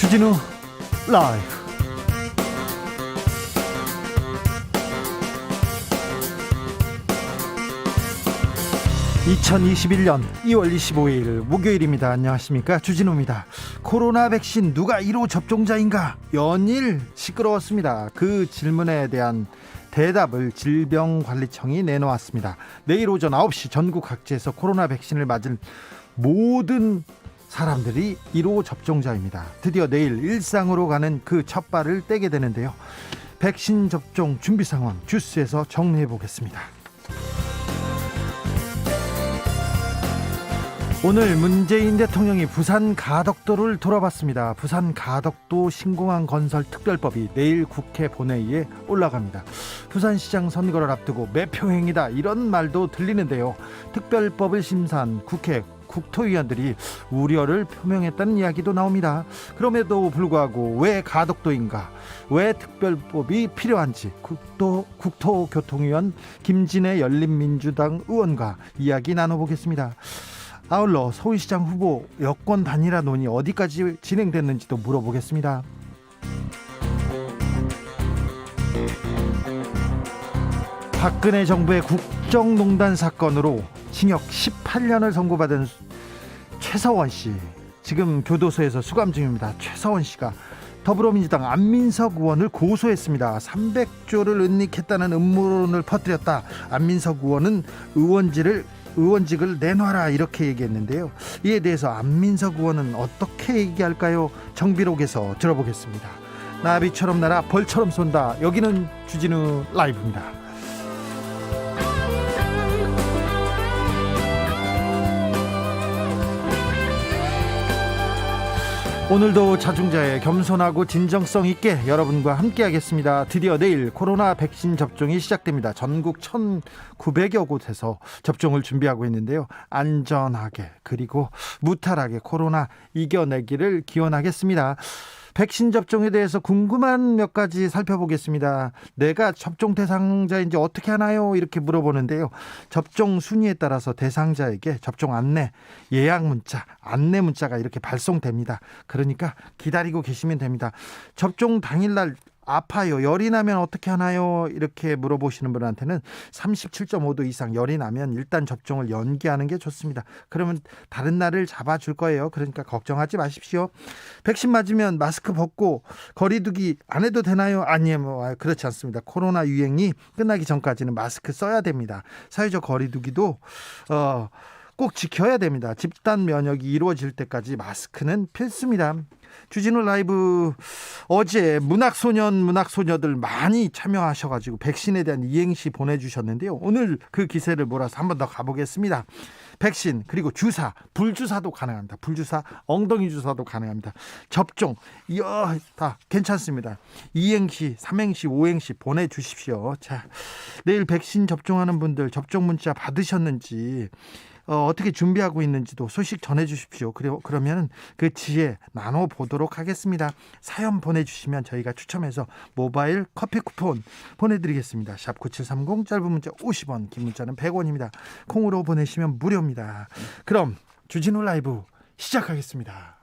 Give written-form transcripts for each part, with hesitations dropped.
주진우 라이브. 2021년 2월 25일 목요일입니다. 안녕하십니까, 주진우입니다. 코로나 백신 누가 1호 접종자인가 연일 시끄러웠습니다. 그 질문에 대한 대답을 질병관리청이 내놓았습니다. 내일 오전 9시 전국 각지에서 코로나 백신을 맞을 모든 사람들이 1호 접종자입니다. 드디어 내일 일상으로 가는 그 첫 발을 떼게 되는데요. 백신 접종 준비 상황 주스에서 정리해 보겠습니다. 오늘 문재인 대통령이 부산 가덕도를 돌아봤습니다. 부산 가덕도 신공항 건설 특별법이 내일 국회 본회의에 올라갑니다. 부산시장 선거를 앞두고 매표행위다 이런 말도 들리는데요. 특별법을 심사한 국회 국토위원들이 우려를 표명했다는 이야기도 나옵니다. 그럼에도 불구하고 왜 가덕도인가, 왜 특별법이 필요한지 국토교통위원 김진애 열린민주당 의원과 이야기 나눠보겠습니다. 아울러 서울시장 후보 여권 단일화 논의 어디까지 진행됐는지도 물어보겠습니다. 박근혜 정부의 국정농단 사건으로 징역 18년을 선고받은 최서원 씨, 지금 교도소에서 수감 중입니다. 최서원 씨가 더불어민주당 안민석 의원을 고소했습니다. 300조를 은닉했다는 음모론을 퍼뜨렸다. 안민석 의원은 의원직을 내놔라 이렇게 얘기했는데요. 이에 대해서 안민석 의원은 어떻게 얘기할까요? 정비록에서 들어보겠습니다. 나비처럼 날아 벌처럼 쏜다. 여기는 주진우 라이브입니다. 오늘도 자중자애, 겸손하고 진정성 있게 여러분과 함께 하겠습니다. 드디어 내일 코로나 백신 접종이 시작됩니다. 전국 1,900여 곳에서 접종을 준비하고 있는데요. 안전하게 그리고 무탈하게 코로나 이겨내기를 기원하겠습니다. 백신 접종에 대해서 궁금한 몇 가지 살펴보겠습니다. 내가 접종 대상자인지 어떻게 하나요? 이렇게 물어보는데요. 접종 순위에 따라서 대상자에게 접종 안내, 예약 문자, 안내 문자가 이렇게 발송됩니다. 그러니까 기다리고 계시면 됩니다. 접종 당일날 아파요, 열이 나면 어떻게 하나요? 이렇게 물어보시는 분한테는 37.5도 이상 열이 나면 일단 접종을 연기하는 게 좋습니다. 그러면 다른 날을 잡아줄 거예요. 그러니까 걱정하지 마십시오. 백신 맞으면 마스크 벗고 거리두기 안 해도 되나요? 아니요, 그렇지 않습니다. 코로나 유행이 끝나기 전까지는 마스크 써야 됩니다. 사회적 거리두기도 꼭 지켜야 됩니다. 집단 면역이 이루어질 때까지 마스크는 필수입니다. 주진우 라이브, 어제 문학소녀들 많이 참여하셔가지고 백신에 대한 이행시 보내주셨는데요. 오늘 그 기세를 몰아서 한 번 더 가보겠습니다. 백신, 그리고 주사, 불주사도 가능합니다. 불주사, 엉덩이 주사도 가능합니다. 접종, 다 괜찮습니다. 2행시, 3행시, 5행시 보내주십시오. 자, 내일 백신 접종하는 분들 접종 문자 받으셨는지, 어떻게 준비하고 있는지도 소식 전해주십시오. 그러면 그 지혜 나눠보도록 하겠습니다. 사연 보내주시면 저희가 추첨해서 모바일 커피 쿠폰 보내드리겠습니다. 샵9730, 짧은 문자 50원, 긴 문자는 100원입니다. 콩으로 보내시면 무료입니다. 그럼 주진우 라이브 시작하겠습니다.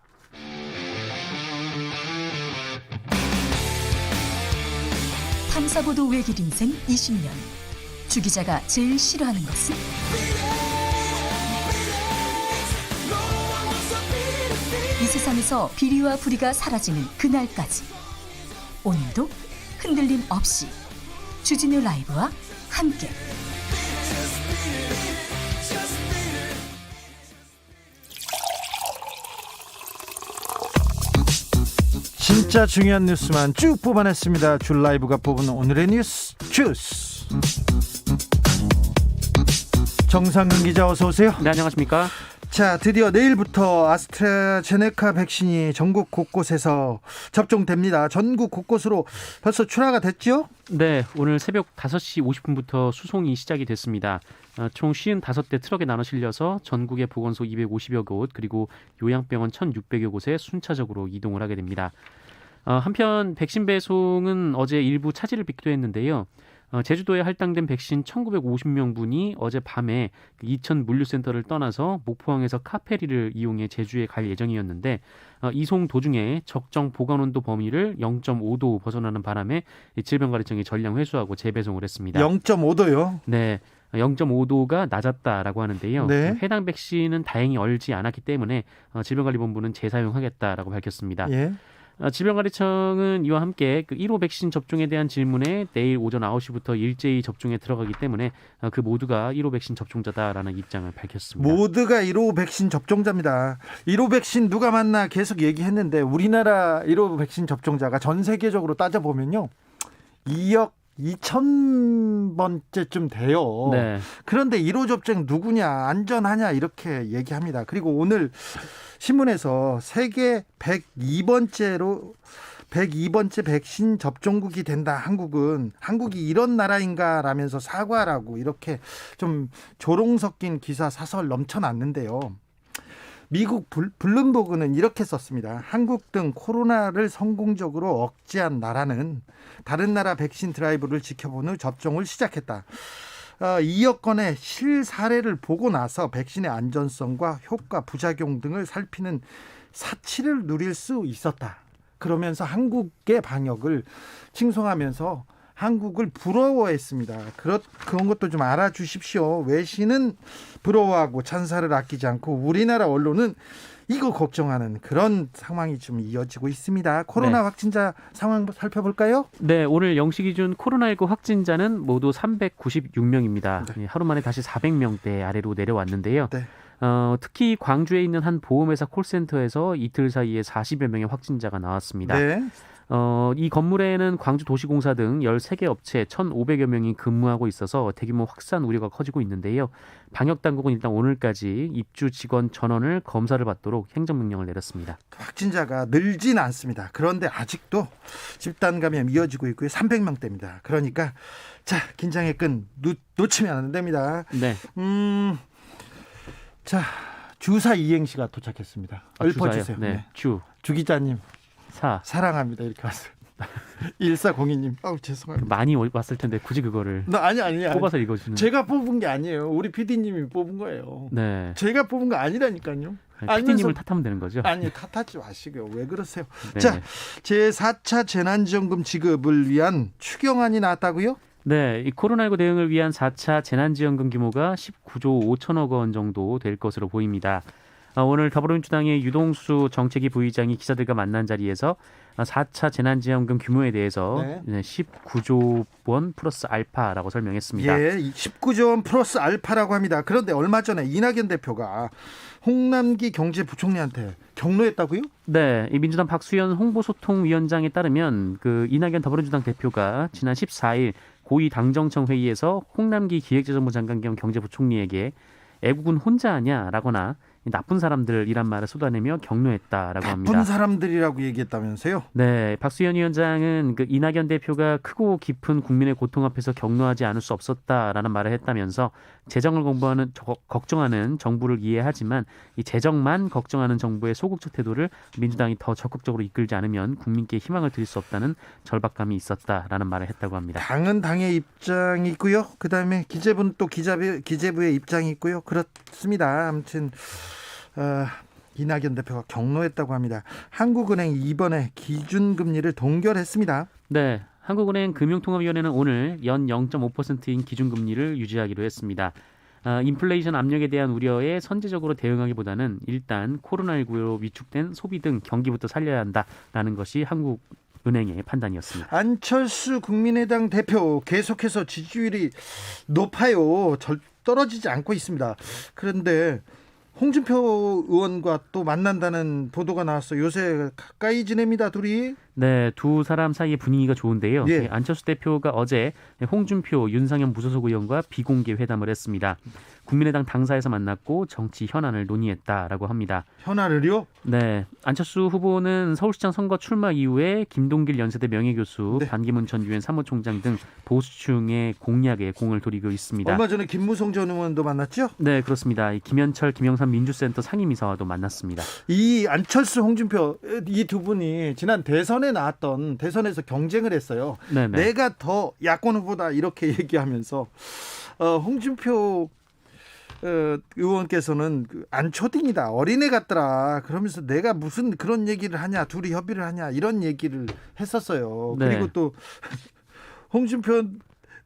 탐사보도 외길 인생 20년. 주 기자가 제일 싫어하는 것은? 이 세상에서 비리와 부리가 사라지는 그날까지, 오늘도 흔들림 없이 주진우 라이브와 함께 진짜 중요한 뉴스만 쭉 뽑아냈습니다. 줄 라이브가 뽑은 오늘의 뉴스 주스. 정상근 기자, 어서 오세요. 네, 안녕하십니까. 자, 드디어 내일부터 아스트라제네카 백신이 전국 곳곳에서 접종됩니다. 전국 곳곳으로 벌써 출하가 됐죠? 네, 오늘 새벽 5시 50분부터 수송이 시작이 됐습니다. 총 55대 트럭에 나눠 실려서 전국의 보건소 250여 곳, 그리고 요양병원 1,600여 곳에 순차적으로 이동을 하게 됩니다. 한편 백신 배송은 어제 일부 차질을 빚기도 했는데요. 제주도에 할당된 백신 1,950명분이 어젯밤에 이천 물류센터를 떠나서 목포항에서 카페리를 이용해 제주에 갈 예정이었는데 이송 도중에 적정 보관온도 범위를 0.5도 벗어나는 바람에 질병관리청이 전량 회수하고 재배송을 했습니다. 0.5도요? 네. 0.5도가 낮았다라고 하는데요. 네. 해당 백신은 다행히 얼지 않았기 때문에 질병관리본부는 재사용하겠다라고 밝혔습니다. 예. 질병관리청은 이와 함께 그 1호 백신 접종에 대한 질문에 내일 오전 9시부터 일제히 접종에 들어가기 때문에 그 모두가 1호 백신 접종자다라는 입장을 밝혔습니다. 모두가 1호 백신 접종자입니다. 1호 백신 누가 맞나 계속 얘기했는데 우리나라 1호 백신 접종자가 전 세계적으로 따져보면요. 2억 2,000번째쯤 돼요. 네. 그런데 1호 접종 누구냐, 안전하냐 이렇게 얘기합니다. 그리고 오늘 신문에서 세계 102번째 백신 접종국이 된다. 한국이 이런 나라인가라면서 사과라고 이렇게 좀 조롱 섞인 기사 사설 넘쳐났는데요. 미국 블룸버그는 이렇게 썼습니다. 한국 등 코로나를 성공적으로 억제한 나라는 다른 나라 백신 드라이브를 지켜본 후 접종을 시작했다. 2억 건의 실사례를 보고 나서 백신의 안전성과 효과, 부작용 등을 살피는 사치를 누릴 수 있었다. 그러면서 한국의 방역을 칭송하면서 한국을 부러워했습니다. 그런 것도 좀 알아주십시오. 외신은 부러워하고 찬사를 아끼지 않고 우리나라 언론은 이거 걱정하는 그런 상황이 좀 이어지고 있습니다. 코로나 확진자 상황 살펴볼까요? 네, 오늘 0시 기준 코로나19 확진자는 모두 396명입니다. 네. 하루 만에 다시 400명대 아래로 내려왔는데요. 네. 특히 광주에 있는 한 보험회사 콜센터에서 이틀 사이에 40여 명의 확진자가 나왔습니다. 네. 이 건물에는 광주도시공사 등 13개 업체 1,500여 명이 근무하고 있어서 대규모 확산 우려가 커지고 있는데요. 방역당국은 일단 오늘까지 입주 직원 전원을 검사를 받도록 행정명령을 내렸습니다. 확진자가 늘진 않습니다. 그런데 아직도 집단 감염 이어지고 있고요. 300명대입니다. 그러니까 자, 긴장의 끈 놓치면 안 됩니다. 네. 자, 주사 이행시가 도착했습니다. 읊어주세요. 네. 주 기자님 사 사랑합니다. 이렇게 왔어요. 1402님. 죄송합니다. 많이 왔을 텐데 굳이 그거를 아니. 뽑아서 읽어주는. 제가 뽑은 게 아니에요. 우리 PD님이 뽑은 거예요. 네. 제가 뽑은 거 아니라니까요. PD님을 탓하면 되는 거죠? 아니, 탓하지 마시고요. 왜 그러세요? 네. 자, 제4차 재난지원금 지급을 위한 추경안이 나왔다고요? 네, 이 코로나19 대응을 위한 4차 재난지원금 규모가 19조 5천억 원 정도 될 것으로 보입니다. 오늘 더불어민주당의 유동수 정책위 부의장이 기자들과 만난 자리에서 4차 재난지원금 규모에 대해서 19조 원 플러스 알파라고 설명했습니다. 예, 19조 원 플러스 알파라고 합니다. 그런데 얼마 전에 이낙연 대표가 홍남기 경제부총리한테 격려했다고요? 네, 이 민주당 박수현 홍보소통위원장에 따르면 그 이낙연 더불어민주당 대표가 지난 14일 고위 당정청 회의에서 홍남기 기획재정부 장관 겸 경제부총리에게 애국은 혼자 하냐라거나 나쁜 사람들이란 말을 쏟아내며 격려했다라고 합니다. 나쁜 사람들이라고 얘기했다면서요? 네, 박수현 위원장은 그 이낙연 대표가 크고 깊은 국민의 고통 앞에서 격려하지 않을 수 없었다라는 말을 했다면서 재정을 걱정하는 정부를 이해하지만 이 재정만 걱정하는 정부의 소극적 태도를 민주당이 더 적극적으로 이끌지 않으면 국민께 희망을 드릴 수 없다는 절박감이 있었다라는 말을 했다고 합니다. 당은 당의 입장이 있고요. 그다음에 기재부는 또 기재부의 입장이 있고요. 그렇습니다. 아무튼 이낙연 대표가 격려했다고 합니다. 한국은행 이번에 기준금리를 동결했습니다. 네, 한국은행 금융통화위원회는 오늘 연 0.5%인 기준금리를 유지하기로 했습니다. 인플레이션 압력에 대한 우려에 선제적으로 대응하기보다는 일단 코로나19로 위축된 소비 등 경기부터 살려야 한다라는 것이 한국은행의 판단이었습니다. 안철수 국민의당 대표 계속해서 지지율이 높아요. 떨어지지 않고 있습니다. 그런데 홍준표 의원과 또 만난다는 보도가 나왔어요. 요새 가까이 지냅니다, 둘이. 네, 두 사람 사이의 분위기가 좋은데요. 예. 안철수 대표가 어제 홍준표, 윤상현 무소속 의원과 비공개 회담을 했습니다. 국민의당 당사에서 만났고 정치 현안을 논의했다라고 합니다. 현안을요? 네, 안철수 후보는 서울시장 선거 출마 이후에 김동길 연세대 명예교수, 네. 반기문 전 유엔 사무총장 등 보수층의 공략에 공을 들이고 있습니다. 얼마 전에 김무성 전 의원도 만났죠? 네, 그렇습니다. 김현철, 김영삼 민주센터 상임이사와도 만났습니다. 이 안철수, 홍준표 이 두 분이 지난 대선에 대선에 나왔던 대선에서 경쟁을 했어요. 네네. 내가 더 야권 후보다 이렇게 얘기하면서 홍준표 의원께서는 안초딩이다, 어린애 같더라, 그러면서 내가 무슨 그런 얘기를 하냐, 둘이 협의를 하냐, 이런 얘기를 했었어요. 네. 그리고 또 홍준표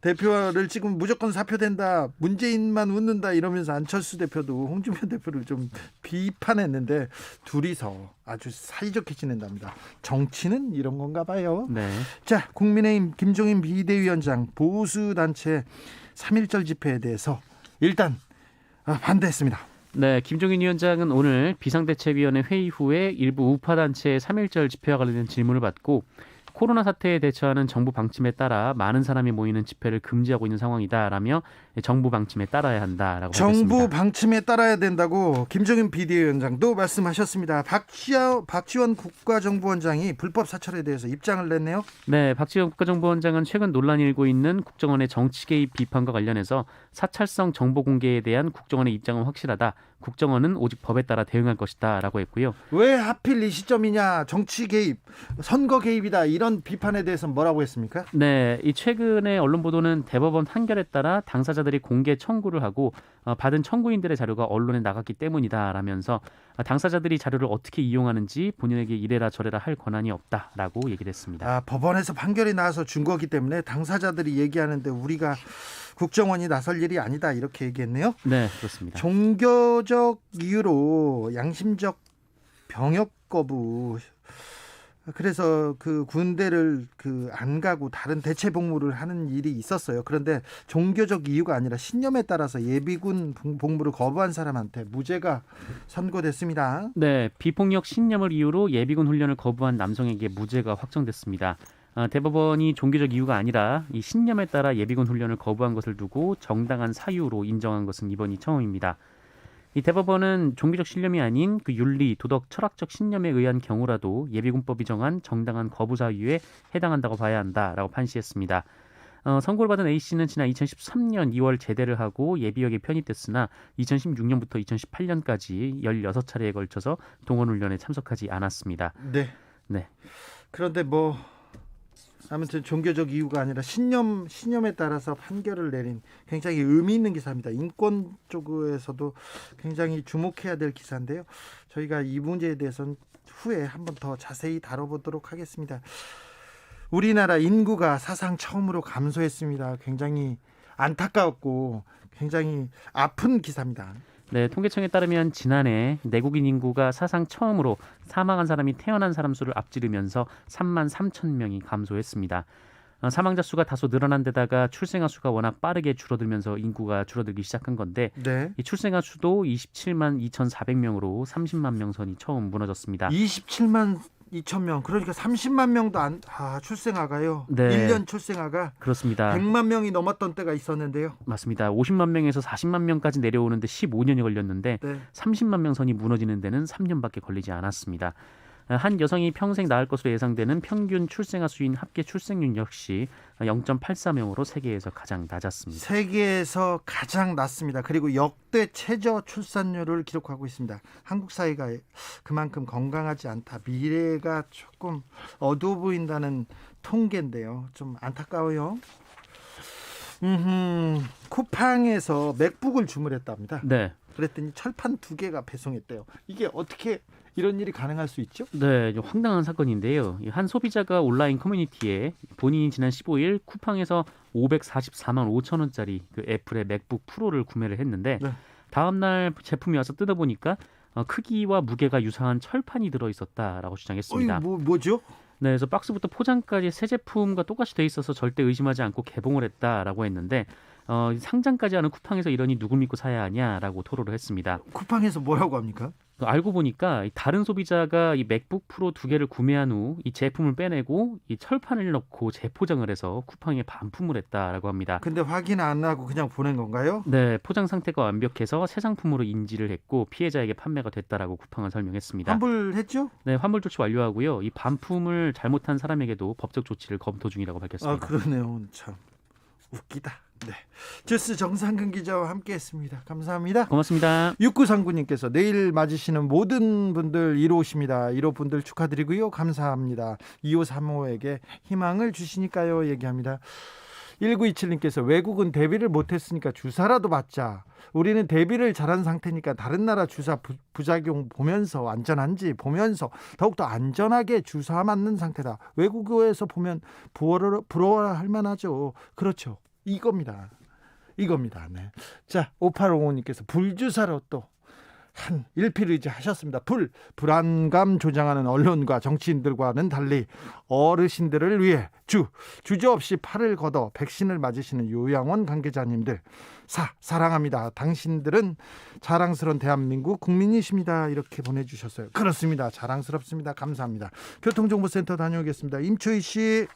대표를 지금 무조건 사표된다, 문재인만 웃는다 이러면서 안철수 대표도 홍준표 대표를 좀 비판했는데 둘이서 아주 사이좋게 지낸답니다. 정치는 이런 건가 봐요. 네. 자, 국민의힘 김종인 비대위원장 보수단체 3.1절 집회에 대해서 일단 반대했습니다. 네, 김종인 위원장은 오늘 비상대책위원회 회의 후에 일부 우파 단체의 3.1절 집회와 관련된 질문을 받고 코로나 사태에 대처하는 정부 방침에 따라 많은 사람이 모이는 집회를 금지하고 있는 상황이다라며 정부 방침에 따라야 한다라고 밝혔습니다. 정부 방침에 따라야 된다고 김종인 비대위원장도 말씀하셨습니다. 박지원 국가정보원장이 불법 사찰에 대해서 입장을 냈네요. 네, 박지원 국가정보원장은 최근 논란이 일고 있는 국정원의 정치 개입 비판과 관련해서 사찰성 정보 공개에 대한 국정원의 입장은 확실하다. 국정원은 오직 법에 따라 대응할 것이다 라고 했고요. 왜 하필 이 시점이냐, 정치 개입, 선거 개입이다, 이런 비판에 대해서는 뭐라고 했습니까? 네, 이 최근에 언론 보도는 대법원 판결에 따라 당사자들이 공개 청구를 하고 받은 청구인들의 자료가 언론에 나갔기 때문이다라면서 당사자들이 자료를 어떻게 이용하는지 본인에게 이래라 저래라 할 권한이 없다라고 얘기를 했습니다. 법원에서 판결이 나와서 준 거기 때문에 당사자들이 얘기하는데 우리가 국정원이 나설 일이 아니다, 이렇게 얘기했네요. 네, 그렇습니다. 종교적 이유로 양심적 병역 거부, 그래서 그 군대를 안 가고 다른 대체 복무를 하는 일이 있었어요. 그런데 종교적 이유가 아니라 신념에 따라서 예비군 복무를 거부한 사람한테 무죄가 선고됐습니다. 네, 비폭력 신념을 이유로 예비군 훈련을 거부한 남성에게 무죄가 확정됐습니다. 대법원이 종교적 이유가 아니라 이 신념에 따라 예비군 훈련을 거부한 것을 두고 정당한 사유로 인정한 것은 이번이 처음입니다. 이 대법원은 종교적 신념이 아닌 그 윤리, 도덕, 철학적 신념에 의한 경우라도 예비군법이 정한 정당한 거부 사유에 해당한다고 봐야 한다라고 판시했습니다. 선고를 받은 A씨는 지난 2013년 2월 제대를 하고 예비역에 편입됐으나 2016년부터 2018년까지 16차례에 걸쳐서 동원훈련에 참석하지 않았습니다. 네. 네. 그런데 아무튼 종교적 이유가 아니라 신념에 따라서 판결을 내린 굉장히 의미 있는 기사입니다. 인권 쪽에서도 굉장히 주목해야 될 기사인데요. 저희가 이 문제에 대해서는 후에 한번 더 자세히 다뤄보도록 하겠습니다. 우리나라 인구가 사상 처음으로 감소했습니다. 굉장히 안타까웠고 굉장히 아픈 기사입니다. 네, 통계청에 따르면 지난해 내국인 인구가 사상 처음으로 사망한 사람이 태어난 사람 수를 앞지르면서 3만 3천 명이 감소했습니다. 사망자 수가 다소 늘어난 데다가 출생아 수가 워낙 빠르게 줄어들면서 인구가 줄어들기 시작한 건데 네. 이 출생아 수도 27만 2,400명으로 30만 명 선이 처음 무너졌습니다. 27만 2천 명, 그러니까 30만 명도 출생아가요. 네. 1년 출생아가 그렇습니다. 100만 명이 넘었던 때가 있었는데요. 맞습니다. 50만 명에서 40만 명까지 내려오는데 15년이 걸렸는데 네. 30만 명 선이 무너지는 데는 3년밖에 걸리지 않았습니다. 한 여성이 평생 낳을 것으로 예상되는 평균 출생아 수인 합계 출생률 역시 0.84명으로 세계에서 가장 낮았습니다. 세계에서 가장 낮습니다. 그리고 역대 최저 출산율을 기록하고 있습니다. 한국 사회가 그만큼 건강하지 않다, 미래가 조금 어두워 보인다는 통계인데요. 좀 안타까워요. 쿠팡에서 맥북을 주문했답니다. 네. 그랬더니 철판 2개가 배송했대요. 이게 어떻게 이런 일이 가능할 수 있죠? 네, 좀 황당한 사건인데요. 한 소비자가 온라인 커뮤니티에 본인이 지난 15일 쿠팡에서 544만 5천 원짜리 그 애플의 맥북 프로를 구매를 했는데 네. 다음 날 제품이 와서 뜯어보니까 크기와 무게가 유사한 철판이 들어있었다라고 주장했습니다. 뭐죠? 네, 그래서 박스부터 포장까지 새 제품과 똑같이 돼 있어서 절대 의심하지 않고 개봉을 했다라고 했는데 상장까지 하는 쿠팡에서 이러니 누굴 믿고 사야 하냐라고 토로를 했습니다. 쿠팡에서 뭐라고 합니까? 알고 보니까 다른 소비자가 이 맥북 프로 2개를 구매한 후 이 제품을 빼내고 이 철판을 넣고 재포장을 해서 쿠팡에 반품을 했다라고 합니다. 근데 확인 안 하고 그냥 보낸 건가요? 네, 포장 상태가 완벽해서 새 상품으로 인지를 했고 피해자에게 판매가 됐다라고 쿠팡은 설명했습니다. 환불했죠? 네, 환불 조치 완료하고요. 이 반품을 잘못한 사람에게도 법적 조치를 검토 중이라고 밝혔습니다. 그러네요. 참 웃기다. 주스 정상근 기자와 함께했습니다. 감사합니다. 고맙습니다. 6939님께서 내일 맞으시는 모든 분들 1호십니다. 1호 분들 축하드리고요. 감사합니다. 2535에게 희망을 주시니까요. 얘기합니다. 1927님께서 외국은 대비를 못했으니까 주사라도 맞자. 우리는 대비를 잘한 상태니까 다른 나라 주사 부작용 보면서 안전한지 보면서 더욱더 안전하게 주사 맞는 상태다. 외국에서 보면 부러워할 만하죠. 그렇죠. 이겁니다. 네. 자, 5855님께서 불주사로 또 한 일필의지 하셨습니다. 불안감 조장하는 언론과 정치인들과는 달리 어르신들을 위해 주저없이 팔을 걷어 백신을 맞으시는 요양원 관계자님들 사랑합니다. 당신들은 자랑스러운 대한민국 국민이십니다. 이렇게 보내주셨어요. 그렇습니다. 자랑스럽습니다. 감사합니다. 교통정보센터 다녀오겠습니다. 임초희 씨.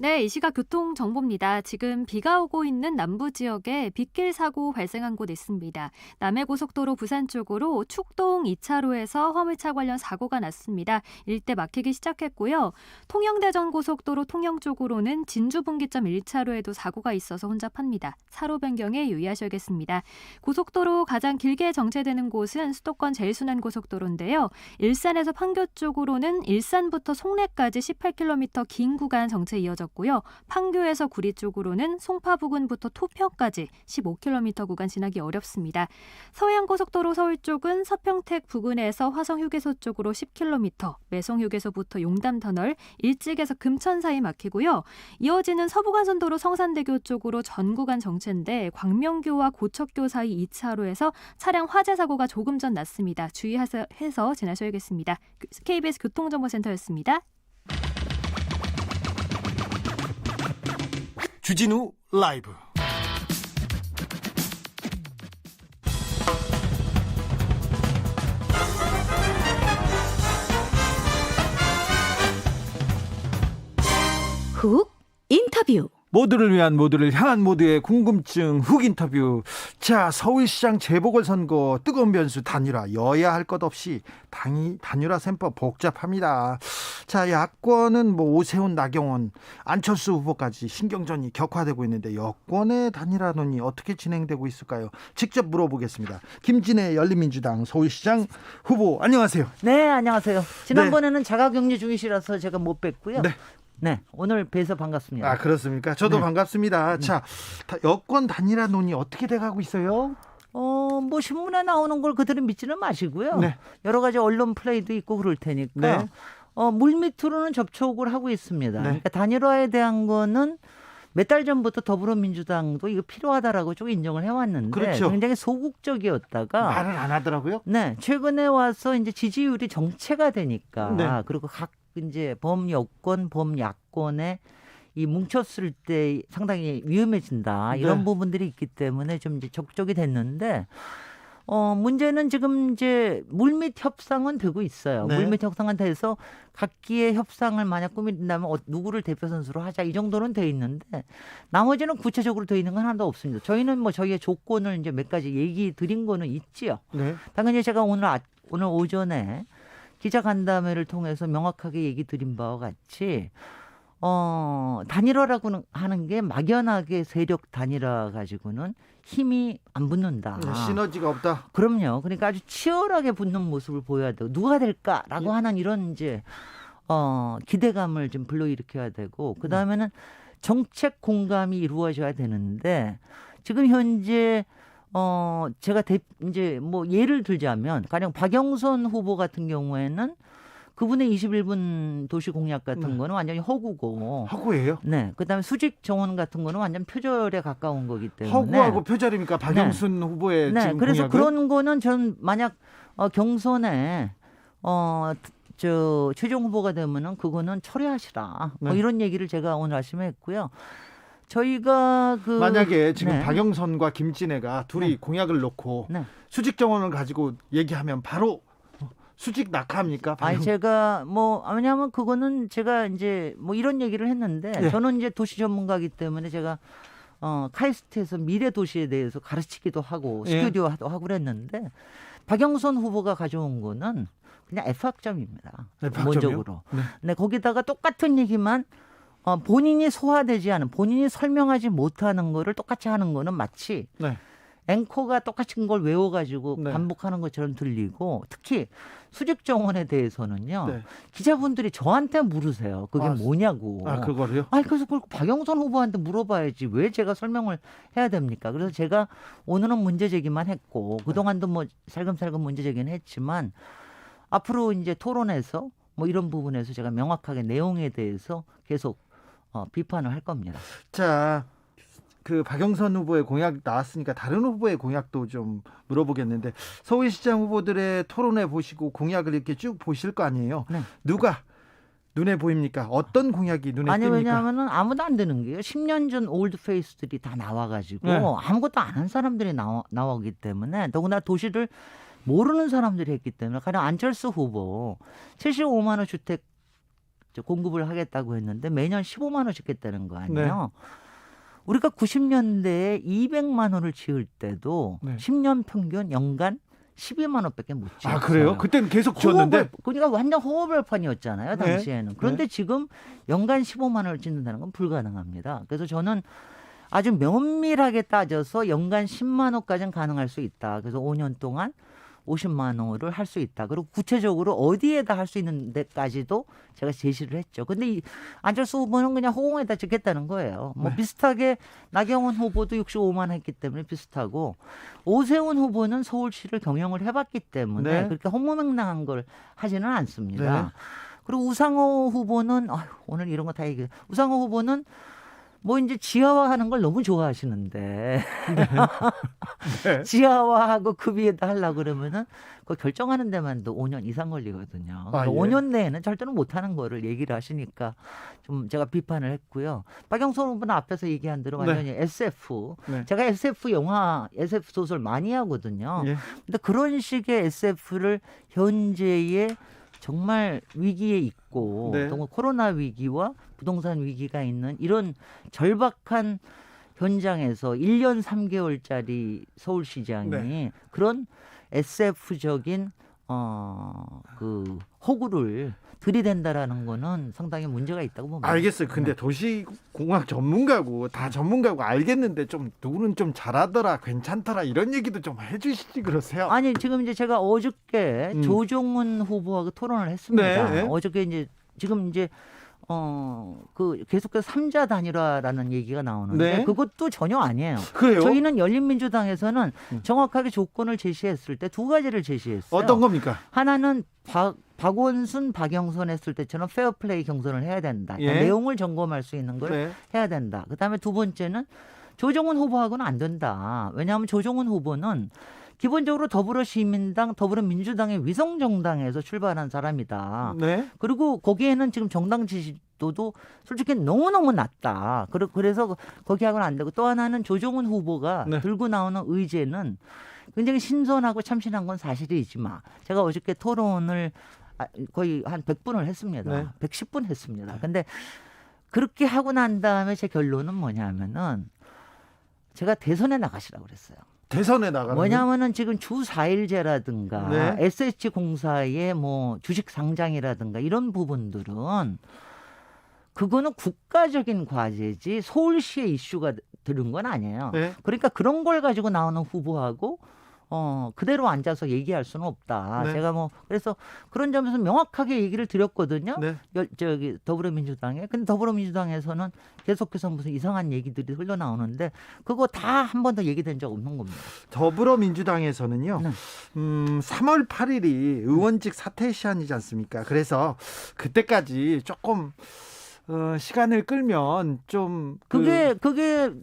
네, 이 시각 교통정보입니다. 지금 비가 오고 있는 남부 지역에 빗길 사고 발생한 곳 있습니다. 남해고속도로 부산 쪽으로 축동 2차로에서 화물차 관련 사고가 났습니다. 일대 막히기 시작했고요. 통영대전고속도로 통영 쪽으로는 진주분기점 1차로에도 사고가 있어서 혼잡합니다. 차로 변경에 유의하셔야겠습니다. 고속도로 가장 길게 정체되는 곳은 수도권 제일순환고속도로인데요. 일산에서 판교 쪽으로는 일산부터 송내까지 18km 긴 구간 정체 이어졌고요. 판교에서 구리 쪽으로는 송파 부근부터 토평까지 15km 구간 지나기 어렵습니다. 서해안고속도로 서울 쪽은 서평택 부근에서 화성휴게소 쪽으로 10km, 매송휴게소부터 용담터널, 일찍에서 금천 사이 막히고요. 이어지는 서부간선도로 성산대교 쪽으로 전 구간 정체인데 광명교와 고척교 사이 2차로에서 차량 화재 사고가 조금 전 났습니다. 주의해서 지나셔야겠습니다. KBS 교통정보센터였습니다. 주진우 라이브. 훅 인터뷰. 모두를 위한 모두를 향한 모두의 궁금증 훅 인터뷰. 자, 서울시장 재보궐선거 뜨거운 변수 단일화. 여야 할 것 없이 단일화 셈법 복잡합니다. 자, 야권은 오세훈, 나경원, 안철수 후보까지 신경전이 격화되고 있는데 여권의 단일화 논의 어떻게 진행되고 있을까요? 직접 물어보겠습니다. 김진애 열린민주당 서울시장 후보, 안녕하세요. 네, 안녕하세요. 지난번에는 자가격리 중이시라서 제가 못 뵀고요. 네. 네, 오늘 뵈서 반갑습니다. 아, 그렇습니까? 저도 네. 반갑습니다. 자, 여권 단일화 논의 어떻게 돼가고 있어요? 신문에 나오는 걸 그대로 믿지는 마시고요. 네. 여러 가지 언론 플레이도 있고 그럴 테니까 네. 물밑으로는 접촉을 하고 있습니다. 네. 그러니까 단일화에 대한 거는 몇 달 전부터 더불어민주당도 이거 필요하다라고 쭉 인정을 해왔는데 그렇죠. 굉장히 소극적이었다가 말을 안 하더라고요. 네, 최근에 와서 이제 지지율이 정체가 되니까 네. 그리고 각 이제 범여권, 범야권에 이 뭉쳤을 때 상당히 위험해진다 이런 네. 부분들이 있기 때문에 좀 이제 적적이 됐는데 문제는 지금 이제 물밑 협상은 되고 있어요. 네. 물밑 협상은 돼서 각기의 협상을 만약 꾸민다면 누구를 대표 선수로 하자 이 정도는 돼 있는데 나머지는 구체적으로 돼 있는 건 하나도 없습니다. 저희는 저희의 조건을 이제 몇 가지 얘기 드린 거는 있지요. 네. 당연히 제가 오늘 오전에 기자간담회를 통해서 명확하게 얘기 드린 바와 같이 단일화라고 하는 게 막연하게 세력 단일화 가지고는 힘이 안 붙는다. 시너지가 없다. 그럼요. 그러니까 아주 치열하게 붙는 모습을 보여야 되고 누가 될까라고 하는 이런 이제 기대감을 좀 불러일으켜야 되고 그 다음에는 정책 공감이 이루어져야 되는데 지금 현재 제가 이제 예를 들자면 가령 박영선 후보 같은 경우에는 그분의 21분 도시 공약 같은 거는 완전히 허구고. 허구예요? 네. 그다음에 수직 정원 같은 거는 완전 표절에 가까운 거기 때문에. 허구하고 표절입니까? 박영순 후보의 네. 지금 그래서 공약은? 그런 거는 전 만약 경선에 최종 후보가 되면은 그거는 철회하시라. 네. 이런 얘기를 제가 오늘 아침에 했고요. 저희가 만약에 지금 네. 박영선과 김진애가 둘이 네. 공약을 놓고 네. 수직 정원을 가지고 얘기하면 바로 수직 낙하합니까? 아니 제가 왜냐하면 그거는 제가 이제 이런 얘기를 했는데 네. 저는 이제 도시 전문가이기 때문에 제가 카이스트에서 미래 도시에 대해서 가르치기도 하고 예. 스튜디오도 하고 그랬는데 박영선 후보가 가져온 거는 그냥 F학점입니다. F학점이요? 기본적으로. 네. 네, 거기다가 똑같은 얘기만 본인이 소화되지 않은, 본인이 설명하지 못하는 거를 똑같이 하는 거는 마치 네. 앵커가 똑같은 걸 외워가지고 네. 반복하는 것처럼 들리고, 특히 수직 정원에 대해서는요. 네. 기자분들이 저한테 물으세요. 그게 아, 뭐냐고. 그거를요? 아니, 그래서 그걸 박영선 후보한테 물어봐야지 왜 제가 설명을 해야 됩니까? 그래서 제가 오늘은 문제 제기만 했고, 그동안도 뭐 살금살금 문제 제기는 했지만, 앞으로 이제 토론에서 뭐 이런 부분에서 제가 명확하게 내용에 대해서 계속 비판을 할 겁니다. 자, 그 박영선 후보의 공약 나왔으니까 다른 후보의 공약도 좀 물어보겠는데, 서울시장 후보들의 토론회 보시고 공약을 이렇게 쭉 보실 거 아니에요? 네. 누가 눈에 보입니까? 어떤 공약이 눈에 아니, 띕니까? 왜냐하면은 아무도 안 되는 게요. 10년 전 올드 페이스들이 다 나와가지고 네. 아무것도 안 한 사람들이 나오기 때문에, 더구나 도시를 모르는 사람들이 했기 때문에, 가령 안철수 후보 75만 원 주택 공급을 하겠다고 했는데 매년 15만 원씩 했다는 거 아니에요? 우리가 90년대에 200만 원을 지을 때도 네. 10년 평균 연간 12만 원밖에 못 지었어요. 아, 그래요? 그때는 계속 지었는데. 그러니까 완전 호흡을판이었잖아요, 네. 당시에는. 그런데 지금 연간 15만 원을 짓는다는 건 불가능합니다. 그래서 저는 아주 면밀하게 따져서 연간 10만 원까지는 가능할 수 있다. 그래서 5년 동안 50만 원을 할 수 있다. 그리고 구체적으로 어디에다 할 수 있는 데까지도 제가 제시를 했죠. 근데 이 안철수 후보는 그냥 호응에다 찍겠다는 거예요. 뭐 네. 비슷하게 나경원 후보도 65만 원 했기 때문에 비슷하고, 오세훈 후보는 서울시를 경영을 해봤기 때문에 네. 그렇게 허무맹랑한 걸 하지는 않습니다. 네. 그리고 우상호 후보는 오늘 이런 거 다 얘기해. 우상호 후보는 뭐 이제 지하화하는 걸 너무 좋아하시는데 네. 지하화하고 그 위에다 하려고 그러면은 그 결정하는 데만도 5년 이상 걸리거든요. 아, 그러니까 예. 5년 내에는 절대로 못하는 거를 얘기를 하시니까 좀 제가 비판을 했고요. 박영선 후보는 앞에서 얘기한 대로 완전히 SF. 네. 제가 SF 영화, SF 소설 많이 하거든요. 예. 근데 그런 식의 SF를 현재의 정말 위기에 있고, 네. 또 코로나 위기와 부동산 위기가 있는 이런 절박한 현장에서 1년 3개월짜리 서울시장이 네. 그런 SF적인 그 호구를 들이댄다라는 거는 상당히 문제가 있다고 봅니다. 알겠어요. 근데 도시공학 전문가고 다 전문가고 알겠는데, 좀 누구는 좀 잘하더라, 괜찮더라 이런 얘기도 좀 해주시지 그러세요? 아니, 지금 이제 제가 어저께 조종훈 후보하고 토론을 했습니다. 네. 어저께 이제 지금 이제 그 계속해서 3자 단일화라는 얘기가 나오는데 네. 그것도 전혀 아니에요. 그래요? 저희는 열린민주당에서는 정확하게 조건을 제시했을 때 두 가지를 제시했어요. 어떤 겁니까? 하나는 박원순, 박영선 했을 때처럼 페어플레이 경선을 해야 된다. 그러니까 예. 내용을 점검할 수 있는 걸 네. 해야 된다. 그다음에 두 번째는 조정훈 후보하고는 안 된다. 왜냐하면 조정훈 후보는 기본적으로 더불어시민당, 더불어민주당의 위성정당에서 출발한 사람이다. 네. 그리고 거기에는 지금 정당 지지도도 솔직히 너무너무 낮다. 그래서 거기하고는 안 되고, 또 하나는 조정훈 후보가 네. 들고 나오는 의제는 굉장히 신선하고 참신한 건 사실이지만, 제가 어저께 토론을 거의 한 100분을 했습니다. 네. 110분 했습니다. 근데 그렇게 하고 난 다음에 제 결론은 뭐냐면은 제가 대선에 나가시라고 그랬어요. 대선에 나가는. 뭐냐면은 지금 주 4일제라든가 네. SH공사의 뭐 주식 상장이라든가 이런 부분들은 그거는 국가적인 과제지 서울시의 이슈가 들은 건 아니에요. 네. 그러니까 그런 걸 가지고 나오는 후보하고 그대로 앉아서 얘기할 수는 없다. 네. 제가 뭐 그래서 그런 점에서 명확하게 얘기를 드렸거든요. 네. 저기 더불어민주당에. 근데 더불어민주당에서는 계속해서 무슨 이상한 얘기들이 흘러나오는데 그거 다 한 번도 얘기된 적 없는 겁니다. 더불어민주당에서는요. 네. 3월 8일이 의원직 사퇴 시한이지 않습니까? 그래서 그때까지 조금 시간을 끌면 좀 그게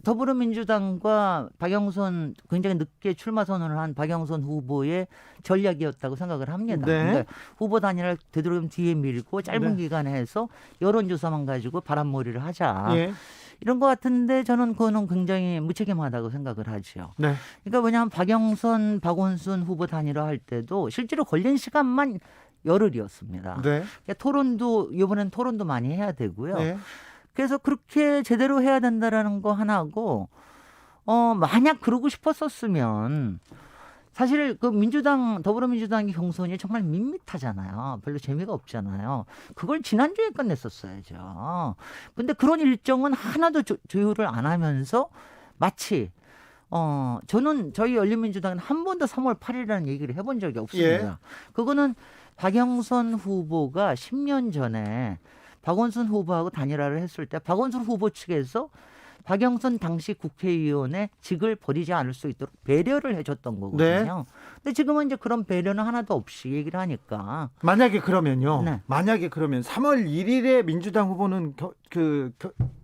더불어민주당과 박영선, 굉장히 늦게 출마 선언을 한 박영선 후보의 전략이었다고 생각을 합니다. 네. 그러니까 후보 단일화를 되도록이면 뒤에 밀고 짧은 네. 기간에 해서 여론조사만 가지고 바람몰이를 하자. 예. 이런 것 같은데 저는 그거는 굉장히 무책임하다고 생각을 하죠. 네. 그러니까 왜냐하면 박영선, 박원순 후보 단일화 할 때도 실제로 걸린 시간만 열흘이었습니다. 네. 그러니까 이번엔 토론도 많이 해야 되고요. 네. 그래서 그렇게 제대로 해야 된다라는 거 하나고, 만약 그러고 싶었었으면 사실 그 더불어민주당의 경선이 정말 밋밋하잖아요. 별로 재미가 없잖아요. 그걸 지난주에 끝냈었어야죠. 근데 그런 일정은 하나도 조율을 안 하면서 마치 저는 저희 열린민주당은 한 번도 3월 8일이라는 얘기를 해본 적이 없습니다. 그거는 박영선 후보가 10년 전에 박원순 후보하고 단일화를 했을 때 박원순 후보 측에서 박영선 당시 국회의원의 직을 버리지 않을 수 있도록 배려를 해줬던 거거든요. 근데 지금은 이제 그런 배려는 하나도 없이 얘기를 하니까. 만약에 그러면요. 네. 만약에 그러면 3월 1일에 민주당 후보는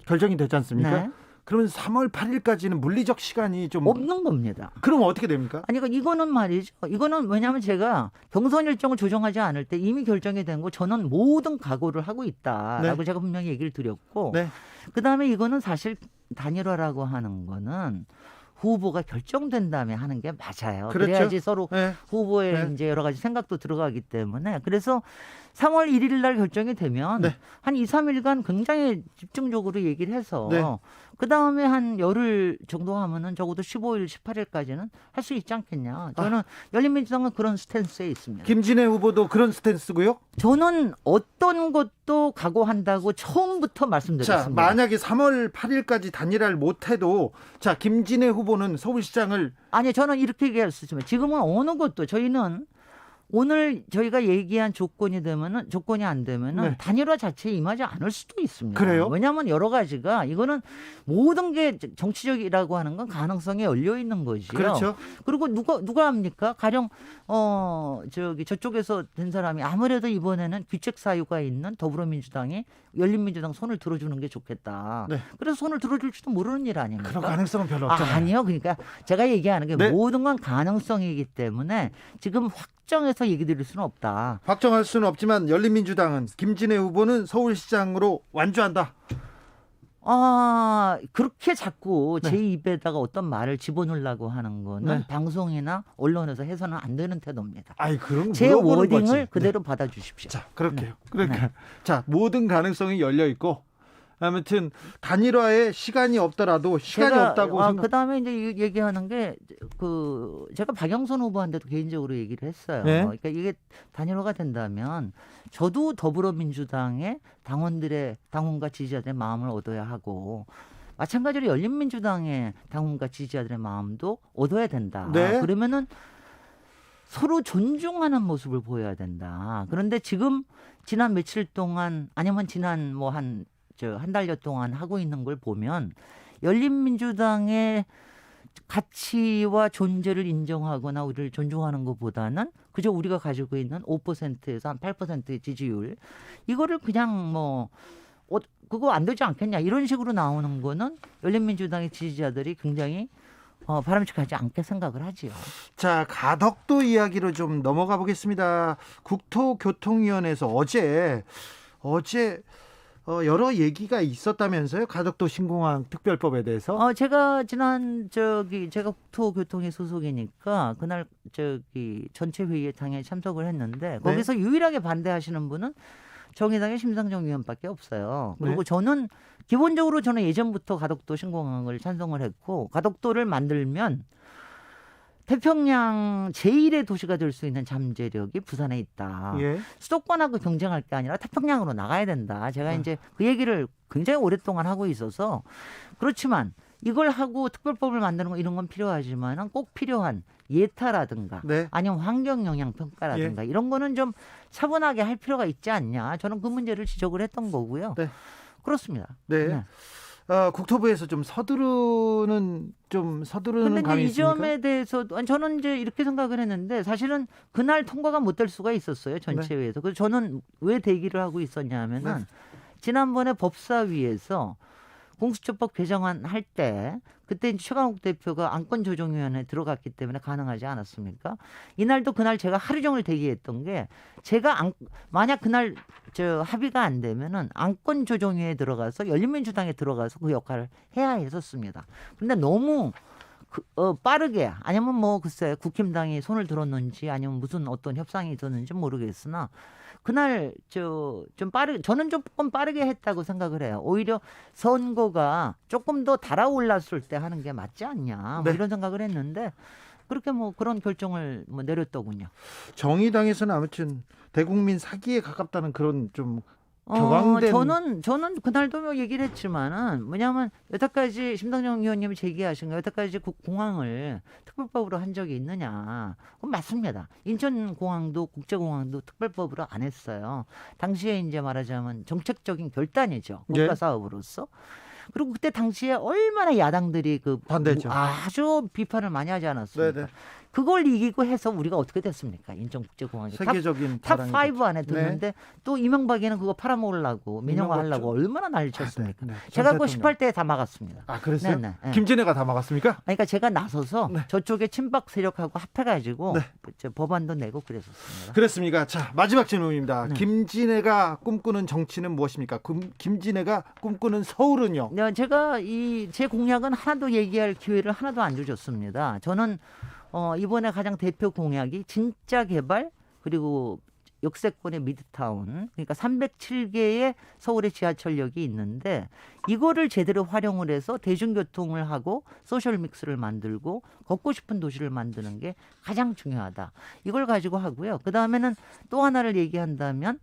결정이 되지 않습니까? 네. 그러면 3월 8일까지는 물리적 시간이 좀 없는 겁니다. 그럼 어떻게 됩니까? 아니, 그러니까 이거는 말이죠. 이거는 왜냐하면 제가 경선 일정을 조정하지 않을 때 이미 결정이 된 거 저는 모든 각오를 하고 있다라고 제가 분명히 얘기를 드렸고 네. 그다음에 이거는 사실 단일화라고 하는 거는 후보가 결정된 다음에 하는 게 맞아요. 그렇죠. 그래야지 서로 네. 후보의 네. 이제 여러 가지 생각도 들어가기 때문에 그래서 3월 1일 날 결정이 되면 네. 한 2, 3일간 굉장히 집중적으로 얘기를 해서 네. 그다음에 한 열흘 정도 하면은 적어도 15일, 18일까지는 할 수 있지 않겠냐. 저는 열린민주당은 그런 스탠스에 있습니다. 김진애 후보도 그런 스탠스고요. 저는 어떤 것도 각오한다고 처음부터 말씀드렸습니다. 자, 만약에 3월 8일까지 단일화를 못해도 자 김진애 후보는 서울시장을 아니 저는 이렇게 얘기할 수 있지만 지금은 어느 것도 저희는 오늘 저희가 얘기한 조건이 안 되면은 네. 단일화 자체에 임하지 않을 수도 있습니다. 그래요? 왜냐하면 여러 가지가 이거는 모든 게 정치적이라고 하는 건 가능성이 열려 있는 것이요. 그렇죠. 그리고 누가 합니까? 가령 저쪽에서 된 사람이 아무래도 이번에는 귀책 사유가 있는 더불어민주당이 열린민주당 손을 들어주는 게 좋겠다. 네. 그래서 손을 들어줄지도 모르는 일 아닙니까? 그런 가능성은 별로 없잖아요. 아니요. 그러니까 제가 얘기하는 게 네. 모든 건 가능성이기 때문에 지금 확정해서 얘기 드릴 수는 없다. 확정할 수는 없지만 열린민주당은 김진애 후보는 서울시장으로 완주한다. 그렇게 자꾸 네. 제 입에다가 어떤 말을 집어넣으려고 하는 거는 네. 방송이나 언론에서 해서는 안 되는 태도입니다. 아이 그런 제 물어보는 워딩을 거지. 그대로 네. 받아주십시오. 자, 그렇게요. 네. 그러니까 네. 자 모든 가능성이 열려 있고 아무튼 단일화에 시간이 없더라도 시간이 없다고 생각. 그다음에 이제 얘기하는 게 제가 박영선 후보한테도 개인적으로 얘기를 했어요. 네. 그러니까 이게 단일화가 된다면 저도 더불어민주당의 당원과 지지자들의 마음을 얻어야 하고 마찬가지로 열린민주당의 당원과 지지자들의 마음도 얻어야 된다. 네. 그러면은 서로 존중하는 모습을 보여야 된다. 그런데 지금 지난 며칠 동안 아니면 지난 한 달여 동안 하고 있는 걸 보면 열린민주당의 가치와 존재를 인정하거나 우리를 존중하는 것보다는 그저 우리가 가지고 있는 5%에서 한 8%의 지지율 이거를 그냥 그거 안 되지 않겠냐 이런 식으로 나오는 거는 열린민주당의 지지자들이 굉장히 바람직하지 않게 생각을 하지요. 자, 가덕도 이야기로 좀 넘어가 보겠습니다. 국토교통위원회에서 어제 여러 얘기가 있었다면서요? 가덕도 신공항 특별법에 대해서? 제가 제가 국토교통위 소속이니까 그날 전체 회의에 당연히 참석을 했는데 거기서 유일하게 반대하시는 분은 정의당의 심상정 의원밖에 없어요. 그리고 네. 기본적으로 저는 예전부터 가덕도 신공항을 찬성을 했고 가덕도를 만들면 태평양 제1의 도시가 될 수 있는 잠재력이 부산에 있다. 예. 수도권하고 경쟁할 게 아니라 태평양으로 나가야 된다. 제가 이제 그 얘기를 굉장히 오랫동안 하고 있어서 그렇지만 이걸 하고 특별법을 만드는 거 이런 건 필요하지만 꼭 필요한 예타라든가 네. 아니면 환경 영향 평가라든가 이런 거는 좀 차분하게 할 필요가 있지 않냐. 저는 그 문제를 지적을 했던 거고요. 네. 그렇습니다. 네. 국토부에서 좀 서두르는 근데 감이 이 있습니까? 점에 대해서 저는 이제 이렇게 생각을 했는데 사실은 그날 통과가 못 될 수가 있었어요. 전체회에서. 그래서 저는 왜 대기를 하고 있었냐면은 지난번에 법사위에서 공수처법 개정안 할 때 그때 이제 최강욱 대표가 안건조정위원회에 들어갔기 때문에 가능하지 않았습니까? 이날도 그날 제가 하루 종일 대기했던 게 제가 만약 그날 합의가 안 되면은 안건조정위에 들어가서 열린민주당에 들어가서 그 역할을 해야 했었습니다. 근데 너무 빠르게 아니면 글쎄 국힘당이 손을 들었는지 아니면 무슨 어떤 협상이 있었는지 모르겠으나 그날 좀 빠르게 저는 조금 빠르게 했다고 생각을 해요. 오히려 선거가 조금 더 달아올랐을 때 하는 게 맞지 않냐 네. 이런 생각을 했는데 그렇게 뭐 그런 결정을 뭐 내렸더군요. 정의당에서는 아무튼 대국민 사기에 가깝다는 그런 좀 격앙된 저는 그날도 뭐 얘기를 했지만은 뭐냐면 여태까지 심상정 의원님이 제기하신 거 여태까지 공항을 특별법으로 한 적이 있느냐? 그건 맞습니다. 인천공항도 국제공항도 특별법으로 안 했어요. 당시에 이제 말하자면 정책적인 결단이죠. 국가 예. 사업으로서. 그리고 그때 당시에 얼마나 야당들이 그 반대죠. 아주 비판을 많이 하지 않았습니까? 네네. 그걸 이기고 해서 우리가 어떻게 됐습니까? 인천국제공항이 세계적인 탑5 안에 네. 들었는데 또 이명박이는 그거 팔아먹으려고 민영화하려고 얼마나 난리쳤습니까? 네. 제가 그 18대에 다 막았습니다. 아 그랬어요? 네. 김진애가 다 막았습니까? 그러니까 제가 나서서 네. 저쪽에 친박 세력하고 합해가지고 네. 법안도 내고 그랬었습니다. 그렇습니까? 자, 마지막 질문입니다. 네. 김진애가 꿈꾸는 정치는 무엇입니까? 김진애가 꿈꾸는 서울은요? 네, 제가 제 공약은 하나도 얘기할 기회를 하나도 안 주셨습니다. 저는 이번에 가장 대표 공약이 진짜 개발 그리고 역세권의 미드타운 그러니까 307개의 서울의 지하철역이 있는데 이거를 제대로 활용을 해서 대중교통을 하고 소셜 믹스를 만들고 걷고 싶은 도시를 만드는 게 가장 중요하다. 이걸 가지고 하고요. 그다음에는 또 하나를 얘기한다면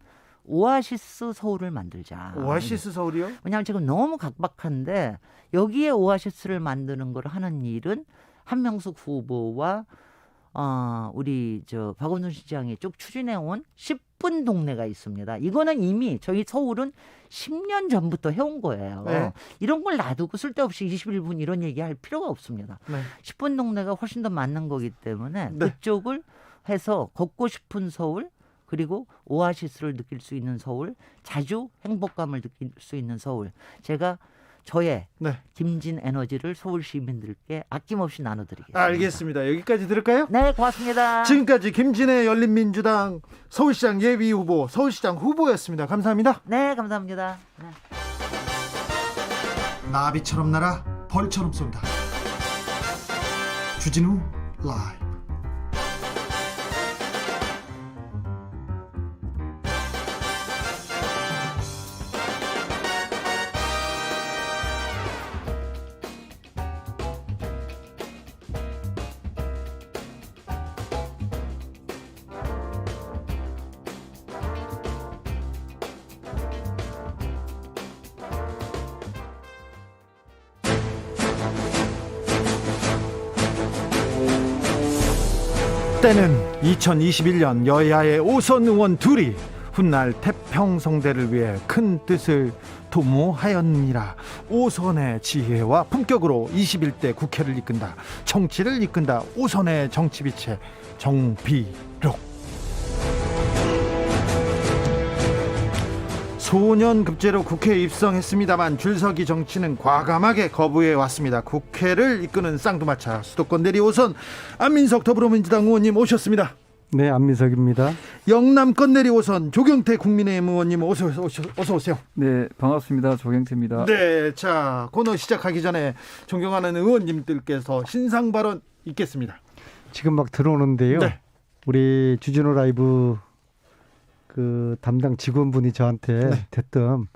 오아시스 서울을 만들자. 오아시스 서울이요? 왜냐하면 지금 너무 각박한데 여기에 오아시스를 만드는 걸 하는 일은 한명숙 후보와 우리 박원순 시장이 쭉 추진해온 10분 동네가 있습니다. 이거는 이미 저희 서울은 10년 전부터 해온 거예요. 네. 이런 걸 놔두고 쓸데없이 21분 이런 얘기할 필요가 없습니다. 네. 10분 동네가 훨씬 더 맞는 거기 때문에 네. 그쪽을 해서 걷고 싶은 서울 그리고 오아시스를 느낄 수 있는 서울, 자주 행복감을 느낄 수 있는 서울. 제가 저의 네. 김진 에너지를 서울 시민들께 아낌없이 나눠드리겠습니다. 알겠습니다. 여기까지 들을까요? 네, 고맙습니다. 지금까지 김진애 열린민주당 서울시장 예비 후보, 서울시장 후보였습니다. 감사합니다. 네, 감사합니다. 네. 나비처럼 날아 벌처럼 쏜다. 주진우 라이브. 때는 2021년 여야의 5선 의원 둘이 훗날 태평성대를 위해 큰 뜻을 도모하였느니라. 5선의 지혜와 품격으로 21대 국회를 이끈다. 정치를 이끈다. 5선의 정치비체 정비록. 소년급제로 국회에 입성했습니다만 줄서기 정치는 과감하게 거부해 왔습니다. 국회를 이끄는 쌍두마차 수도권 내리 5선 안민석 더불어민주당 의원님 오셨습니다. 네, 안민석입니다. 영남권 내리 5선 조경태 국민의힘 의원님 어서 오세요. 네, 반갑습니다. 조경태입니다. 네, 자 코너 시작하기 전에 존경하는 의원님들께서 신상 발언 있겠습니다. 지금 막 들어오는데요. 네. 우리 주진우 라이브 그 담당 직원분이 저한테 네. 대뜸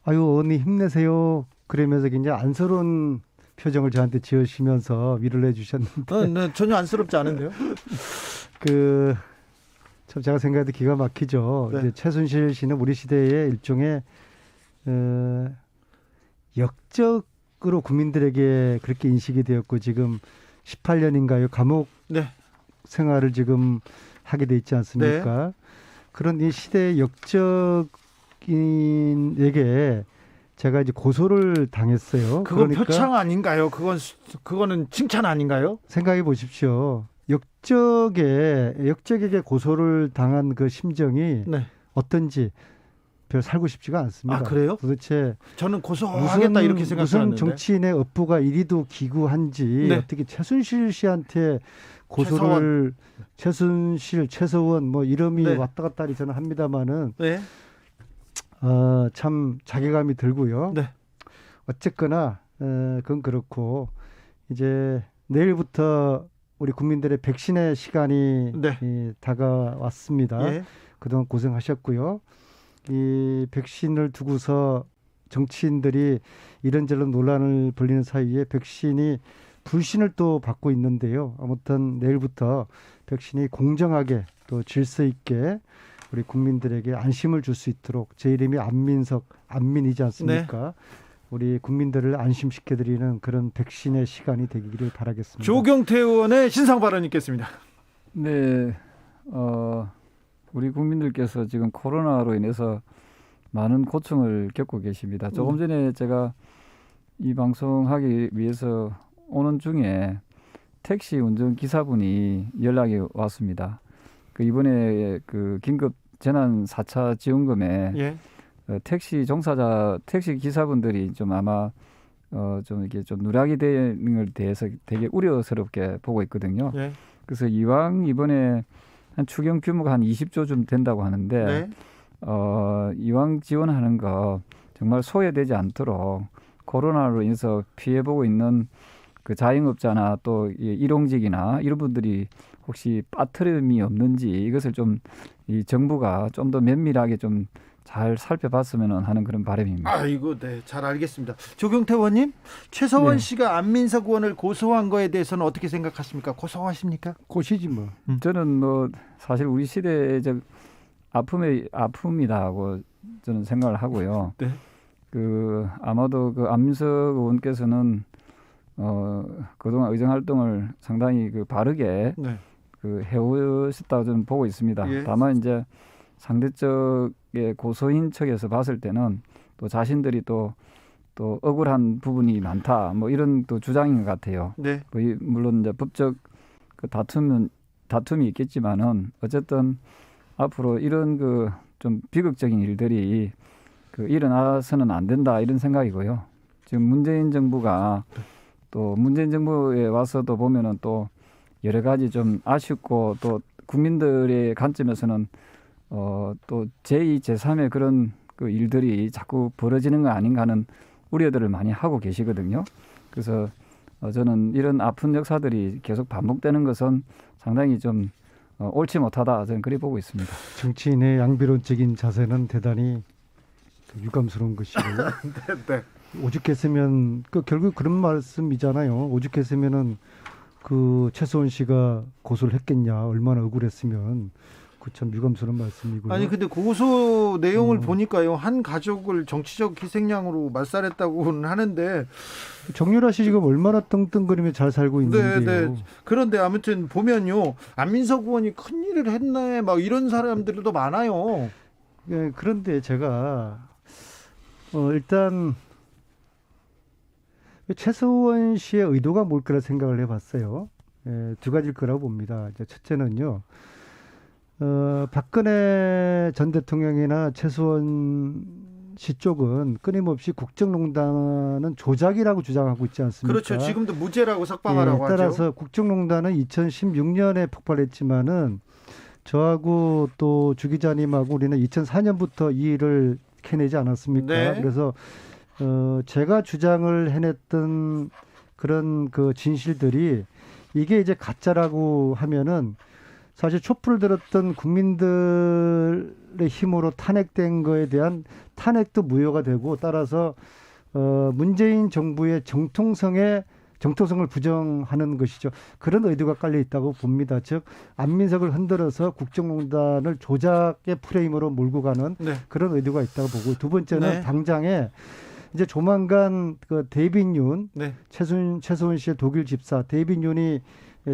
아유 언니 힘내세요 그러면서 굉장히 안쓰러운 표정을 저한테 지으시면서 위로를 해주셨는데 네, 전혀 안쓰럽지 않은데요. 참 제가 생각해도 기가 막히죠. 네. 이제 최순실 씨는 우리 시대의 일종의 역적으로 국민들에게 그렇게 인식이 되었고 지금 18년인가요 감옥 네. 생활을 지금 하게 돼 있지 않습니까? 그런 이 시대의 역적인에게 제가 이제 고소를 당했어요. 그건 그러니까 표창 아닌가요? 그거는 칭찬 아닌가요? 생각해 보십시오. 역적에게 고소를 당한 그 심정이 네. 어떤지 별 살고 싶지가 않습니다. 아, 그래요? 도대체 저는 고소하겠다 이렇게 생각하는데. 무슨 정치인의 업부가 이리도 기구한지 네. 어떻게 최순실 씨한테 고소를 최순실, 최서원 뭐 이름이 네. 왔다 갔다 하니 저는 합니다마는 네. 참 자괴감이 들고요. 네. 어쨌거나 그건 그렇고 이제 내일부터 우리 국민들의 백신의 시간이 네. 다가왔습니다. 예. 그동안 고생하셨고요. 이 백신을 두고서 정치인들이 이런저런 논란을 벌이는 사이에 백신이 불신을 또 받고 있는데요. 아무튼 내일부터 백신이 공정하게 또 질서 있게 우리 국민들에게 안심을 줄 수 있도록 제 이름이 안민이지 않습니까? 우리 국민들을 안심시켜드리는 그런 백신의 시간이 되기를 바라겠습니다. 조경태 의원의 신상 발언 있겠습니다. 네, 우리 국민들께서 지금 코로나로 인해서 많은 고충을 겪고 계십니다. 조금 전에 제가 이 방송하기 위해서 오는 중에 택시 운전 기사분이 연락이 왔습니다. 그 이번에 그 긴급 재난 4차 지원금에 예. 택시 기사분들이 좀 아마 좀 이렇게 좀 누락이 되는 걸 대해서 되게 우려스럽게 보고 있거든요. 예. 그래서 이왕 이번에 한 추경 규모가 한 20조 좀 된다고 하는데 네. 이왕 지원하는 거 정말 소외되지 않도록 코로나로 인해서 피해보고 있는 그 자영업자나 또 일용직이나 이런 분들이 혹시 빠트림이 없는지 이것을 좀 이 정부가 좀 더 면밀하게 좀 잘 살펴봤으면 하는 그런 바람입니다. 아이고, 네, 잘 알겠습니다. 조경태 의원님, 최서원 네. 씨가 안민석 의원을 고소한 거에 대해서는 어떻게 생각하십니까? 고소하십니까? 고시지 뭐. 저는 뭐 사실 우리 시대적 아픔이다 하고 저는 생각을 하고요. 네. 그 아마도 그 안민석 의원께서는 그동안 의정 활동을 상당히 그 바르게 네. 그 해오셨다고 저는 보고 있습니다. 예. 다만 이제 상대적의 고소인 측에서 봤을 때는 또 자신들이 또 억울한 부분이 많다 뭐 이런 또 주장인 것 같아요. 네. 뭐 물론 이제 법적 그 다툼이 있겠지만은 어쨌든 앞으로 이런 그 좀 비극적인 일들이 그 일어나서는 안 된다 이런 생각이고요. 지금 문재인 정부가 또 문재인 정부에 와서도 보면은 또 여러 가지 좀 아쉽고 또 국민들의 관점에서는 또 제2, 제3의 그런 그 일들이 자꾸 벌어지는 거 아닌가 하는 우려들을 많이 하고 계시거든요. 그래서 저는 이런 아픈 역사들이 계속 반복되는 것은 상당히 좀 옳지 못하다 저는 그리 보고 있습니다. 정치인의 양비론적인 자세는 대단히 유감스러운 것이고요. 네. 오죽했으면 결국 그런 말씀이잖아요. 오죽했으면은 그 최서원 씨가 고소를 했겠냐. 얼마나 억울했으면. 그 참 유감스러운 말씀이고요. 아니 근데 고소 내용을 보니까요, 한 가족을 정치적 희생양으로 말살했다고는 하는데, 정유라 씨 지금 얼마나 떵떵거리며 잘 살고 있는데요. 네. 그런데 아무튼 보면요, 안민석 의원이 큰 일을 했네 막 이런 사람들도 많아요. 예, 그런데 제가 일단 최서원 씨의 의도가 뭘 거라 생각을 해봤어요. 예, 두 가지일 거라고 봅니다. 이제 첫째는요. 박근혜 전 대통령이나 최서원 씨 쪽은 끊임없이 국정농단은 조작이라고 주장하고 있지 않습니까? 그렇죠. 지금도 무죄라고 석방하라고 하죠. 따라서 국정농단은 2016년에 폭발했지만은 저하고 또 주 기자님하고 우리는 2004년부터 이 일을 캐내지 않았습니까? 네. 그래서 제가 주장을 해냈던 그런 그 진실들이 이게 이제 가짜라고 하면은 사실 촛불을 들었던 국민들의 힘으로 탄핵된 거에 대한 탄핵도 무효가 되고, 따라서 문재인 정부의 정통성을 부정하는 것이죠. 그런 의도가 깔려 있다고 봅니다. 즉 안민석을 흔들어서 국정농단을 조작의 프레임으로 몰고 가는 네. 그런 의도가 있다고 보고, 두 번째는 네. 당장에 이제 조만간 그 데이빗 윤, 네. 최서원 씨의 독일 집사 데이빗 윤이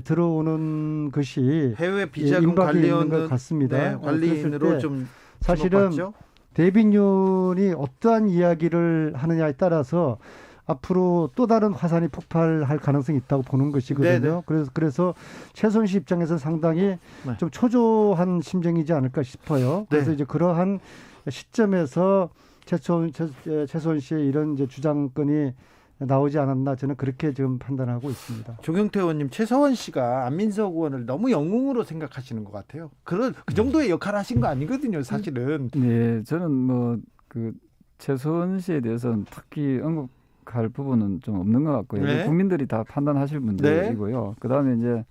들어오는 것이 해외 비자금 임박이 있는 것 관리원 같습니다. 네, 관리인으로 그랬을 때 좀 사실은 주목받죠? 데이빗 윤이 어떠한 이야기를 하느냐에 따라서 앞으로 또 다른 화산이 폭발할 가능성이 있다고 보는 것이거든요. 그래서 최서원 씨 입장에서 상당히 네. 좀 초조한 심정이지 않을까 싶어요. 그래서 네. 이제 그러한 시점에서 최서원 씨의 이런 이제 주장권이 나오지 않았나, 저는 그렇게 지금 판단하고 있습니다. 조경태 의원님, 최서원 씨가 안민석 의원을 너무 영웅으로 생각하시는 것 같아요. 그 정도의 역할을 하신 거 아니거든요, 사실은. 네, 저는 뭐 그 최서원 씨에 대해서는 특히 언급할 부분은 좀 없는 것 같고요. 네. 국민들이 다 판단하실 문제이고요. 그다음에 이제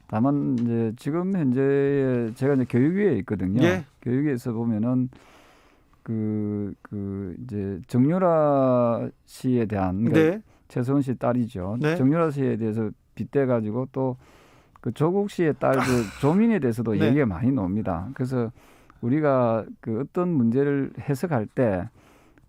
다만 이제 지금 현재 제가 이제 교육위에 있거든요. 예. 교육위에서 보면은 그 이제 정유라 씨에 대한 네. 최소은 씨 딸이죠. 네. 정유라 씨에 대해서 빗대 가지고 또 그 조국 씨의 딸 그 조민에 대해서도 네. 얘기가 많이 나옵니다. 그래서 우리가 그 어떤 문제를 해석할 때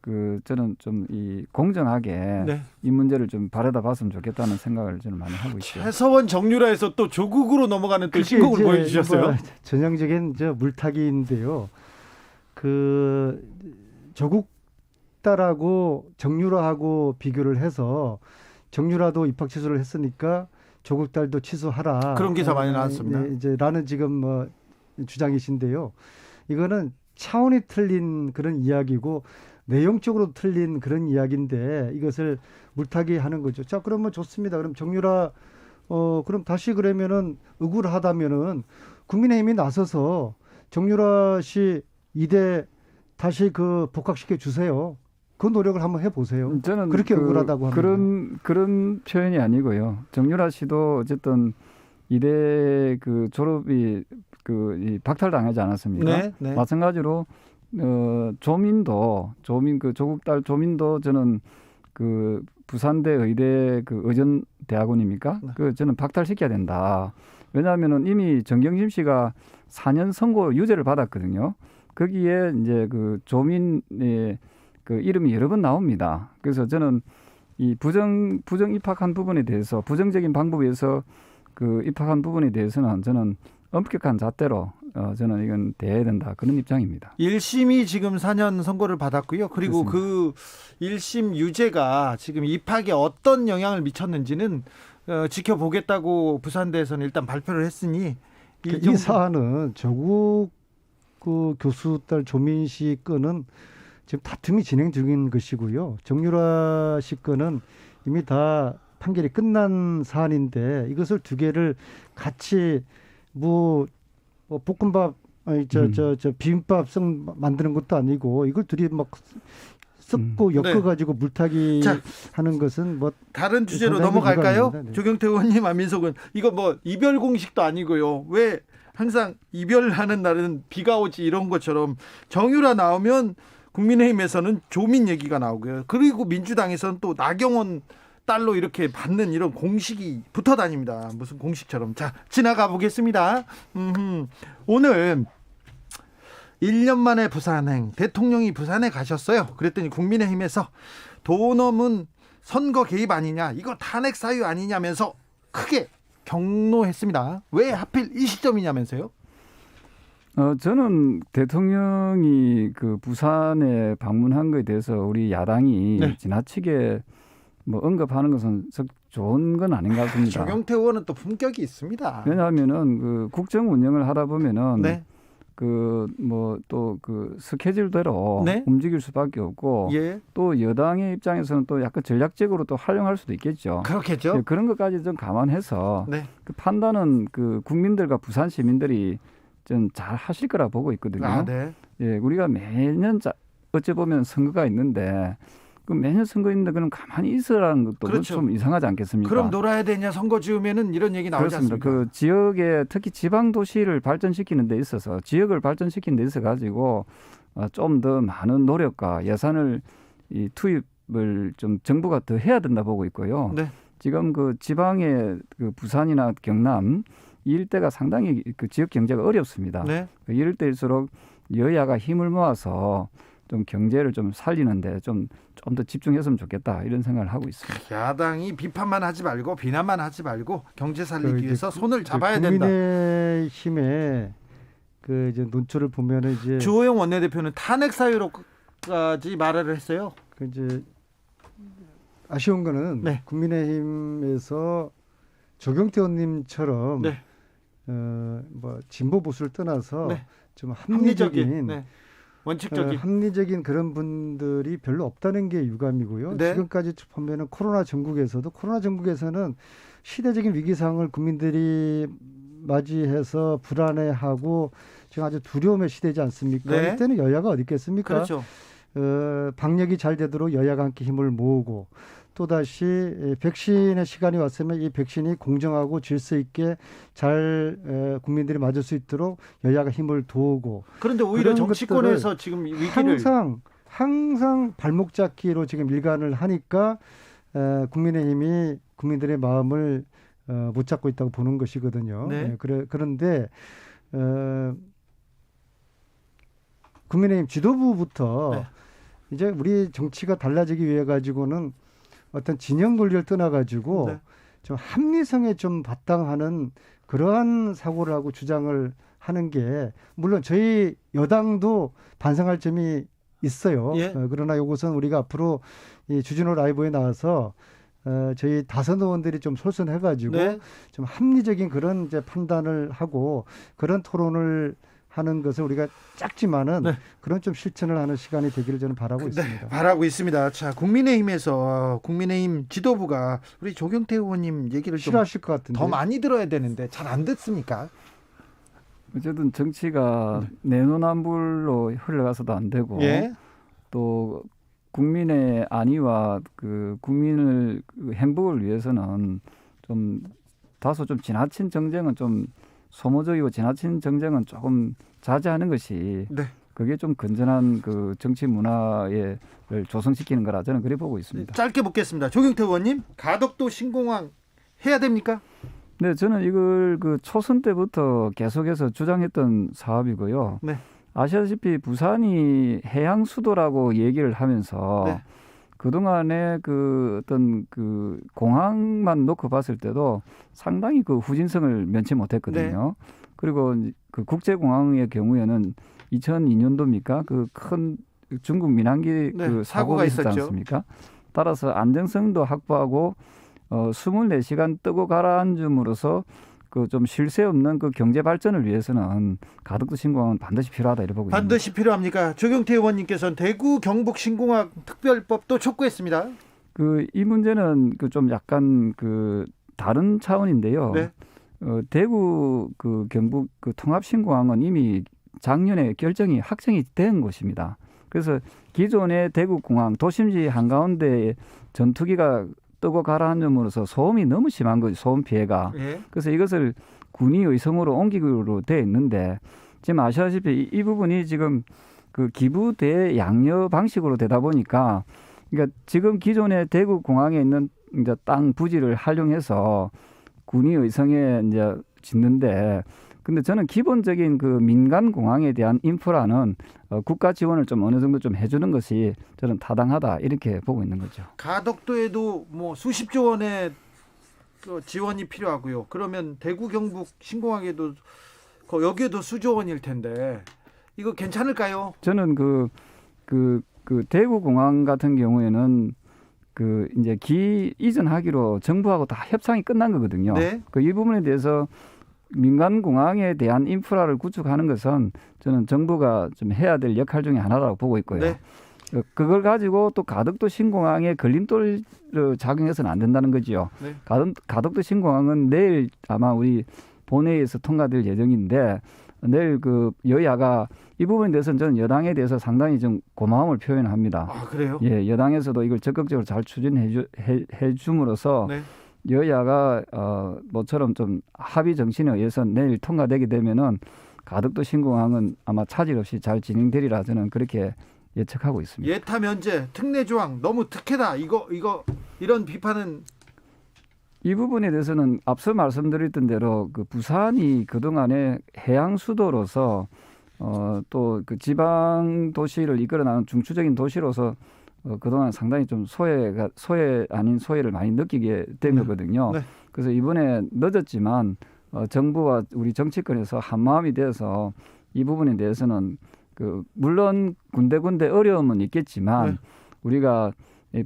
그 저는 좀 이 공정하게 네. 이 문제를 좀 바라다 봤으면 좋겠다는 생각을 저는 많이 하고 있죠. 최서원 정유라에서 또 조국으로 넘어가는 또 그게 신곡을 이제 보여주셨어요. 뭐 전형적인 물타기인데요. 그 조국 딸하고 정유라하고 비교를 해서 정유라도 입학 취소를 했으니까 조국 딸도 취소하라. 그런 기사 많이 나왔습니다. 네, 이제 라는 지금 뭐 주장이신데요. 이거는 차원이 틀린 그런 이야기고 내용적으로 틀린 그런 이야기인데 이것을 물타기 하는 거죠. 자, 그러면 좋습니다. 그럼 정유라 그럼 다시 그러면은 억울하다면은 국민의힘이 나서서 정유라 씨 이대 다시 그 복학시켜 주세요. 그 노력을 한번 해보세요. 저는 그렇게 억울하다고 합니다. 그런 표현이 아니고요. 정유라 씨도 어쨌든 이대 그 졸업이 이 박탈당하지 않았습니까? 네, 네. 마찬가지로 조민도 그 조국 딸 조민도 저는 그 부산대 의대 그 의전 대학원입니까? 네. 그 저는 박탈시켜야 된다. 왜냐하면은 이미 정경심 씨가 4년 선고 유죄를 받았거든요. 거기에 이제 그 조민의 그 이름이 여러 번 나옵니다. 그래서 저는 이 부정 입학한 부분에 대해서 부정적인 방법에서 그 입학한 부분에 대해서는 저는 엄격한 잣대로 저는 이건 대해야 된다 그런 입장입니다. 1심이 지금 4년 선고를 받았고요. 그리고 그렇습니다. 그 1심 유죄가 지금 입학에 어떤 영향을 미쳤는지는 지켜보겠다고 부산대에서는 일단 발표를 했으니 이 사안은 조국 그 교수 딸 조민 씨 건은 지금 다툼이 진행 중인 것이고요. 정유라 씨 건은 이미 다 판결이 끝난 사안인데 이것을 두 개를 같이 뭐 볶음밥 아니 저 비빔밥성 만드는 것도 아니고 이걸 둘이 막 섞고 엮어 가지고 물타기 자, 하는 것은 뭐 다른 주제로 상당히 넘어갈까요? 불가능합니다. 네. 조경태 의원님, 안민석은 이거 뭐 이별 공식도 아니고요. 왜 항상 이별하는 날은 비가 오지 이런 것처럼 정유라 나오면 국민의힘에서는 조민 얘기가 나오고요. 그리고 민주당에서는 또 나경원 딸로 이렇게 받는 이런 공식이 붙어 다닙니다. 무슨 공식처럼. 자, 지나가 보겠습니다. 오늘 1년 만에 부산행, 대통령이 부산에 가셨어요. 그랬더니 국민의힘에서 도넘은 선거 개입 아니냐, 이거 탄핵 사유 아니냐면서 크게 경로했습니다. 왜 하필 이 시점이냐면서요? 저는 대통령이 그 부산에 방문한 것에 대해서 우리 야당이 네. 지나치게 뭐 언급하는 것은 썩 좋은 건 아닌 것 같습니다. 조경태 의원은 또 품격이 있습니다. 왜냐하면은 그 국정 운영을 하다 보면은 네. 그 뭐 또 그 스케줄대로 네. 움직일 수밖에 없고 예, 또 여당의 입장에서는 또 약간 전략적으로 또 활용할 수도 있겠죠. 그렇겠죠. 예, 그런 것까지 좀 감안해서 네. 그 판단은 그 국민들과 부산 시민들이 좀 잘 하실 거라 보고 있거든요. 아, 네. 예, 우리가 매년 어찌 보면 선거가 있는데 그 매년 선거 있는데 그럼 가만히 있으라는 것도 그렇죠. 좀 이상하지 않겠습니까? 그럼 놀아야 되냐, 선거 지으면은 이런 얘기 나오지 그렇습니다. 않습니까? 그 지역에 특히 지방 도시를 발전시키는 데 있어서 지역을 발전시키는 데 있어 가지고 좀 더 많은 노력과 예산을 이 투입을 좀 정부가 더 해야 된다 보고 있고요. 네. 지금 그 지방의 그 부산이나 경남 이 일대가 상당히 그 지역 경제가 어렵습니다. 네. 이럴 때일수록 여야가 힘을 모아서 좀 경제를 좀 살리는데 좀 더 집중했으면 좋겠다 이런 생각을 하고 있습니다. 야당이 비판만 하지 말고 비난만 하지 말고 경제 살리기 이제 위해서 손을 잡아야 된다. 국민의힘의 그 이제 논조를 보면은 이제 주호영 원내대표는 탄핵 사유로까지 말을 했어요. 그 이제 아쉬운 거는 네. 국민의힘에서 조경태 의원님처럼 네. 뭐 진보 보수를 떠나서 네. 좀 합리적인 네. 원칙적인. 합리적인 그런 분들이 별로 없다는 게 유감이고요. 네. 지금까지 보면은 코로나 전국에서는 시대적인 위기 상황을 국민들이 맞이해서 불안해하고 지금 아주 두려움의 시대지 않습니까? 네. 이때는 여야가 어디 있겠습니까? 그렇죠. 방역이 잘 되도록 여야가 함께 힘을 모으고 또다시 백신의 시간이 왔으면 이 백신이 공정하고 질서 있게 잘 국민들이 맞을 수 있도록 여야가 힘을 도우고 그런데 오히려 그런 정치권에서 지금 위기를 항상 발목 잡기로 지금 일관을 하니까 국민의힘이 국민들의 마음을 못 잡고 있다고 보는 것이거든요. 네. 그런데 국민의힘 지도부부터 네. 이제 우리 정치가 달라지기 위해 가지고는 어떤 진영 논리를 떠나 가지고 네. 좀 합리성에 좀 바탕하는 그러한 사고를 하고 주장을 하는 게 물론 저희 여당도 반성할 점이 있어요. 예. 그러나 이것은 우리가 앞으로 이 주진우 라이브에 나와서 저희 다선 의원들이 좀 솔선해가지고 네. 좀 합리적인 그런 이제 판단을 하고 그런 토론을 하는 것을 우리가 작지만은 네. 그런 좀 실천을 하는 시간이 되기를 저는 바라고 네, 있습니다. 바라고 있습니다. 자, 국민의힘에서 국민의힘 지도부가 우리 조경태 의원님 얘기를 좀 싫어하실 것 같은데. 더 많이 들어야 되는데 잘 안 듣습니까? 어쨌든 정치가 내노남불로 흘러가서도 안 되고 예. 또 국민의 안위와 그 국민을 그 행복을 위해서는 좀 다소 좀 지나친 정쟁은 좀 소모적이고 지나친 정쟁은 조금 자제하는 것이 네. 그게 좀 건전한 그 정치 문화를 조성시키는 거라 저는 그래 보고 있습니다. 짧게 묻겠습니다. 조경태 의원님, 가덕도 신공항 해야 됩니까? 네, 저는 이걸 그 초선 때부터 계속해서 주장했던 사업이고요. 네. 아시다시피 부산이 해양 수도라고 얘기를 하면서 네. 그동안에 그 어떤 그 공항만 놓고 봤을 때도 상당히 그 후진성을 면치 못했거든요. 그리고 그 국제공항의 경우에는 2002년도입니까? 그 큰 중국 민항기 네, 그 사고가 사고가 있었지 있었죠. 않습니까? 따라서 안정성도 확보하고 24시간 뜨고 가라앉음으로써 그 좀 쉴 새 없는 그 경제 발전을 위해서는 가덕도 신공항은 반드시 필요하다 이렇게 보고 있습니다. 반드시 필요합니까? 조경태 의원님께서는 대구 경북 신공항 특별법도 촉구했습니다. 그 이 문제는 그 좀 약간 그 다른 차원인데요. 네. 대구 그 경북 그 통합신공항은 이미 작년에 결정이 확정이 된 곳입니다. 그래서 기존의 대구공항 도심지 한가운데 전투기가 뜨고 가라앉음으로써 소음이 너무 심한 거죠. 소음 피해가. 예. 그래서 이것을 군이 의성으로 옮기기로 돼 있는데 지금 아시다시피 이 부분이 지금 그 기부 대양려 방식으로 되다 보니까 그러니까 지금 기존의 대구 공항에 있는 이제 땅 부지를 활용해서 군이 의성에 이제 짓는데 근데 저는 기본적인 그 민간 공항에 대한 인프라는 국가 지원을 좀 어느 정도 좀 해주는 것이 저는 타당하다 이렇게 보고 있는 거죠. 가덕도에도 뭐 수십조 원의 그 지원이 필요하고요. 그러면 대구 경북 신공항에도 여기에도 수조 원일 텐데 이거 괜찮을까요? 저는 그 대구 공항 같은 경우에는 그 이제 기 이전하기로 정부하고 다 협상이 끝난 거거든요. 네. 그 이 부분에 대해서 민간 공항에 대한 인프라를 구축하는 것은 저는 정부가 좀 해야 될 역할 중에 하나라고 보고 있고요. 네. 그걸 가지고 또 가덕도 신공항에 걸림돌을 작용해서는 안 된다는 거지요. 네. 가덕도 신공항은 내일 아마 우리 본회의에서 통과될 예정인데 내일 그 여야가 이 부분에 대해서는 저는 여당에 대해서 상당히 좀 고마움을 표현합니다. 아, 그래요? 예, 여당에서도 이걸 적극적으로 잘 추진해 줌으로써 네. 여야가 모처럼 좀 합의 정신에 의해서 내일 통과되게 되면은 가덕도 신공항은 아마 차질 없이 잘 진행되리라 저는 그렇게 예측하고 있습니다. 예타 면제 특례 조항 너무 특혜다. 이거 이런 비판은 이 부분에 대해서는 앞서 말씀드렸던 대로 그 부산이 그동안에 해양 수도로서 또 그 지방 도시를 이끌어나가는 중추적인 도시로서 그동안 상당히 좀 소외 아닌 소외를 많이 느끼게 된 거거든요. 네. 그래서 이번에 늦었지만 정부와 우리 정치권에서 한마음이 돼서 이 부분에 대해서는 그 물론 군데군데 어려움은 있겠지만 네. 우리가 이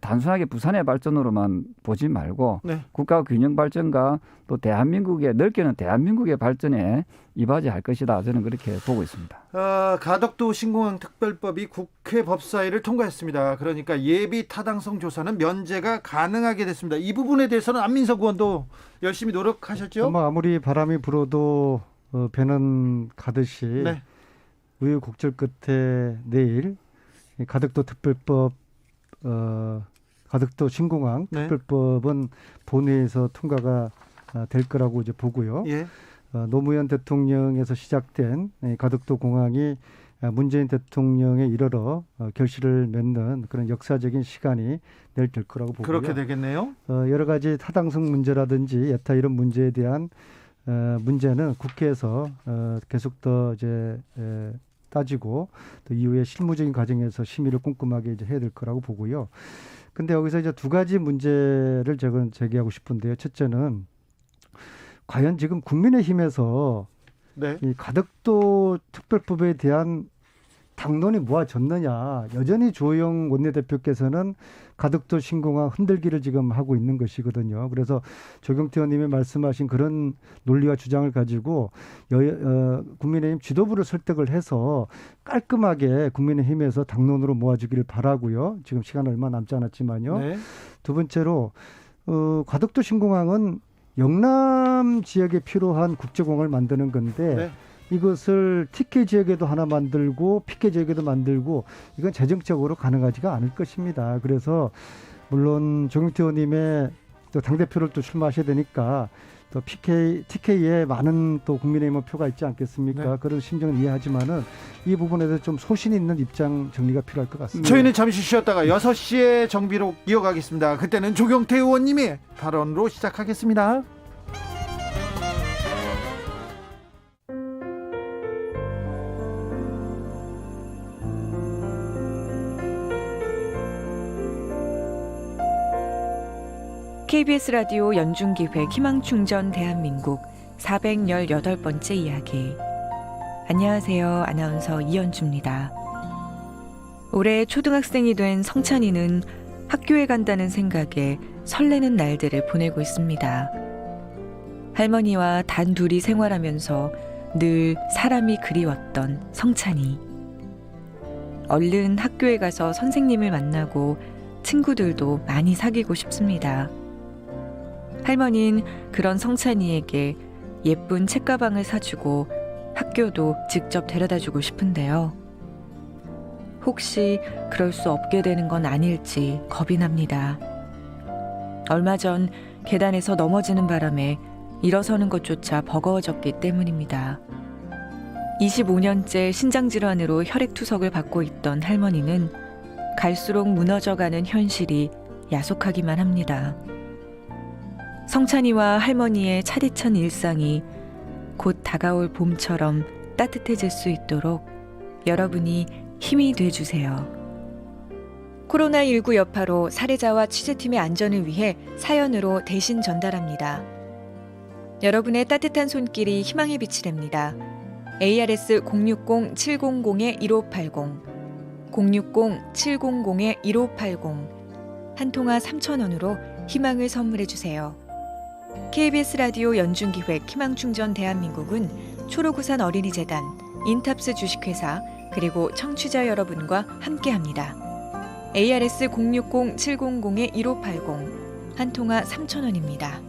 단순하게 부산의 발전으로만 보지 말고 네. 국가 균형 발전과 또 넓게는 대한민국의 발전에 이바지할 것이다. 저는 그렇게 보고 있습니다. 가덕도 신공항 특별법이 국회 법사위를 통과했습니다. 그러니까 예비 타당성 조사는 면제가 가능하게 됐습니다. 이 부분에 대해서는 안민석 의원도 열심히 노력하셨죠? 아무리 바람이 불어도 배는 가듯이 네. 우여곡절 끝에 내일 가덕도 특별법 가덕도 신공항 네. 특별법은 본회의에서 통과가 될 거라고 이제 보고요. 예. 노무현 대통령에서 시작된 가덕도 공항이 문재인 대통령에 이르러 결실을 맺는 그런 역사적인 시간이 내일 될 거라고 보고요. 그렇게 되겠네요. 여러 가지 타당성 문제라든지 여타 이런 문제에 대한 문제는 국회에서 계속 더 이제 따지고 또 이후에 실무적인 과정에서 심의를 꼼꼼하게 이제 해야 될 거라고 보고요. 근데 여기서 이제 두 가지 문제를 제기하고 싶은데요. 첫째는 과연 지금 국민의힘에서 네. 이 가덕도 특별법에 대한 당론이 모아졌느냐. 여전히 주호영 원내대표께서는 가덕도 신공항 흔들기를 지금 하고 있는 것이거든요. 그래서 조경태 의원님이 말씀하신 그런 논리와 주장을 가지고 국민의힘 지도부를 설득을 해서 깔끔하게 국민의힘에서 당론으로 모아주기를 바라고요. 지금 시간 얼마 남지 않았지만요. 네. 두 번째로 가덕도 신공항은 영남 지역에 필요한 국제공항을 만드는 건데 네. 이것을 TK 지역에도 하나 만들고 PK 지역에도 만들고 이건 재정적으로 가능하지가 않을 것입니다. 그래서 물론 조경태 의원님의 또 당대표를 또 출마하셔야 되니까 또 TK에 많은 또 국민의힘 표가 있지 않겠습니까? 네. 그런 심정은 이해하지만은 이 부분에 대해서 좀 소신 있는 입장 정리가 필요할 것 같습니다. 저희는 잠시 쉬었다가 6시에 정비로 이어가겠습니다. 그때는 조경태 의원님이 발언으로 시작하겠습니다. KBS 라디오 연중기획 희망충전 대한민국 418번째 이야기. 안녕하세요. 아나운서 이연주입니다. 올해 초등학생이 된 성찬이는 학교에 간다는 생각에 설레는 날들을 보내고 있습니다. 할머니와 단둘이 생활하면서 늘 사람이 그리웠던 성찬이. 얼른 학교에 가서 선생님을 만나고 친구들도 많이 사귀고 싶습니다. 할머니는 그런 성찬이에게 예쁜 책가방을 사주고 학교도 직접 데려다주고 싶은데요. 혹시 그럴 수 없게 되는 건 아닐지 겁이 납니다. 얼마 전 계단에서 넘어지는 바람에 일어서는 것조차 버거워졌기 때문입니다. 25년째 신장질환으로 혈액투석을 받고 있던 할머니는 갈수록 무너져가는 현실이 야속하기만 합니다. 성찬이와 할머니의 차디찬 일상이 곧 다가올 봄처럼 따뜻해질 수 있도록 여러분이 힘이 돼주세요. 코로나19 여파로 사례자와 취재팀의 안전을 위해 사연으로 대신 전달합니다. 여러분의 따뜻한 손길이 희망의 빛이 됩니다. ARS 060-700-1580 060-700-1580 한 통화 3,000원으로 희망을 선물해주세요. KBS 라디오 연중기획 희망충전 대한민국은 초록우산 어린이재단, 인탑스 주식회사 그리고 청취자 여러분과 함께합니다. ARS 060-700-1580 한 통화 3,000원입니다.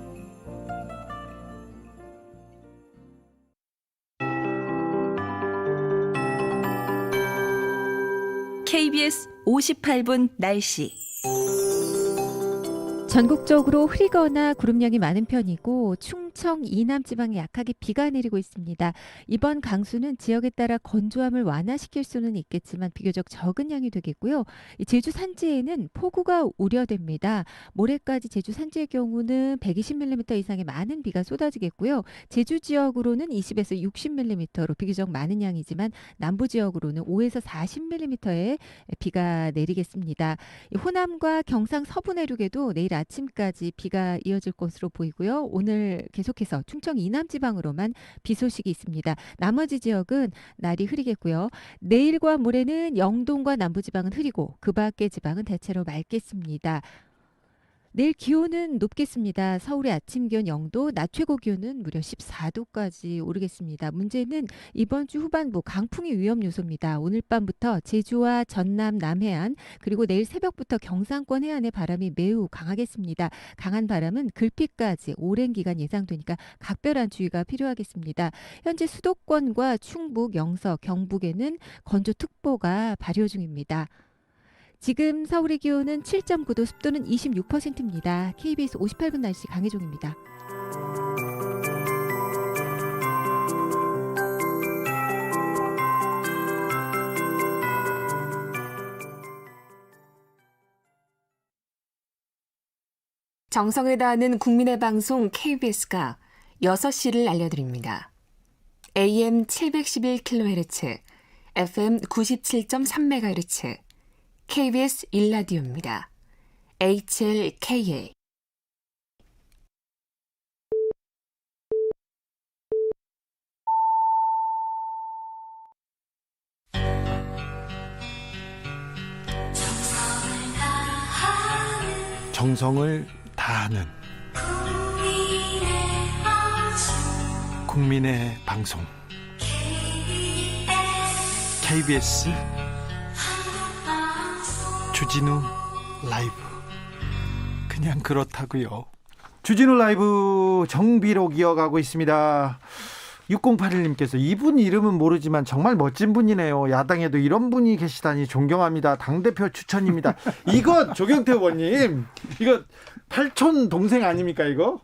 KBS 58분 날씨. 전국적으로 흐리거나 구름량이 많은 편이고 충청 이남 지방에 약하게 비가 내리고 있습니다. 이번 강수는 지역에 따라 건조함을 완화시킬 수는 있겠지만 비교적 적은 양이 되겠고요. 제주 산지에는 폭우가 우려됩니다. 모레까지 제주 산지의 경우는 120mm 이상의 많은 비가 쏟아지겠고요. 제주 지역으로는 20에서 60mm로 비교적 많은 양이지만 남부 지역으로는 5에서 40mm의 비가 내리겠습니다. 호남과 경상 서부 내륙에도 내일 아침까지 비가 이어질 것으로 보이고요. 오늘 계속해서 충청 이남 지방으로만 비 소식이 있습니다. 나머지 지역은 날이 흐리겠고요. 내일과 모레는 영동과 남부 지방은 흐리고 그 밖의 지방은 대체로 맑겠습니다. 내일 기온은 높겠습니다. 서울의 아침 기온 0도, 낮 최고 기온은 무려 14도까지 오르겠습니다. 문제는 이번 주 후반부 강풍이 위험 요소입니다. 오늘 밤부터 제주와 전남, 남해안 그리고 내일 새벽부터 경상권 해안의 바람이 매우 강하겠습니다. 강한 바람은 글피까지 오랜 기간 예상되니까 각별한 주의가 필요하겠습니다. 현재 수도권과 충북, 영서, 경북에는 건조특보가 발효 중입니다. 지금 서울의 기온은 7.9도, 습도는 26%입니다. KBS 58분 날씨 강혜종입니다. 정성을 다하는 국민의 방송 KBS가 6시를 알려드립니다. AM 711kHz, FM 97.3MHz, KBS 1라디오입니다. HLKA. 정성을 다하는 국민의 방송 KBS 주진우 라이브. 그냥 그렇다고요. 주진우 라이브 정비록 이어가고 있습니다. 6081님께서 이분 이름은 모르지만 정말 멋진 분이네요. 야당에도 이런 분이 계시다니 존경합니다. 당대표 추천입니다. 이거 조경태 의원님, 이거 팔촌 동생 아닙니까 이거?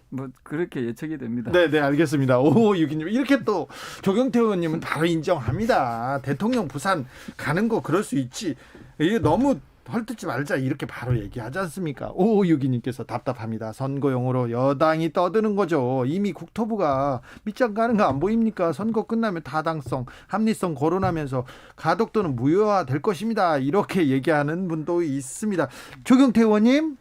뭐 그렇게 예측이 됩니다. 네, 알겠습니다. 5562님 이렇게 또 조경태 의원님은 바로 인정합니다. 대통령 부산 가는 거 그럴 수 있지. 이게 너무 헐뜯지 말자 이렇게 바로 얘기하지 않습니까? 5562님께서 답답합니다. 선거용으로 여당이 떠드는 거죠. 이미 국토부가 밑장 가는 거 안 보입니까? 선거 끝나면 타당성, 합리성 거론하면서 가덕도는 무효화 될 것입니다. 이렇게 얘기하는 분도 있습니다. 조경태 의원님.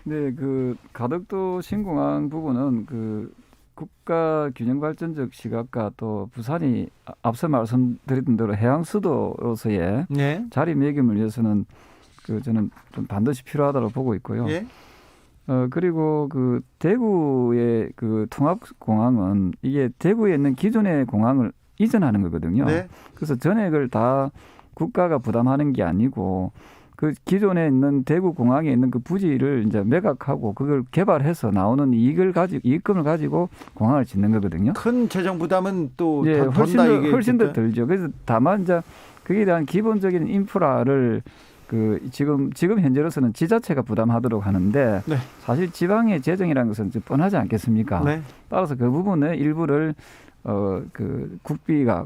네, 그 가덕도 신공항 부분은 그 국가 균형 발전적 시각과 또 부산이 앞서 말씀드렸던 대로 해양 수도로서의 네. 자리매김을 위해서는 그 저는 좀 반드시 필요하다고 보고 있고요. 예. 그리고 그 대구의 그 통합공항은 이게 대구에 있는 기존의 공항을 이전하는 거거든요. 네. 그래서 전액을 다 국가가 부담하는 게 아니고 그 기존에 있는 대구 공항에 있는 그 부지를 이제 매각하고 그걸 개발해서 나오는 이익금을 가지고 공항을 짓는 거거든요. 큰 재정 부담은 또 예, 훨씬 더 들 들죠. 그래서 다만 이제 거기에 대한 기본적인 인프라를 그 지금 현재로서는 지자체가 부담하도록 하는데 네. 사실 지방의 재정이라는 것은 좀 뻔하지 않겠습니까? 네. 따라서 그 부분의 일부를 그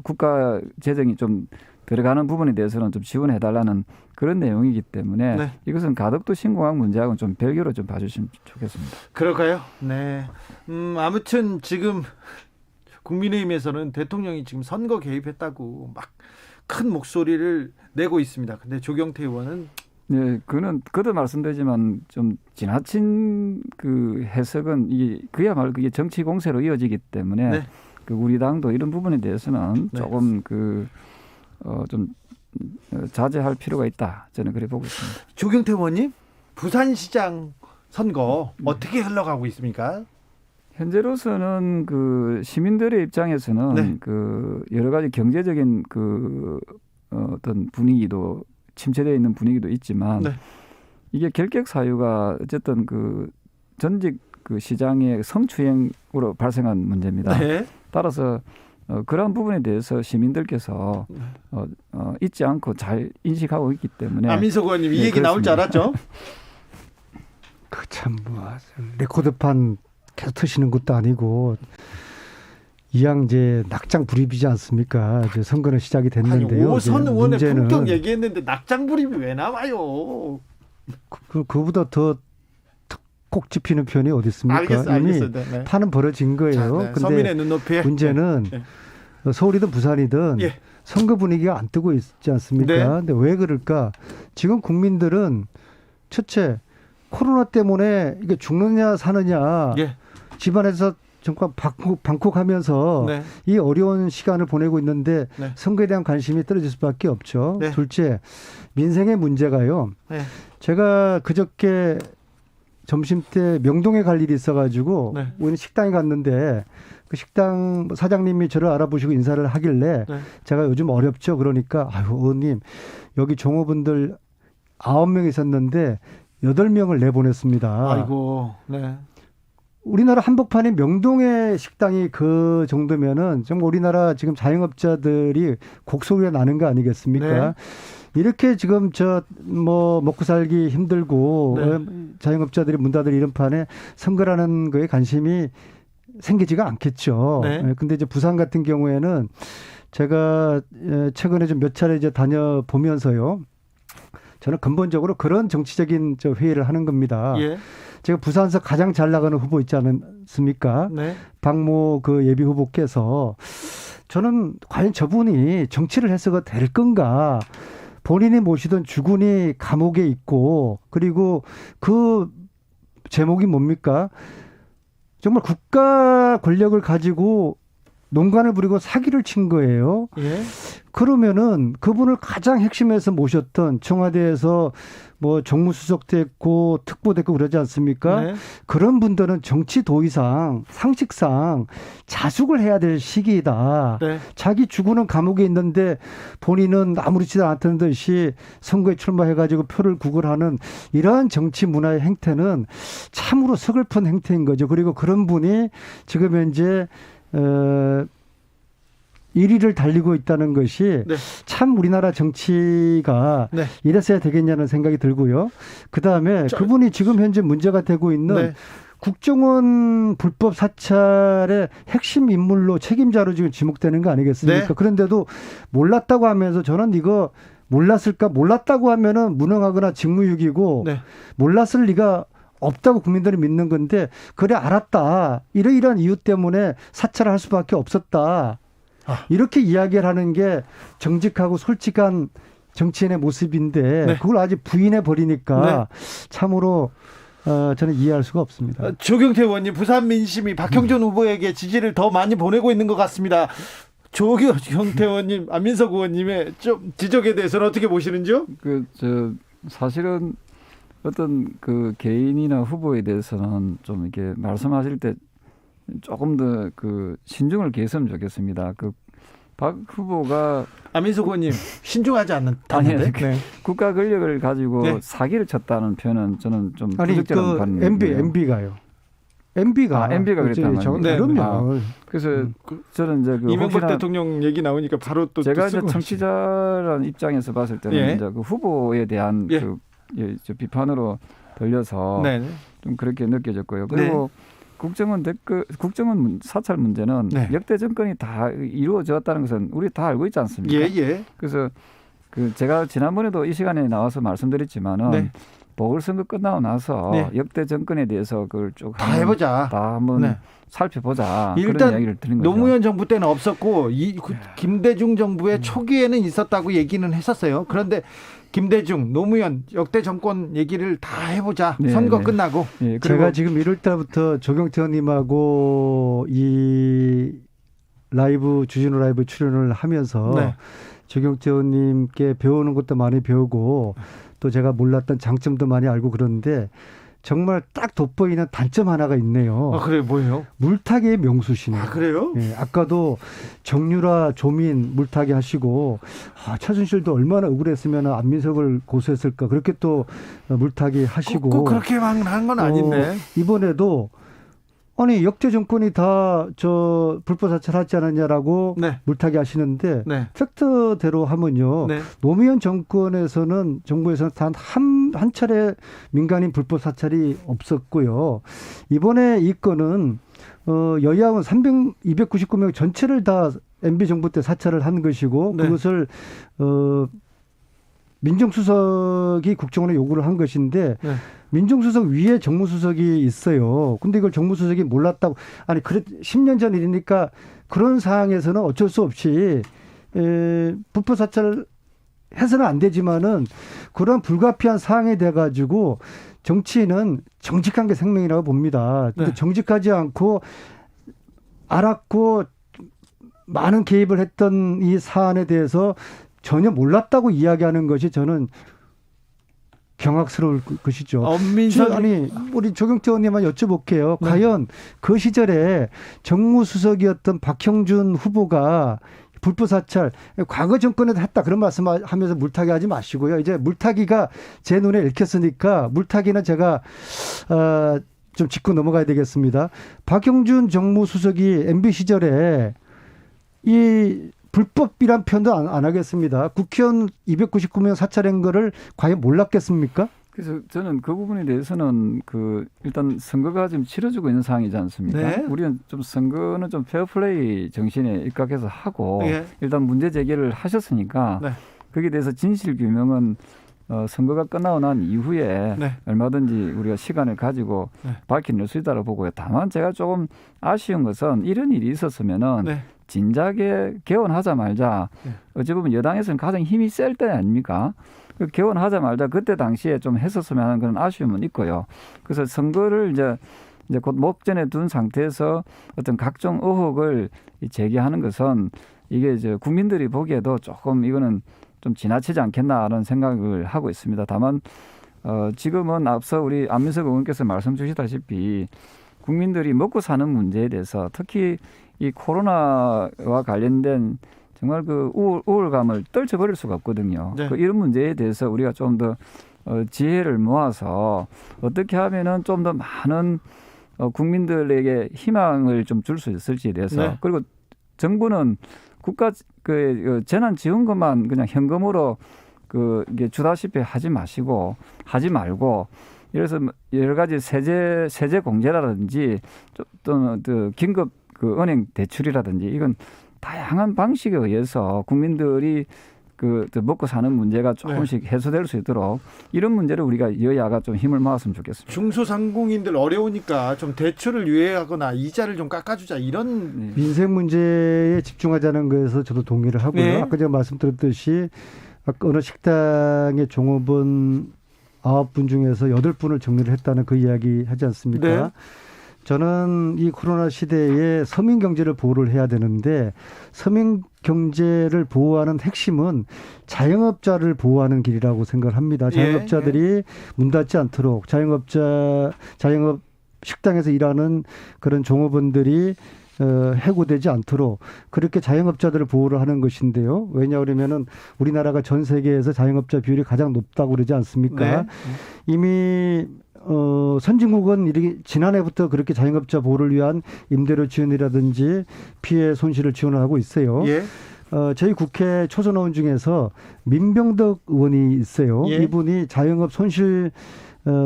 국가 재정이 좀 들어가는 부분에 대해서는 좀 지원해달라는 그런 내용이기 때문에 네. 이것은 가덕도 신공항 문제하고는 좀 별개로 좀 봐주시면 좋겠습니다. 그럴까요? 네. 아무튼 지금 국민의힘에서는 대통령이 지금 선거 개입했다고 막 큰 목소리를 내고 있습니다. 근데 조경태 의원은 네, 그도 말씀드리지만 좀 지나친 그 해석은 이게 그야말로 그게 정치 공세로 이어지기 때문에 네. 그 우리 당도 이런 부분에 대해서는 네. 조금 좀 자제할 필요가 있다. 저는 그래 보고 있습니다. 조경태 의원님, 부산시장 선거 어떻게 흘러가고 있습니까? 현재로서는 그 시민들의 입장에서는 네. 그 여러 가지 경제적인 그 어떤 분위기도 침체되어 있는 분위기도 있지만 네. 이게 결격 사유가 어쨌든 그 전직 그 시장의 성추행으로 발생한 문제입니다. 네. 따라서 그러한 부분에 대해서 시민들께서 잊지 않고 잘 인식하고 있기 때문에 안민석 의원님 이 네, 얘기 나올 줄 알았죠? 그 참 뭐 레코드판 계속 트시는 것도 아니고 이양제 낙장 불입이지 않습니까? 이제 선거는 시작이 됐는데요. 아니, 오선 의원의 문제는 품격 얘기했는데 낙장 불입이 왜 나와요? 그보다 더 꼭 짚히는 표현이 어디 있습니까? 알겠어요. 이미 네. 판은 벌어진 거예요. 자, 네. 근데 서민의 눈높이에 문제는 네. 서울이든 부산이든 예. 선거 분위기가 안 뜨고 있지 않습니까? 네. 근데 왜 그럴까? 지금 국민들은 첫째 코로나 때문에 이게 죽느냐 사느냐 예. 집안에서 정말 방콕하면서 네. 이 어려운 시간을 보내고 있는데 네. 선거에 대한 관심이 떨어질 수밖에 없죠. 네. 둘째, 민생의 문제가요. 네. 제가 그저께 점심 때 명동에 갈 일이 있어가지고 네. 우리는 식당에 갔는데 그 식당 사장님이 저를 알아보시고 인사를 하길래 네. 제가 요즘 어렵죠. 그러니까 아유 의원님 여기 종업원들 9명 있었는데 8명을 내보냈습니다. 아이고. 네. 우리나라 한복판에 명동의 식당이 그 정도면은 좀 우리나라 지금 자영업자들이 곡소리가 나는 거 아니겠습니까? 네. 이렇게 지금 먹고 살기 힘들고 네. 자영업자들이 문 닫을 이런 판에 선거라는 거에 관심이 생기지가 않겠죠. 네. 근데 이제 부산 같은 경우에는 제가 최근에 좀 몇 차례 이제 다녀보면서요. 저는 근본적으로 그런 정치적인 회의를 하는 겁니다. 예. 제가 부산에서 가장 잘 나가는 후보 있지 않습니까? 네. 박모 그 예비 후보께서 저는 과연 저분이 정치를 해서가 될 건가? 본인이 모시던 주군이 감옥에 있고 그리고 그 제목이 뭡니까? 정말 국가 권력을 가지고 농간을 부리고 사기를 친 거예요. 예. 그러면은 그분을 가장 핵심에서 모셨던 청와대에서 뭐 정무수석도 했고 특보도 했고 그러지 않습니까? 네. 그런 분들은 정치 도의상 상식상 자숙을 해야 될 시기이다. 네. 자기 주군은 감옥에 있는데 본인은 아무렇지도 않다는 듯이 선거에 출마해가지고 표를 구걸하는 이러한 정치 문화의 행태는 참으로 서글픈 행태인 거죠. 그리고 그런 분이 지금 현재 1위를 달리고 있다는 것이 네. 참 우리나라 정치가 네. 이랬어야 되겠냐는 생각이 들고요. 그다음에 그분이 지금 현재 문제가 되고 있는 네. 국정원 불법 사찰의 핵심 인물로 책임자로 지금 지목되는 거 아니겠습니까? 네. 그런데도 몰랐다고 하면서 저는 이거 몰랐을까? 몰랐다고 하면은 무능하거나 직무유기고 네. 몰랐을 리가 없다고 국민들이 믿는 건데 그래 알았다. 이러이러한 이유 때문에 사찰을 할 수밖에 없었다. 이렇게 이야기를 하는 게 정직하고 솔직한 정치인의 모습인데 네. 그걸 아직 부인해 버리니까 네. 참으로 저는 이해할 수가 없습니다. 조경태 의원님, 부산 민심이 박형준 후보에게 지지를 더 많이 보내고 있는 것 같습니다. 조경태 의원님, 안민석 의원님의 좀 지적에 대해서는 어떻게 보시는지요? 사실은 어떤 그 개인이나 후보에 대해서는 좀 이렇게 말씀하실 때 조금 더 그 신중을 기했으면 좋겠습니다. 그 박 후보가 안민석 의원님 신중하지 않다는데 아니, 네. 국가 권력을 가지고 네. 사기를 쳤다는 표현은 저는 좀 아니 부적절한 그 반응이고요. MB가요. MB가 그랬단 말이에요. 네. 그럼요. 그래서 저는 이제 그 이명박 혹시나 대통령 얘기 나오니까 바로 또 제가 이제 쓰고 청취자라는 입장에서 봤을 때는 예. 이제 그 후보에 대한 예. 저 비판으로 들려서 네. 좀 그렇게 느껴졌고요. 그리고 국정원 사찰 문제는 네. 역대 정권이 다 이루어졌다는 것은 우리 다 알고 있지 않습니까? 예. 그래서 그 제가 지난번에도 이 시간에 나와서 말씀드렸지만은 네. 보궐선거 끝나고 나서 네. 역대 정권에 대해서 그걸 쭉 다 해보자. 다 한번 네. 살펴보자. 일단 그런 이야기를 드린 거죠. 노무현 정부 때는 없었고 김대중 정부의 초기에는 있었다고 얘기는 했었어요. 그런데 김대중, 노무현 역대 정권 얘기를 다 해보자. 네, 선거 네. 끝나고. 예, 제가 지금 1월 달부터 조경태 의원님하고 이 라이브 주진우 라이브 출연을 하면서 네. 조경태 의원님께 배우는 것도 많이 배우고 또 제가 몰랐던 장점도 많이 알고 그러는데 정말 딱 돋보이는 단점 하나가 있네요. 아, 그래요? 뭐예요? 물타기의 명수시네요. 아, 그래요? 예, 아까도 정유라, 조민 물타기 하시고 최순실도 얼마나 억울했으면 안민석을 고소했을까 그렇게 또 물타기 하시고 꼭 그렇게 한 건 아닌데. 이번에도 아니 역대 정권이 다 저 불법 사찰하지 않았냐라고 네. 물타기 하시는데 네. 팩트대로 하면요. 네. 노무현 정권에서는 정부에서는 단 한 차례 민간인 불법 사찰이 없었고요. 이번에 이 건은 여야원 299명 전체를 다 MB 정부 때 사찰을 한 것이고 네. 그것을 민정수석이 국정원에 요구를 한 것인데 네. 민정수석 위에 정무수석이 있어요. 근데 이걸 정무수석이 몰랐다고. 아니, 10년 전 일이니까 그런 상황에서는 어쩔 수 없이 불법 사찰 해서는 안 되지만은 그런 불가피한 상황이 돼가지고 정치인은 정직한 게 생명이라고 봅니다. 네. 정직하지 않고 알았고 많은 개입을 했던 이 사안에 대해서 전혀 몰랐다고 이야기하는 것이 저는 경악스러울 것이죠. 아니 우리 조경태 의원님만 여쭤볼게요. 네. 과연 그 시절에 정무수석이었던 박형준 후보가 불법 사찰 과거 정권에도 했다 그런 말씀하면서 물타기 하지 마시고요. 이제 물타기가 제 눈에 읽혔으니까 물타기는 제가 좀 짚고 넘어가야 되겠습니다. 박형준 정무수석이 MB 시절에 이 불법이란 표현도 안 하겠습니다. 국회의원 299명 사찰한 거를 과연 몰랐겠습니까? 그래서 저는 그 부분에 대해서는 일단 선거가 지금 치러지고 있는 상황이지 않습니까? 네. 우리는 좀 선거는 좀 페어플레이 정신에 입각해서 하고 네. 일단 문제 제기를 하셨으니까 네. 거기에 대해서 진실 규명은 선거가 끝나고 난 이후에 네. 얼마든지 우리가 시간을 가지고 네. 밝혀낼 수 있다고 보고요. 다만 제가 조금 아쉬운 것은 이런 일이 있었으면은 네. 진작에 개원하자 말자. 네. 어찌 보면 여당에서는 가장 힘이 셀 때 아닙니까? 그 개원하자 말자 그때 당시에 좀 했었으면 하는 그런 아쉬움은 있고요. 그래서 선거를 이제 곧 목전에 둔 상태에서 어떤 각종 의혹을 제기하는 것은 이게 이제 국민들이 보기에도 조금 이거는 좀 지나치지 않겠나라는 생각을 하고 있습니다. 다만 지금은 앞서 우리 안민석 의원께서 말씀 주시다시피 국민들이 먹고 사는 문제에 대해서 특히 이 코로나와 관련된 정말 그 우울감을 떨쳐버릴 수가 없거든요. 네. 이런 문제에 대해서 우리가 좀 더 지혜를 모아서 어떻게 하면은 좀 더 많은 국민들에게 희망을 좀 줄 수 있을지에 대해서 네. 그리고 정부는 국가 그 재난지원금만 그냥 현금으로 이게 주다시피 하지 말고 이래서 여러 가지 세제 공제라든지 또 긴급 그 은행 대출이라든지 이건 다양한 방식에 의해서 국민들이 먹고 사는 문제가 조금씩 해소될 수 있도록 이런 문제를 우리가 여야가 좀 힘을 모았으면 좋겠습니다. 중소상공인들 어려우니까 좀 대출을 유예하거나 이자를 좀 깎아주자 이런 민생 문제에 집중하자는 거에서 저도 동의를 하고요. 네. 아까 제가 말씀드렸듯이 어느 식당의 종업원 9분 중에서 8분을 정리를 했다는 그 이야기 하지 않습니까? 네. 저는 이 코로나 시대에 서민 경제를 보호를 해야 되는데 서민 경제를 보호하는 핵심은 자영업자를 보호하는 길이라고 생각을 합니다. 자영업자들이 문 닫지 않도록 자영업 식당에서 일하는 그런 종업원들이 해고되지 않도록 그렇게 자영업자들을 보호를 하는 것인데요. 왜냐 그러면은 우리나라가 전 세계에서 자영업자 비율이 가장 높다고 그러지 않습니까? 네. 이미 선진국은 이렇게 지난해부터 그렇게 자영업자 보호를 위한 임대료 지원이라든지 피해 손실을 지원을 하고 있어요. 예. 저희 국회 초선 의원 중에서 민병덕 의원이 있어요. 예. 이분이 자영업 손실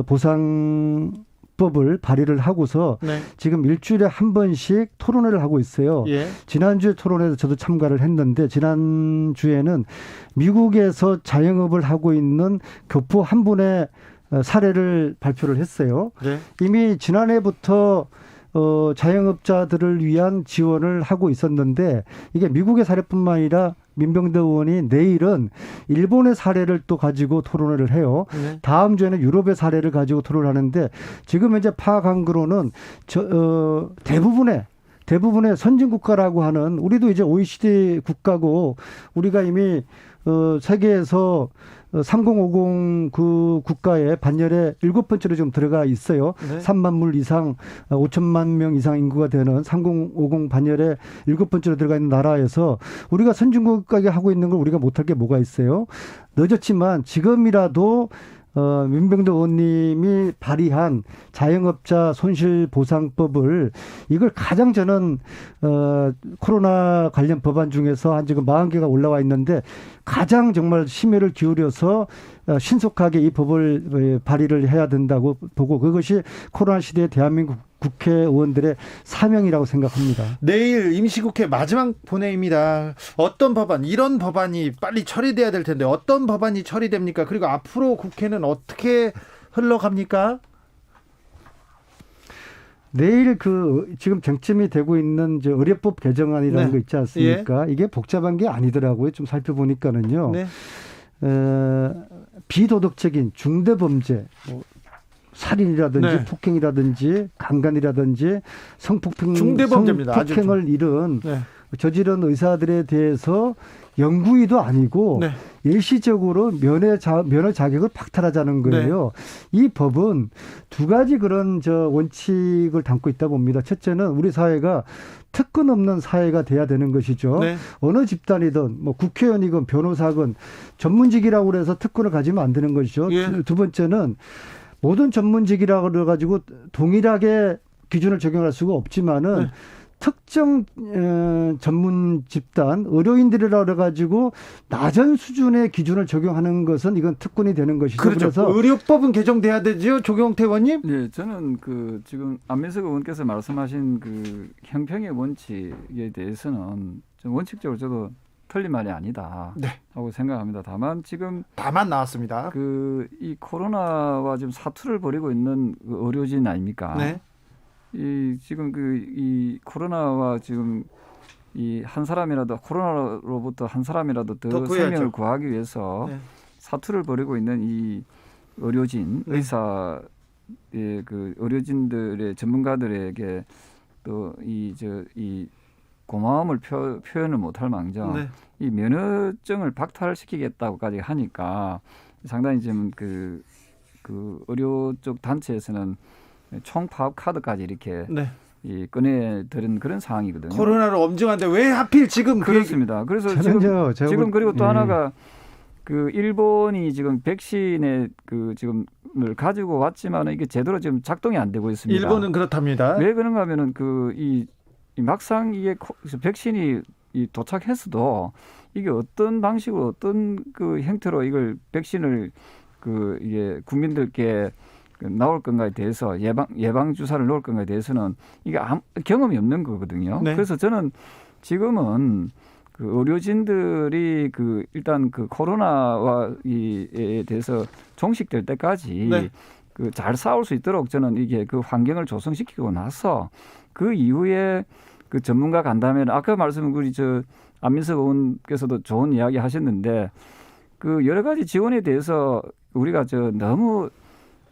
보상법을 발의를 하고서 네. 지금 일주일에 한 번씩 토론회를 하고 있어요. 예. 지난주에 토론회에서 저도 참가를 했는데 지난주에는 미국에서 자영업을 하고 있는 교포 한 분의 사례를 발표를 했어요. 네. 이미 지난해부터 자영업자들을 위한 지원을 하고 있었는데 이게 미국의 사례뿐만 아니라 민병대 의원이 내일은 일본의 사례를 또 가지고 토론을 해요. 네. 다음 주에는 유럽의 사례를 가지고 토론을 하는데 지금 현재 파악한 거로는 대부분의 선진국가라고 하는 우리도 이제 OECD 국가고 우리가 이미 세계에서 3050 그 국가의 반열에 7번째로 좀 들어가 있어요. 네. 3만 물 이상 5천만 명 이상 인구가 되는 3050 반열에 7번째로 들어가 있는 나라에서 우리가 선진국가에 하고 있는 걸 우리가 못할 게 뭐가 있어요. 늦었지만 지금이라도 민병대 의원님이 발의한 자영업자 손실보상법을 이걸 가장 저는 코로나 관련 법안 중에서 한 지금 40개가 올라와 있는데 가장 정말 심혈을 기울여서 신속하게 이 법을 발의를 해야 된다고 보고 그것이 코로나 시대의 대한민국 국회의원들의 사명이라고 생각합니다. 내일 임시국회 마지막 본회의입니다. 어떤 법안, 이런 법안이 빨리 처리돼야 될 텐데 어떤 법안이 처리됩니까? 그리고 앞으로 국회는 어떻게 흘러갑니까? 내일 지금 쟁점이 되고 있는 의료법 개정안이라는 네. 거 있지 않습니까? 이게 복잡한 게 아니더라고요. 좀 살펴보니까는요. 네. 비도덕적인 중대범죄, 살인이라든지 네. 폭행이라든지 강간이라든지 중대범죄입니다. 성폭행을 저지른 의사들에 대해서 영구의도 아니고 네. 일시적으로 면허 자격을 박탈하자는 거예요. 네. 이 법은 두 가지 그런 원칙을 담고 있다 봅니다. 첫째는 우리 사회가 특권 없는 사회가 돼야 되는 것이죠. 네. 어느 집단이든 국회의원이건 변호사건 전문직이라고 해서 특권을 가지면 안 되는 것이죠. 예. 두 번째는 모든 전문직이라고 그래가지고 동일하게 기준을 적용할 수가 없지만은 네. 특정 전문 집단 의료인들이라 그래가지고 낮은 수준의 기준을 적용하는 것은 이건 특권이 되는 것이죠. 그렇죠. 그래서 의료법은 개정돼야 되죠, 조경태 의원님? 네, 저는 지금 안민석 의원께서 말씀하신 형평의 원칙에 대해서는 좀 원칙적으로 저도 틀린 말이 아니다 네. 하고 생각합니다. 다만 나왔습니다. 이 코로나와 지금 사투를 벌이고 있는 그 의료진 아닙니까? 네. 지금 이 코로나와 지금 이 한 사람이라도 코로나로부터 한 사람이라도 더 더 구해야죠. 생명을 구하기 위해서 네. 사투를 벌이고 있는 이 의료진 네. 의사의 그 의료진들의 전문가들에게 또 이 고마움을 표현을 못할 망정 네. 이 면허증을 박탈시키겠다고까지 하니까 상당히 지금 그 의료 쪽 단체에서는 총파업 카드까지 이렇게 네. 꺼내들은 그런 상황이거든요. 코로나를 엄중한데 왜 하필 지금 그렇습니다. 그래서 지금 그리고 또 하나가 그 일본이 지금 백신의 그 지금을 가지고 왔지만 이게 제대로 지금 작동이 안 되고 있습니다. 일본은 그렇답니다. 왜 그런가 하면은 이 막상 이게 백신이 도착했어도 이게 어떤 방식으로 어떤 그 형태로 이걸 백신을 이게 국민들께 나올 건가에 대해서 예방 주사를 놓을 건가에 대해서는 이게 경험이 없는 거거든요. 네. 그래서 저는 지금은 그 의료진들이 일단 그 코로나에 대해서 종식될 때까지 네. 잘 싸울 수 있도록 저는 이게 그 환경을 조성시키고 나서 그 이후에 그 전문가 간담회는 아까 말씀은 우리 안민석 의원께서도 좋은 이야기 하셨는데 그 여러 가지 지원에 대해서 우리가 너무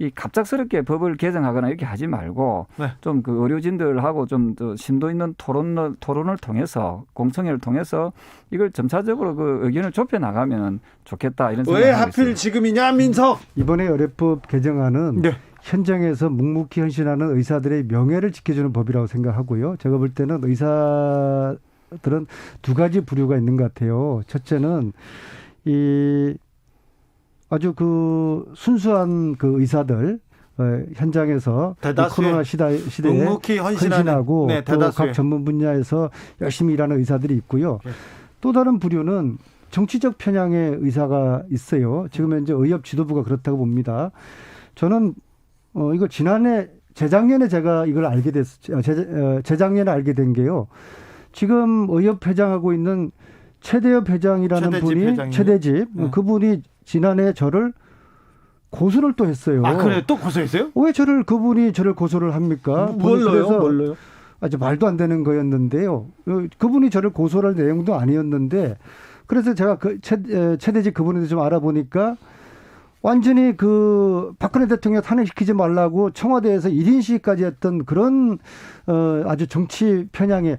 이 갑작스럽게 법을 개정하거나 이렇게 하지 말고 네. 좀 그 의료진들하고 좀 더 심도 있는 토론을 통해서 공청회를 통해서 이걸 점차적으로 그 의견을 좁혀 나가면 좋겠다 이런 생각을 왜 하고 하필 있어요. 지금이냐, 민석? 이번에 의료법 개정안은 네. 현장에서 묵묵히 헌신하는 의사들의 명예를 지켜주는 법이라고 생각하고요. 제가 볼 때는 의사들은 두 가지 부류가 있는 것 같아요. 첫째는 아주 그 순수한 그 의사들 현장에서 코로나 시대에 묵묵히 헌신하고 네, 또 각 전문 분야에서 열심히 일하는 의사들이 있고요. 네. 또 다른 부류는 정치적 편향의 의사가 있어요. 지금 현재 의협 지도부가 그렇다고 봅니다. 저는 이거 재작년에 제가 이걸 알게 재작년에 알게 된 게요. 지금 의협 회장하고 있는 최대엽 회장이라는 분이 최대집 네. 그분이 지난해 저를 고소를 또 했어요. 아, 그래요? 또 고소했어요? 왜 그분이 저를 고소를 합니까? 뭘로요? 아주 말도 안 되는 거였는데요. 그분이 저를 고소할 내용도 아니었는데 그래서 제가 최대집 그분에 대해서 좀 알아보니까 완전히 박근혜 대통령 탄핵시키지 말라고 청와대에서 1인 시위까지 했던 그런 아주 정치 편향의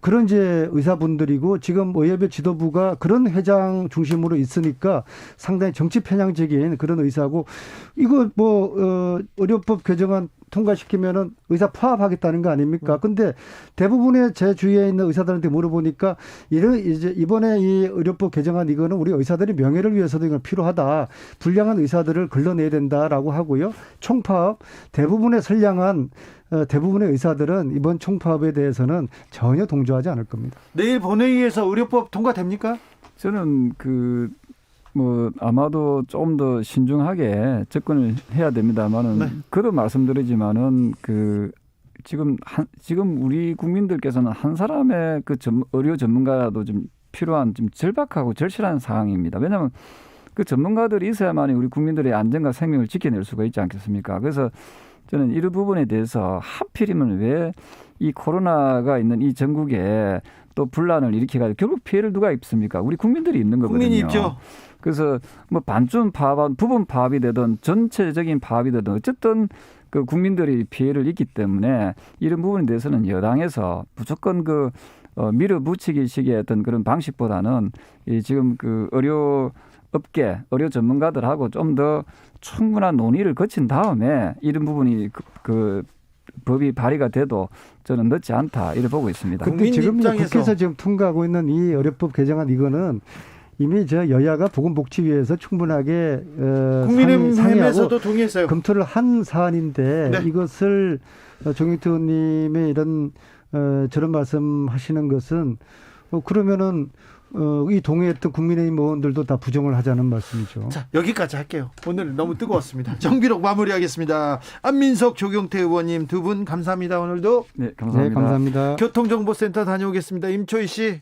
그런 이제 의사분들이고 지금 의협의 지도부가 그런 회장 중심으로 있으니까 상당히 정치 편향적인 그런 의사고 이거 의료법 개정안 통과시키면은 의사 파업하겠다는 거 아닙니까? 근데 대부분의 제 주위에 있는 의사들한테 물어보니까 이번에 이 의료법 개정안 이거는 우리 의사들의 명예를 위해서도 이건 필요하다. 불량한 의사들을 걸러내야 된다라고 하고요. 총파업 대부분의 선량한 대부분의 의사들은 이번 총파업에 대해서는 전혀 동조하지 않을 겁니다. 내일 본회의에서 의료법 통과됩니까? 저는 아마도 조금 더 신중하게 접근을 해야 됩니다만은 네. 그도 말씀드리지만은 지금 우리 국민들께서는 한 사람의 의료 전문가도 좀 필요한 좀 절박하고 절실한 상황입니다. 왜냐하면 그 전문가들이 있어야만이 우리 국민들의 안전과 생명을 지켜낼 수가 있지 않겠습니까? 그래서 저는 이런 부분에 대해서 하필이면 왜 이 코로나가 있는 이 전국에 또 분란을 일으켜가지고 결국 피해를 누가 입습니까? 우리 국민들이 입는 거거든요. 국민이 입죠. 그래서 반쯤 파업, 부분 파업이 되든 전체적인 파업이 되든 어쨌든 그 국민들이 피해를 입기 때문에 이런 부분에 대해서는 여당에서 무조건 밀어붙이기식의 어떤 그런 방식보다는 지금 의료업계, 의료 전문가들하고 좀 더 충분한 논의를 거친 다음에 이런 부분이 법이 발의가 돼도 저는 늦지 않다 이렇게 보고 있습니다. 근데 지금 국회에서 지금 통과하고 있는 이 의료법 개정안 이거는 이미 여야가 보건복지위에서 충분하게 국민의힘에서도 동의했어요. 검토를 한 사안인데 네. 이것을 정영태 의원님의 이런 저런 말씀하시는 것은 그러면은 이 동의했던 국민의힘 의원들도 다 부정을 하자는 말씀이죠. 자, 여기까지 할게요. 오늘 너무 뜨거웠습니다. 정비록 마무리하겠습니다. 안민석, 조경태 의원님 두 분 감사합니다. 오늘도. 네, 감사합니다. 네, 감사합니다. 교통정보센터 다녀오겠습니다. 임초희 씨.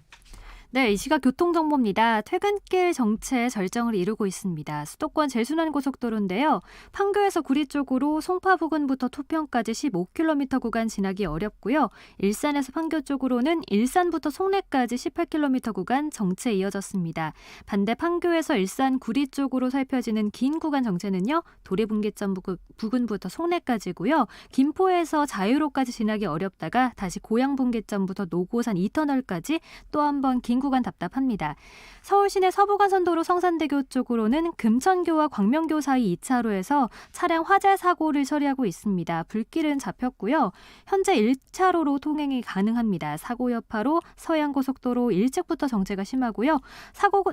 네, 이 시각 교통정보입니다. 퇴근길 정체 절정을 이루고 있습니다. 수도권 제순환고속도로인데요. 판교에서 구리 쪽으로 송파 부근부터 토평까지 15km 구간 지나기 어렵고요. 일산에서 판교 쪽으로는 일산부터 송내까지 18km 구간 정체 이어졌습니다. 반대 판교에서 일산 구리 쪽으로 살펴지는 긴 구간 정체는요. 도리분기점 부근부터 송내까지고요. 김포에서 자유로까지 지나기 어렵다가 다시 고양분기점부터 노고산 2터널까지 또 한 번 긴 구간 답답합니다. 서울 시내 서부간선도로 성산대교 쪽으로는 금천교와 광명교 사이 2차로에서 차량 화재 사고를 처리하고 있습니다. 불길은 잡혔고요. 현재 1차로로 통행이 가능합니다. 사고 여파로 서해안고속도로 1측부터 정체가 심하고요.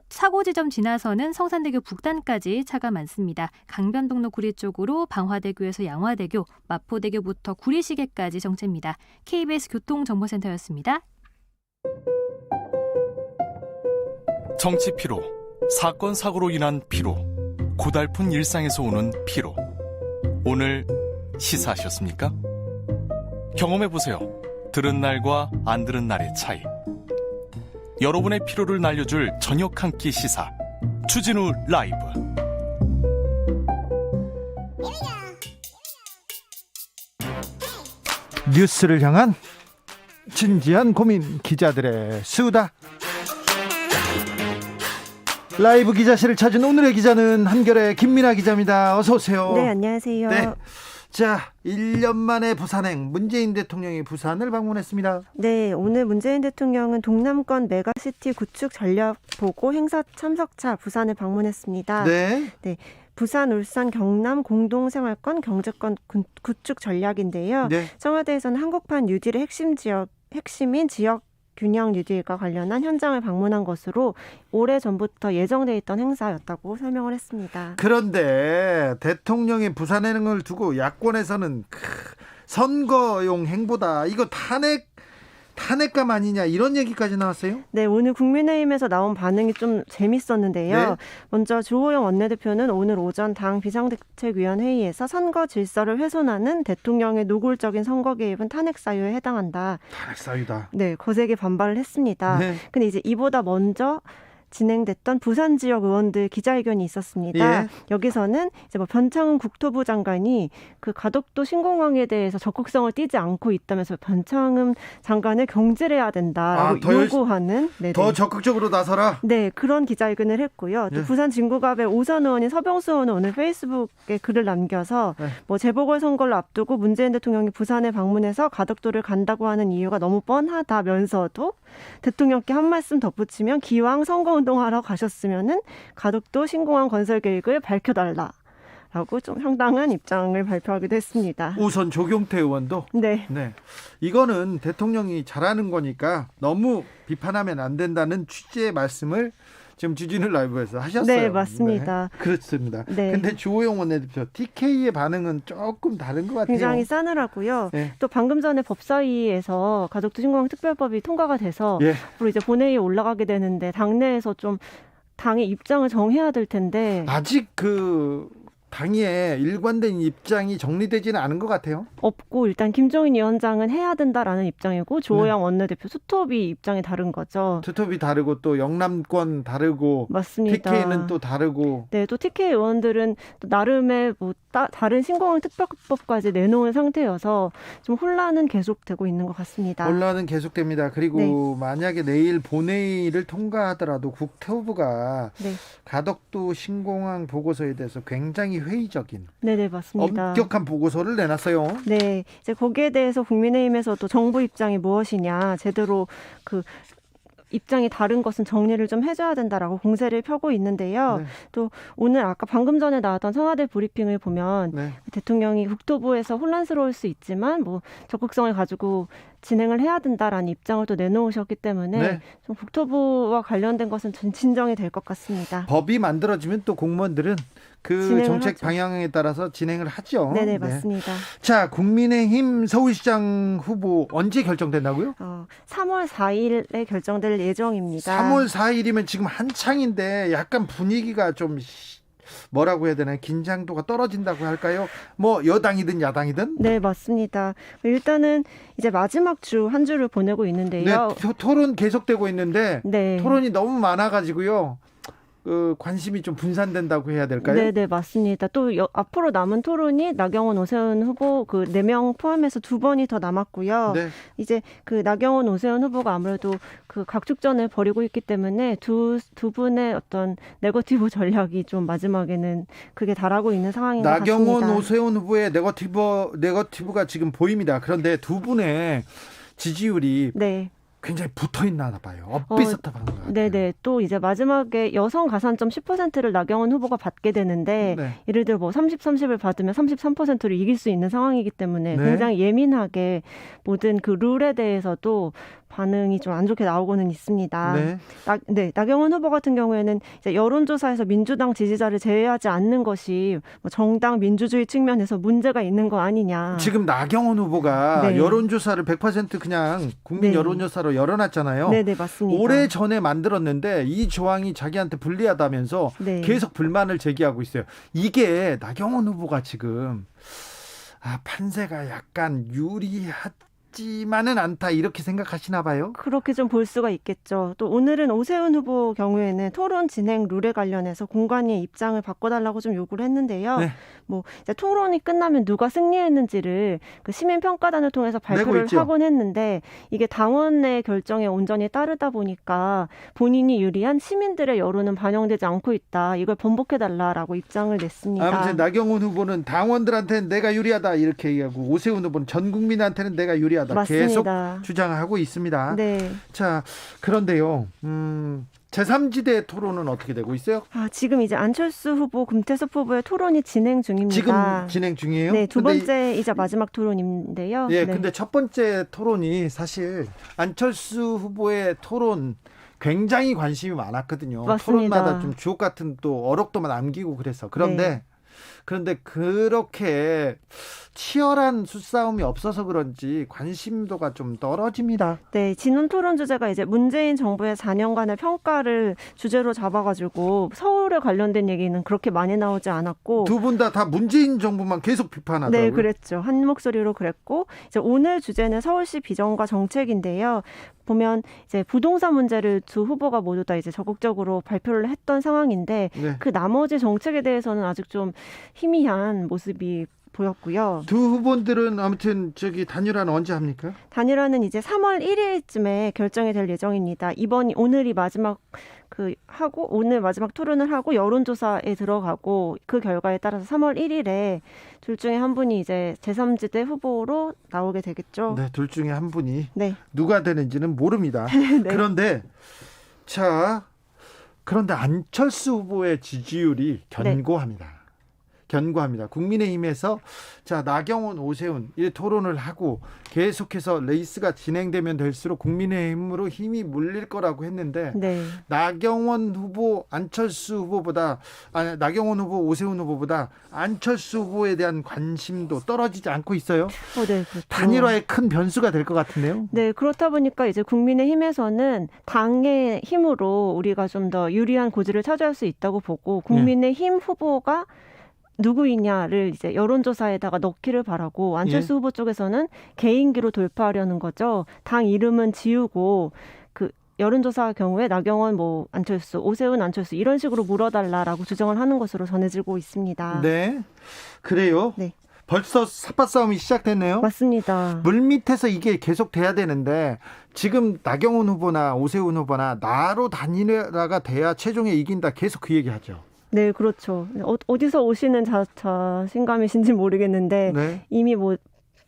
사고 지점 지나서는 성산대교 북단까지 차가 많습니다. 강변북로 구리 쪽으로 방화대교에서 양화대교, 마포대교부터 구리시계까지 정체입니다. KBS 교통정보센터였습니다. 정치 피로, 사건 사고로 인한 피로, 고달픈 일상에서 오는 피로. 오늘 시사하셨습니까? 경험해보세요. 들은 날과 안 들은 날의 차이. 여러분의 피로를 날려줄 저녁 한 끼 시사. 추진우 라이브. 뉴스를 향한 진지한 고민, 기자들의 수다. 라이브 기자실을 찾은 오늘의 기자는 한결의 김민아 기자입니다. 어서 오세요. 네, 안녕하세요. 네. 자, 1년 만에 부산행, 문재인 대통령이 부산을 방문했습니다. 네, 오늘 문재인 대통령은 동남권 메가시티 구축 전략 보고 행사 참석차 부산을 방문했습니다. 네. 네. 부산, 울산, 경남 공동생활권 경제권 구축 전략인데요. 네. 청와대에서는 한국판 뉴딜의 핵심인 지역 균형 뉴딜과 관련한 현장을 방문한 것으로 오래전부터 예정돼 있던 행사였다고 설명을 했습니다. 그런데 대통령의 부산행을 두고 야권에서는 선거용 행보다, 이거 탄핵감 아니냐, 이런 얘기까지 나왔어요? 네, 오늘 국민의힘에서 나온 반응이 좀 재밌었는데요. 네. 먼저 주호영 원내대표는 오늘 오전 당 비상대책위원 회의에서 선거 질서를 훼손하는 대통령의 노골적인 선거 개입은 탄핵 사유에 해당한다. 탄핵 사유다. 네, 거세게 반발을 했습니다. 네. 근데 이제 이보다 먼저 진행됐던 부산 지역 의원들 기자회견이 있었습니다. 예. 여기서는 이제 변창흠 국토부 장관이 그 가덕도 신공항에 대해서 적극성을 띠지 않고 있다면서 변창흠 장관을 경질해야 된다라고 요구하는 더 적극적으로 나서라. 네, 그런 기자회견을 했고요. 또 예. 부산 진구갑의 오선 의원인 서병수 의원은 오늘 페이스북에 글을 남겨서 재보궐선거를 앞두고 문재인 대통령이 부산에 방문해서 가덕도를 간다고 하는 이유가 너무 뻔하다면서도 대통령께 한 말씀 덧붙이면 기왕 선거운동하러 가셨으면은 가덕도 신공항 건설 계획을 밝혀달라라고 좀 상당한 입장을 발표하기도 했습니다. 우선 조경태 의원도 네. 이거는 대통령이 잘하는 거니까 너무 비판하면 안 된다는 취지의 말씀을 지금 주진우 라이브에서 하셨어요. 네, 맞습니다. 네, 그렇습니다. 네. 근데 주호영 원내대표 TK의 반응은 조금 다른 것 같아요. 굉장히 싸늘하고요. 네. 또 방금 전에 법사위에서 가덕도 신공항 특별법이 통과가 돼서 예. 앞으로 이제 본회의에 올라가게 되는데 당내에서 좀 당의 입장을 정해야 될 텐데 아직 당의 일관된 입장이 정리되지는 않은 것 같아요. 없고 일단 김종인 위원장은 해야 된다라는 입장이고 조호영 원내대표 수톱이 입장이 다른 거죠. 투톱이 다르고 또 영남권 다르고 맞습니다. TK는 또 다르고. 네, 또 TK 의원들은 또 나름의 다른 신공항 특별법까지 내놓은 상태여서 좀 혼란은 계속되고 있는 것 같습니다. 혼란은 계속됩니다. 그리고 네. 만약에 내일 본회의를 통과하더라도 국토부가 네. 가덕도 신공항 보고서에 대해서 굉장히 회의적인, 네네, 맞습니다. 엄격한 보고서를 내놨어요. 네, 이제 거기에 대해서 국민의힘에서도 정부 입장이 무엇이냐, 제대로 입장이 다른 것은 정리를 좀 해줘야 된다라고 공세를 펴고 있는데요. 네. 또 오늘 아까 방금 전에 나왔던 청와대 브리핑을 보면 대통령이 국토부에서 혼란스러울 수 있지만 적극성을 가지고 진행을 해야 된다라는 입장을 또 내놓으셨기 때문에 좀 국토부와 관련된 것은 진정이 될 것 같습니다. 법이 만들어지면 또 공무원들은 그 정책 하죠. 방향에 따라서 진행을 하죠. 네네, 맞습니다. 자, 국민의힘 서울시장 후보 언제 결정된다고요? 3월 4일에 결정될 예정입니다. 3월 4일이면 지금 한창인데 약간 분위기가 좀 뭐라고 해야 되나요? 긴장도가 떨어진다고 할까요? 뭐 여당이든 야당이든? 네, 맞습니다. 일단은 이제 마지막 주 한 주를 보내고 있는데요. 네, 토론 계속되고 있는데 네. 토론이 너무 많아가지고요. 관심이 좀 분산된다고 해야 될까요? 네, 맞습니다. 또 앞으로 남은 토론이 나경원, 오세훈 후보 그 4명 포함해서 2번이 더 남았고요. 네. 이제 그 나경원, 오세훈 후보가 아무래도 그 각축전을 벌이고 있기 때문에 두 분의 어떤 네거티브 전략이 좀 마지막에는 그게 달하고 있는 상황인 것 같습니다. 나경원, 오세훈 후보의 네거티브가 지금 보입니다. 그런데 두 분의 지지율이 네. 굉장히 붙어 있나 봐요. 엇비슷한 것 같아요. 네네. 또 이제 마지막에 여성 가산점 10%를 나경원 후보가 받게 되는데 네. 예를 들어 뭐 30을 받으면 33%를 이길 수 있는 상황이기 때문에 네. 굉장히 예민하게 모든 그 룰에 대해서도 반응이 좀 안 좋게 나오고는 있습니다. 네. 나경원 후보 같은 경우에는 이제 여론조사에서 민주당 지지자를 제외하지 않는 것이 뭐 정당 민주주의 측면에서 문제가 있는 거 아니냐. 지금 나경원 후보가 네. 여론조사를 100% 그냥 국민 네. 여론조사로 열어놨잖아요. 네네, 맞습니다. 오래 전에 만들었는데 이 조항이 자기한테 불리하다면서 네. 계속 불만을 제기하고 있어요. 이게 나경원 후보가 지금 판세가 약간 유리하지만은 않다 이렇게 생각하시나 봐요? 그렇게 좀 볼 수가 있겠죠. 또 오늘은 오세훈 후보 경우에는 토론 진행 룰에 관련해서 공관위의 입장을 바꿔달라고 좀 요구를 했는데요. 네. 뭐 이제 토론이 끝나면 누가 승리했는지를 그 시민평가단을 통해서 발표를 있죠. 하곤 했는데 이게 당원의 결정에 온전히 따르다 보니까 본인이 유리한 시민들의 여론은 반영되지 않고 있다. 이걸 번복해달라라고 입장을 냈습니다. 아무튼 나경원 후보는 당원들한테는 내가 유리하다 이렇게 얘기하고 오세훈 후보는 전 국민한테는 내가 유리하다 계속 맞습니다. 주장하고 있습니다. 네. 자, 그런데요. 제3지대 토론은 어떻게 되고 있어요? 지금 이제 안철수 후보, 금태섭 후보의 토론이 진행 중입니다. 지금 진행 중이에요? 네, 두 근데 번째이자 마지막 토론인데요. 예, 네. 근데 첫 번째 토론이 사실 안철수 후보의 토론 굉장히 관심이 많았거든요. 맞습니다. 토론마다 좀 주옥 같은 또 어록도만 남기고 그래서. 그런데 그렇게 치열한 수싸움이 없어서 그런지 관심도가 좀 떨어집니다. 네, 진원 토론 주제가 이제 문재인 정부의 4년간의 평가를 주제로 잡아가지고 서울에 관련된 얘기는 그렇게 많이 나오지 않았고 두 분 다 문재인 정부만 계속 비판하더라고요. 네, 그랬죠. 한 목소리로 그랬고 이제 오늘 주제는 서울시 비전과 정책인데요. 보면 이제 부동산 문제를 두 후보가 모두 다 이제 적극적으로 발표를 했던 상황인데 네. 그 나머지 정책에 대해서는 아직 좀 희미한 모습이 보였고요. 두 후보들은 아무튼 단일화는 언제 합니까? 단일화는 이제 3월 1일쯤에 결정이 될 예정입니다. 오늘이 마지막 오늘 마지막 토론을 하고 여론조사에 들어가고 그 결과에 따라서 3월 1일에 둘 중에 한 분이 이제 제3지대 후보로 나오게 되겠죠. 네, 둘 중에 한 분이 네. 누가 되는지는 모릅니다. 네. 그런데 안철수 후보의 지지율이 견고합니다. 국민의힘에서 나경원, 오세훈 이 토론을 하고 계속해서 레이스가 진행되면 될수록 국민의힘으로 힘이 몰릴 거라고 했는데 네. 나경원 후보, 나경원 후보, 오세훈 후보보다 안철수 후보에 대한 관심도 떨어지지 않고 있어요. 네, 그렇죠. 단일화의 큰 변수가 될 것 같은데요. 네, 그렇다 보니까 이제 국민의힘에서는 당의 힘으로 우리가 좀 더 유리한 고지를 차지할 수 있다고 보고 국민의힘 후보가 누구이냐를 이제 여론조사에다가 넣기를 바라고 안철수 후보 쪽에서는 개인기로 돌파하려는 거죠. 당 이름은 지우고 그 여론조사 경우에 나경원, 안철수, 오세훈, 안철수 이런 식으로 물어달라라고 주장을 하는 것으로 전해지고 있습니다. 네, 그래요. 네. 벌써 삿바싸움이 시작됐네요. 맞습니다. 물밑에서 이게 계속 돼야 되는데 지금 나경원 후보나 오세훈 후보나 나로 단일화가 돼야 최종에 이긴다 계속 그 얘기하죠. 네, 그렇죠. 어디서 오시는 자신감이신지 모르겠는데 네. 이미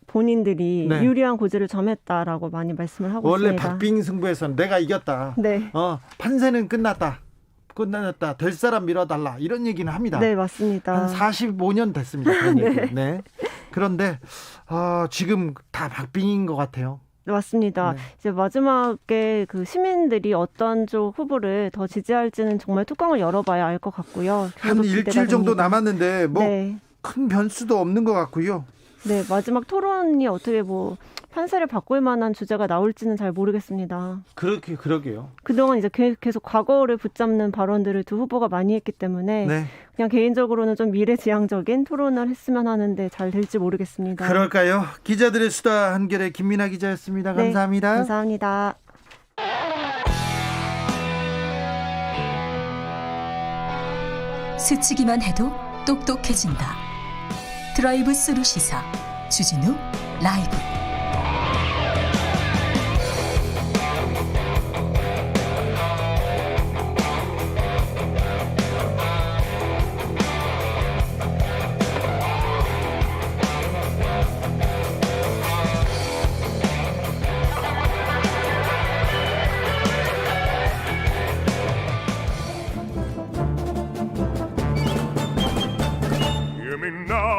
본인들이 네. 유리한 고지를 점했다라고 많이 말씀을 하고 원래 있습니다. 박빙 승부에서는 내가 이겼다. 네. 판세는 끝났다. 될 사람 밀어달라 이런 얘기는 합니다. 네, 맞습니다. 한 45년 됐습니다. 그런 얘기. 네. 그런데 지금 다 박빙인 것 같아요. 맞습니다. 네. 이제 마지막에 그 시민들이 어떤 쪽 후보를 더 지지할지는 정말 뚜껑을 열어봐야 알 것 같고요. 한 일주일 정도 됩니다. 남았는데 네. 큰 변수도 없는 것 같고요. 네, 마지막 토론이 어떻게 뭐 판세를 바꿀 만한 주제가 나올지는 잘 모르겠습니다. 그러게요. 그동안 이제 계속 과거를 붙잡는 발언들을 두 후보가 많이 했기 때문에 네. 그냥 개인적으로는 좀 미래지향적인 토론을 했으면 하는데 잘 될지 모르겠습니다. 그럴까요? 기자들의 수다 한결의 김민아 기자였습니다. 네, 감사합니다. 감사합니다. 스치기만 해도 똑똑해진다. 드라이브 스루 시사 주진우 라이브.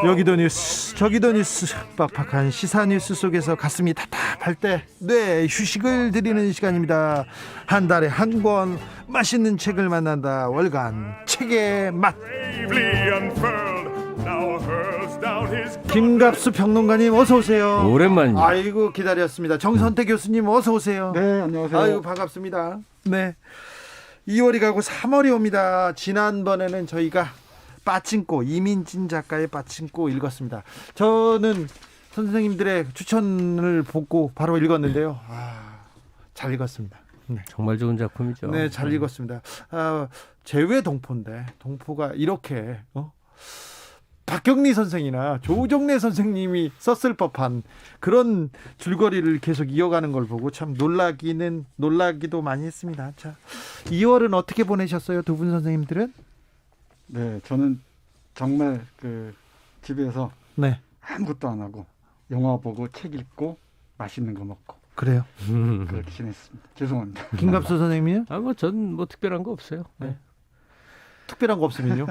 여기도 뉴스 저기도 뉴스 빡빡한 시사 뉴스 속에서 가슴이 답답할 때 휴식을 드리는 시간입니다. 한 달에 한 권 맛있는 책을 만난다. 월간 책의 맛. 김갑수 평론가님 어서 오세요. 오랜만입니다. 아이고 기다렸습니다. 정선태 교수님 어서 오세요. 네, 안녕하세요. 아이고 반갑습니다. 네. 2월이 가고 3월이 옵니다. 지난번에는 저희가 빠친코 이민진 작가의 빠친코 읽었습니다. 저는 선생님들의 추천을 보고 바로 읽었는데요. 잘 읽었습니다. 네. 정말 좋은 작품이죠. 네, 잘 읽었습니다. 제외 동포인데 동포가 이렇게 박경리 선생이나 조정래 선생님이 썼을 법한 그런 줄거리를 계속 이어가는 걸 보고 참 놀라기도 많이 했습니다. 자, 2월은 어떻게 보내셨어요, 두 분 선생님들은? 네, 저는 정말 집에서 네. 아무것도 안 하고 영화 보고 책 읽고 맛있는 거 먹고 그래요? 그렇게 지냈습니다. 죄송합니다. 김갑수 선생님이요? 전 특별한 거 없어요. 네. 특별한 거 없으면요?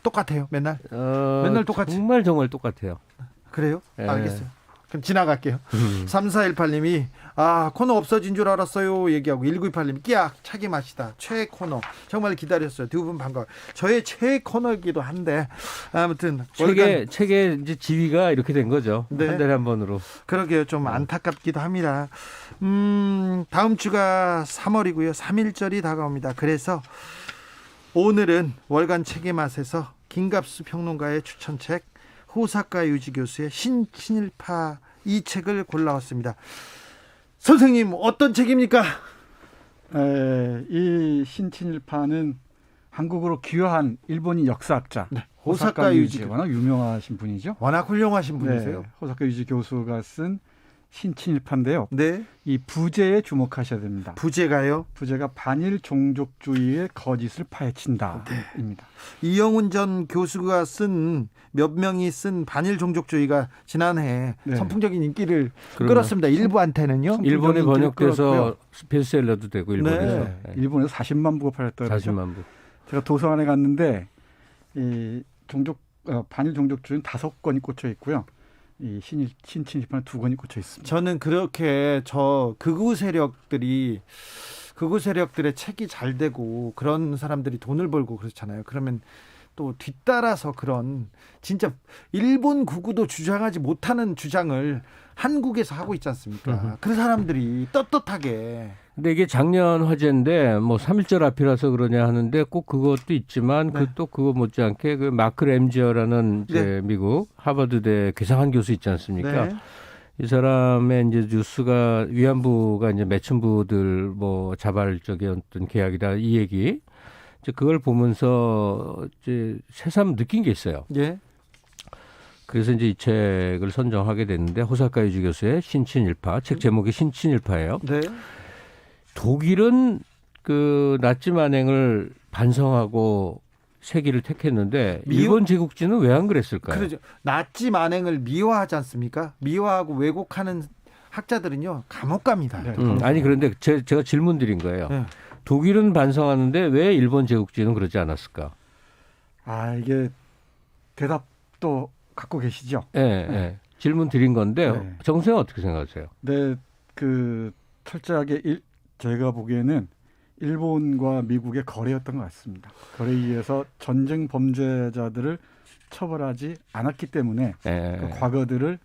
똑같아요, 맨날? 맨날 똑같이? 정말 똑같아요. 그래요? 네. 알겠어요. 그럼 지나갈게요. 3418님이 코너 없어진 줄 알았어요 얘기하고 1928님이 끼악 차기 맛이다 최애 코너 정말 기다렸어요. 두 분 반가워요. 저의 최애 코너이기도 한데 아무튼 책의 이제 지위가 이렇게 된 거죠. 네. 한 달에 한 번으로. 그러게요. 좀 안타깝기도 합니다. 다음 주가 3월이고요. 3.1절이 다가옵니다. 그래서 오늘은 월간 책의 맛에서 김갑수 평론가의 추천책 호사카 유지 교수의 신친일파 이 책을 골라왔습니다. 선생님 어떤 책입니까? 이 신친일파는 한국으로 귀화한 일본인 역사학자 호사카 유지 워낙 유명하신 분이죠. 워낙 훌륭하신 분이세요. 네, 호사카 유지 교수가 쓴 신친일파인데요. 네. 이 부제에 주목하셔야 됩니다. 부제가요? 부제가 반일 종족주의의 거짓을 파헤친다입니다. 이영훈 전 교수가 쓴 몇 명이 쓴 반일 종족주의가 지난해 선풍적인 인기를 끌었습니다. 일부한테는요. 일본에 번역돼서 베스트셀러도 되고 일본에서. 네. 일본에서 40만 부가 팔렸다고 40만 부. 제가 도서관에 갔는데 이 반일 종족주의는 5권이 꽂혀 있고요. 이 신친일파는 2권이 꽂혀 있습니다. 저는 그렇게 극우 세력들의 책이 잘 되고 그런 사람들이 돈을 벌고 그렇잖아요. 그러면 또 뒤따라서 그런 진짜 일본 극우도 주장하지 못하는 주장을 한국에서 하고 있지 않습니까? 그 사람들이 떳떳하게. 근데 이게 작년 화제인데 3.1절 앞이라서 그러냐 하는데 꼭 그것도 있지만 또 그거 못지않게 마크 램지어라는 이제 미국 하버드대 괴상한 교수 있지 않습니까? 네. 이 사람의 이제 뉴스가 위안부가 이제 매춘부들 자발적인 어떤 계약이다 이 얘기. 이제 그걸 보면서 이제 새삼 느낀 게 있어요. 예. 그래서 이제 이 책을 선정하게 됐는데 호사카 유지 교수의 신친일파 책 제목이 신친일파예요. 네. 독일은 나치 만행을 반성하고 세기를 택했는데 일본 제국주의는 왜 안 그랬을까요? 그렇죠. 나치 만행을 미화하지 않습니까? 미화하고 왜곡하는 학자들은요 감옥 갑니다. 아니 그런데 제가 질문 드린 거예요. 네. 독일은 반성하는데 왜 일본 제국주의는 그러지 않았을까? 이게 대답도 갖고 계시죠? 네. 질문 드린 건데 정 선생님 어떻게 생각하세요? 네, 철저하게 제가 보기에는 일본과 미국의 거래였던 것 같습니다. 거래에 의해서 전쟁 범죄자들을 처벌하지 않았기 때문에 예. 그 과거들을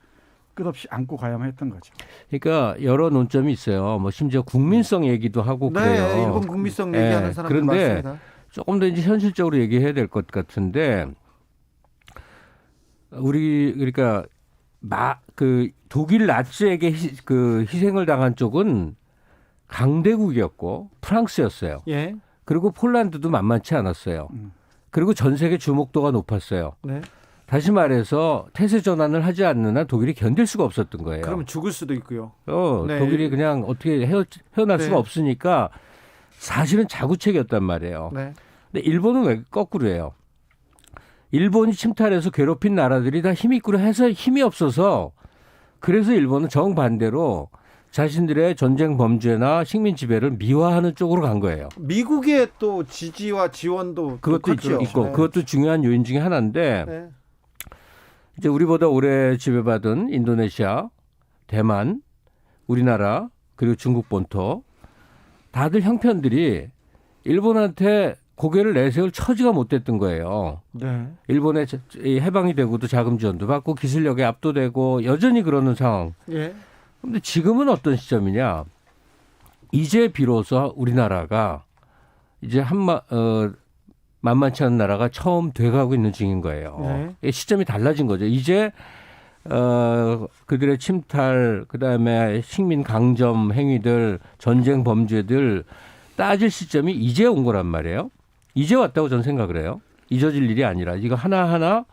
끝없이 안고 가야만 했던 거죠. 그러니까 여러 논점이 있어요. 뭐 심지어 국민성 얘기도 하고 네, 그래요. 일본 국민성 얘기하는 사람들 그런데 많습니다. 조금 더 이제 현실적으로 얘기해야 될 것 같은데 우리 그러니까 그 독일 나치에게 희생을 당한 쪽은 강대국이었고 프랑스였어요. 예. 그리고 폴란드도 만만치 않았어요. 그리고 전 세계 주목도가 높았어요. 네. 다시 말해서 태세 전환을 하지 않는 한 독일이 견딜 수가 없었던 거예요. 그럼 죽을 수도 있고요. 네. 독일이 그냥 어떻게 헤어날 네. 수가 없으니까 사실은 자구책이었단 말이에요. 네. 근데 일본은 왜 거꾸로예요? 일본이 침탈해서 괴롭힌 나라들이 다 힘이 있고 해서 힘이 없어서 그래서 일본은 정반대로 자신들의 전쟁 범죄나 식민 지배를 미화하는 쪽으로 간 거예요. 미국의 또 지지와 지원도 그것도 컸죠. 있고 네. 그것도 중요한 요인 중에 하나인데 네. 이제 우리보다 오래 지배받은 인도네시아, 대만, 우리나라 그리고 중국 본토 다들 형편들이 일본한테 고개를 내세울 처지가 못 됐던 거예요. 네. 일본에 해방이 되고도 자금 지원도 받고 기술력에 압도되고 여전히 그러는 상황. 예. 그런데 지금은 어떤 시점이냐? 이제 비로소 우리나라가 이제 만만치 않은 나라가 처음 돼가고 있는 중인 거예요. 네. 시점이 달라진 거죠. 이제 그들의 침탈, 그다음에 식민 강점 행위들, 전쟁 범죄들 따질 시점이 이제 온 거란 말이에요. 이제 왔다고 저는 생각을 해요. 잊어질 일이 아니라 이거 하나하나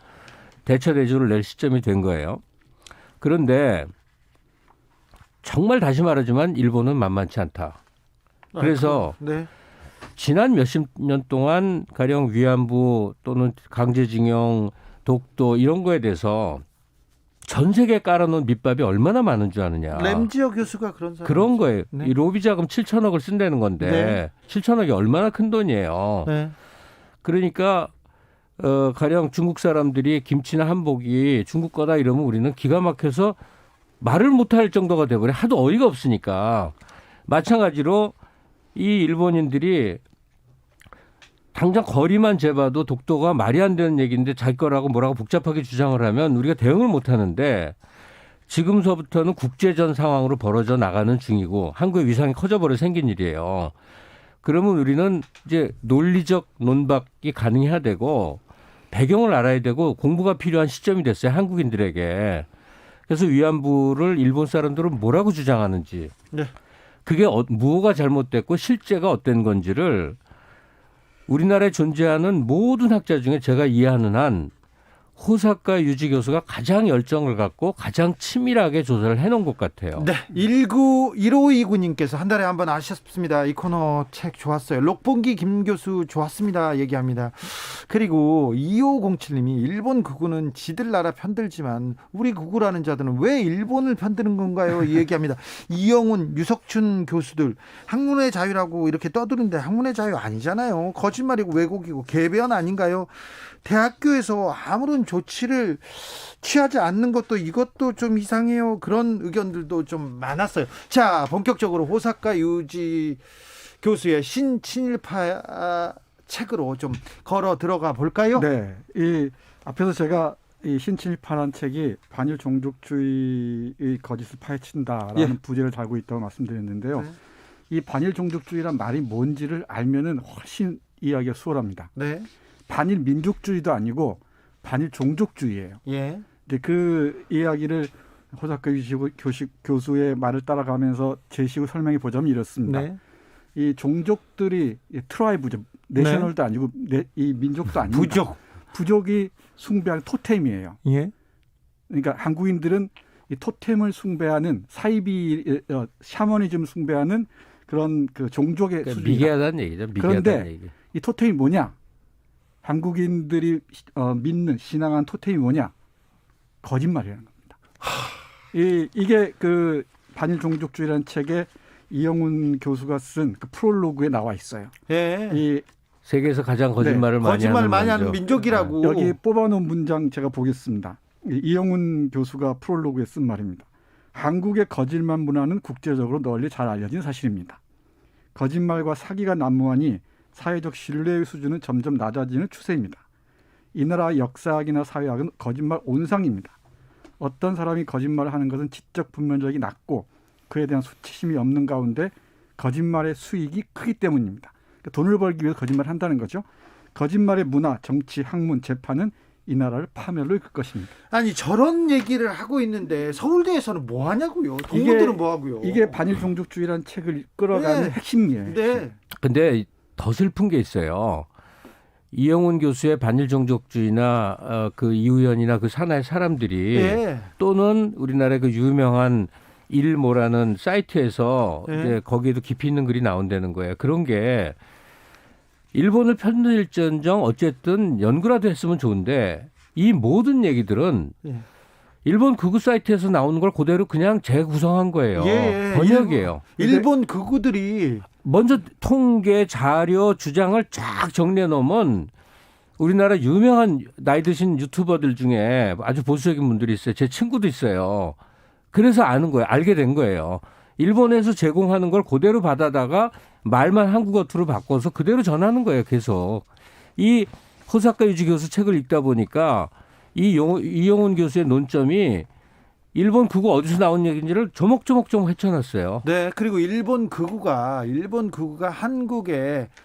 대처 대조를 낼 시점이 된 거예요. 그런데 정말 다시 말하지만 일본은 만만치 않다. 그래서 네. 지난 몇십 년 동안 가령 위안부 또는 강제징용, 독도 이런 거에 대해서 전 세계에 깔아놓은 밑밥이 얼마나 많은 줄 아느냐. 램지어 교수가 그런 사람. 그런 거예요. 네. 이 로비 자금 7천억을 쓴다는 건데 네. 7천억이 얼마나 큰 돈이에요. 네. 그러니까 가령 중국 사람들이 김치나 한복이 중국 거다 이러면 우리는 기가 막혀서 말을 못할 정도가 돼버려. 하도 어이가 없으니까. 마찬가지로 이 일본인들이 당장 거리만 재봐도 독도가 말이 안 되는 얘기인데 자기 거라고 뭐라고 복잡하게 주장을 하면 우리가 대응을 못 하는데 지금서부터는 국제전 상황으로 벌어져 나가는 중이고 한국의 위상이 커져버려 생긴 일이에요. 그러면 우리는 이제 논리적 논박이 가능해야 되고 배경을 알아야 되고 공부가 필요한 시점이 됐어요. 한국인들에게. 그래서 위안부를 일본 사람들은 뭐라고 주장하는지 네. 그게 무엇가 잘못됐고 실제가 어떤 건지를 우리나라에 존재하는 모든 학자 중에 제가 이해하는 한 호사카 유지 교수가 가장 열정을 갖고 가장 치밀하게 조사를 해놓은 것 같아요. 네, 1529님께서 한 달에 한 번 아셨습니다. 이 코너 책 좋았어요. 록봉기 김 교수 좋았습니다. 얘기합니다. 그리고 2507님이 일본 극우는 지들 나라 편들지만 우리 극우라는 자들은 왜 일본을 편드는 건가요? 이 얘기합니다. 이영훈, 유석춘 교수들 학문의 자유라고 이렇게 떠드는데 학문의 자유 아니잖아요. 거짓말이고 왜곡이고 개변 아닌가요? 대학교에서 아무런 조치를 취하지 않는 것도 이것도 좀 이상해요. 그런 의견들도 좀 많았어요. 자, 본격적으로 호사카 유지 교수의 신친일파 책으로 좀 걸어 들어가 볼까요? 네, 이 앞에서 제가 이 신친일파라는 책이 반일 종족주의의 거짓을 파헤친다라는 부제를 달고 있다고 말씀드렸는데요. 네. 이 반일 종족주의란 말이 뭔지를 알면은 훨씬 이해하기가 수월합니다. 네. 반일 민족주의도 아니고 반일 종족주의예요. 예. 근데 그 이야기를 호사카 유지 교수의 말을 따라가면서 제시고 설명해 보자면 이렇습니다. 네. 이 종족들이 트라이브죠. 내셔널도 아니고 이 민족도 아닙니다. 부족이 숭배하는 토템이에요. 예. 그러니까 한국인들은 이 토템을 숭배하는 사이비 샤머니즘 숭배하는 그런 그 종족의 그러니까 수준이다. 미개하다는 얘기죠. 미개하다는 그런데 얘기. 이 토템이 뭐냐? 한국인들이 믿는 신앙한 토템이 뭐냐? 거짓말이라는 겁니다. 이게 그 반일 종족주의라는 책에 이영훈 교수가 쓴 그 프롤로그에 나와 있어요. 예. 이 세계에서 가장 거짓말을 많이 하는 민족이라고. 여기 뽑아놓은 문장 제가 보겠습니다. 이영훈 교수가 프롤로그에 쓴 말입니다. 한국의 거짓말 문화는 국제적으로 널리 잘 알려진 사실입니다. 거짓말과 사기가 난무하니 사회적 신뢰의 수준은 점점 낮아지는 추세입니다. 이 나라 역사학이나 사회학은 거짓말 온상입니다. 어떤 사람이 거짓말을 하는 것은 지적 분별력이 낮고 그에 대한 수치심이 없는 가운데 거짓말의 수익이 크기 때문입니다. 그러니까 돈을 벌기 위해서 거짓말을 한다는 거죠. 거짓말의 문화, 정치, 학문, 재판은 이 나라를 파멸로 이끌 것입니다. 아니 저런 얘기를 하고 있는데 서울대에서는 뭐 하냐고요? 동문들은 뭐 하고요? 이게 반일 종족주의라는 책을 끌어가는 네. 핵심이에요. 네. 근데 더 슬픈 게 있어요. 이영훈 교수의 반일 종족주의나 그 이우연이나 그 산하의 사람들이 네. 또는 우리나라의 그 유명한 일모라는 사이트에서 네. 이제 거기에도 깊이 있는 글이 나온다는 거예요. 그런 게 일본을 편들일지언정 어쨌든 연구라도 했으면 좋은데 이 모든 얘기들은 네. 일본 극우 사이트에서 나오는 걸 그대로 그냥 재구성한 거예요. 예, 번역이에요. 일본 극우들이 먼저 통계, 자료, 주장을 쫙 정리해 놓으면 우리나라 유명한 나이 드신 유튜버들 중에 아주 보수적인 분들이 있어요. 제 친구도 있어요. 그래서 아는 거예요. 알게 된 거예요. 일본에서 제공하는 걸 그대로 받아다가 말만 한국어투로 바꿔서 그대로 전하는 거예요. 계속. 이 호사카 유지 교수 책을 읽다 보니까 이영훈 교수의 논점이 일본 극우 어디서 나온 얘기인지를 조목조목 좀 헤쳐놨어요. 네, 그리고 일본 극우가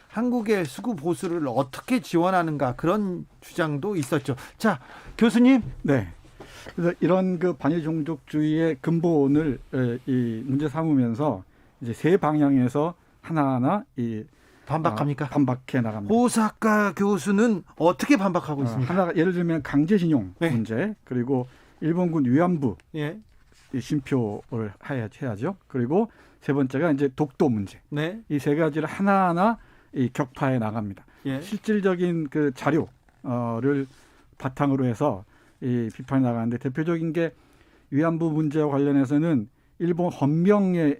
한국의 수구 보수를 어떻게 지원하는가 그런 주장도 있었죠. 자, 교수님. 네. 그래서 이런 그 반일 종족주의의 근본을 이 문제 삼으면서 이제 세 방향에서 하나하나 이 반박합니까? 반박해 나갑니다. 호사카 교수는 어떻게 반박하고 있습니까? 하나가 예를 들면 강제징용 네. 문제, 그리고 일본군 위안부 예. 이 심표를 해야죠. 그리고 세 번째가 이제 독도 문제. 네. 이 세 가지를 하나하나 이 격파해 나갑니다. 예. 실질적인 그 자료를 바탕으로 해서 이 비판해 나가는데 대표적인 게 위안부 문제와 관련해서는 일본 헌명의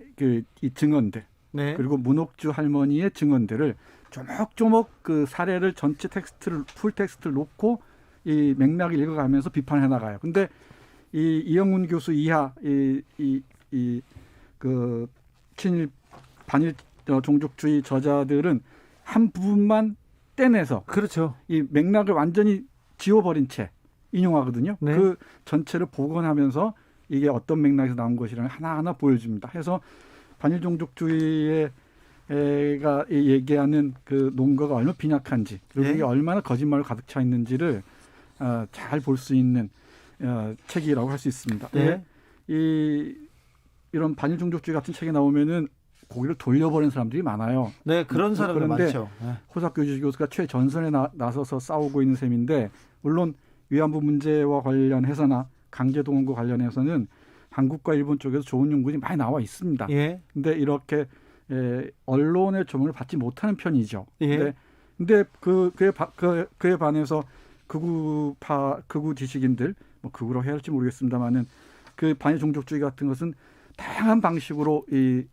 이 증언들, 네. 그리고 문옥주 할머니의 증언들을 조목조목 그 사례를 전체 풀 텍스트를 놓고 이 맥락을 읽어가면서 비판해 나가요. 근데 이 이영훈 교수 이하 그 친일 반일 종족주의 저자들은 한 부분만 떼내서 그렇죠. 이 맥락을 완전히 지워버린 채 인용하거든요. 네. 그 전체를 복원하면서 이게 어떤 맥락에서 나온 것이라는 하나하나 보여줍니다. 해서 반일 종족주의가 얘기하는 그 논거가 얼마나 빈약한지, 그리고 네. 이게 얼마나 거짓말로 가득 차 있는지를 잘 볼 수 있는 책이라고 할 수 있습니다. 네. 이런 반일 종족주의 같은 책이 나오면은 고개를 돌려버리는 사람들이 많아요. 네, 그런 사람들 그런데 많죠. 네. 호사카 유지 교수가 최전선에 나서서 싸우고 있는 셈인데, 물론 위안부 문제와 관련해서나 강제동원과 관련해서는 한국과 일본 쪽에서 좋은 연구들이 많이 나와 있습니다. 예. 근데 이렇게 언론의 조명을 받지 못하는 편이죠. 예. 근데 그에 반해서 극우 지식인들, 뭐 극우로 해야 할지 모르겠습니다만은 그 반일 종족주의 같은 것은 다양한 방식으로 이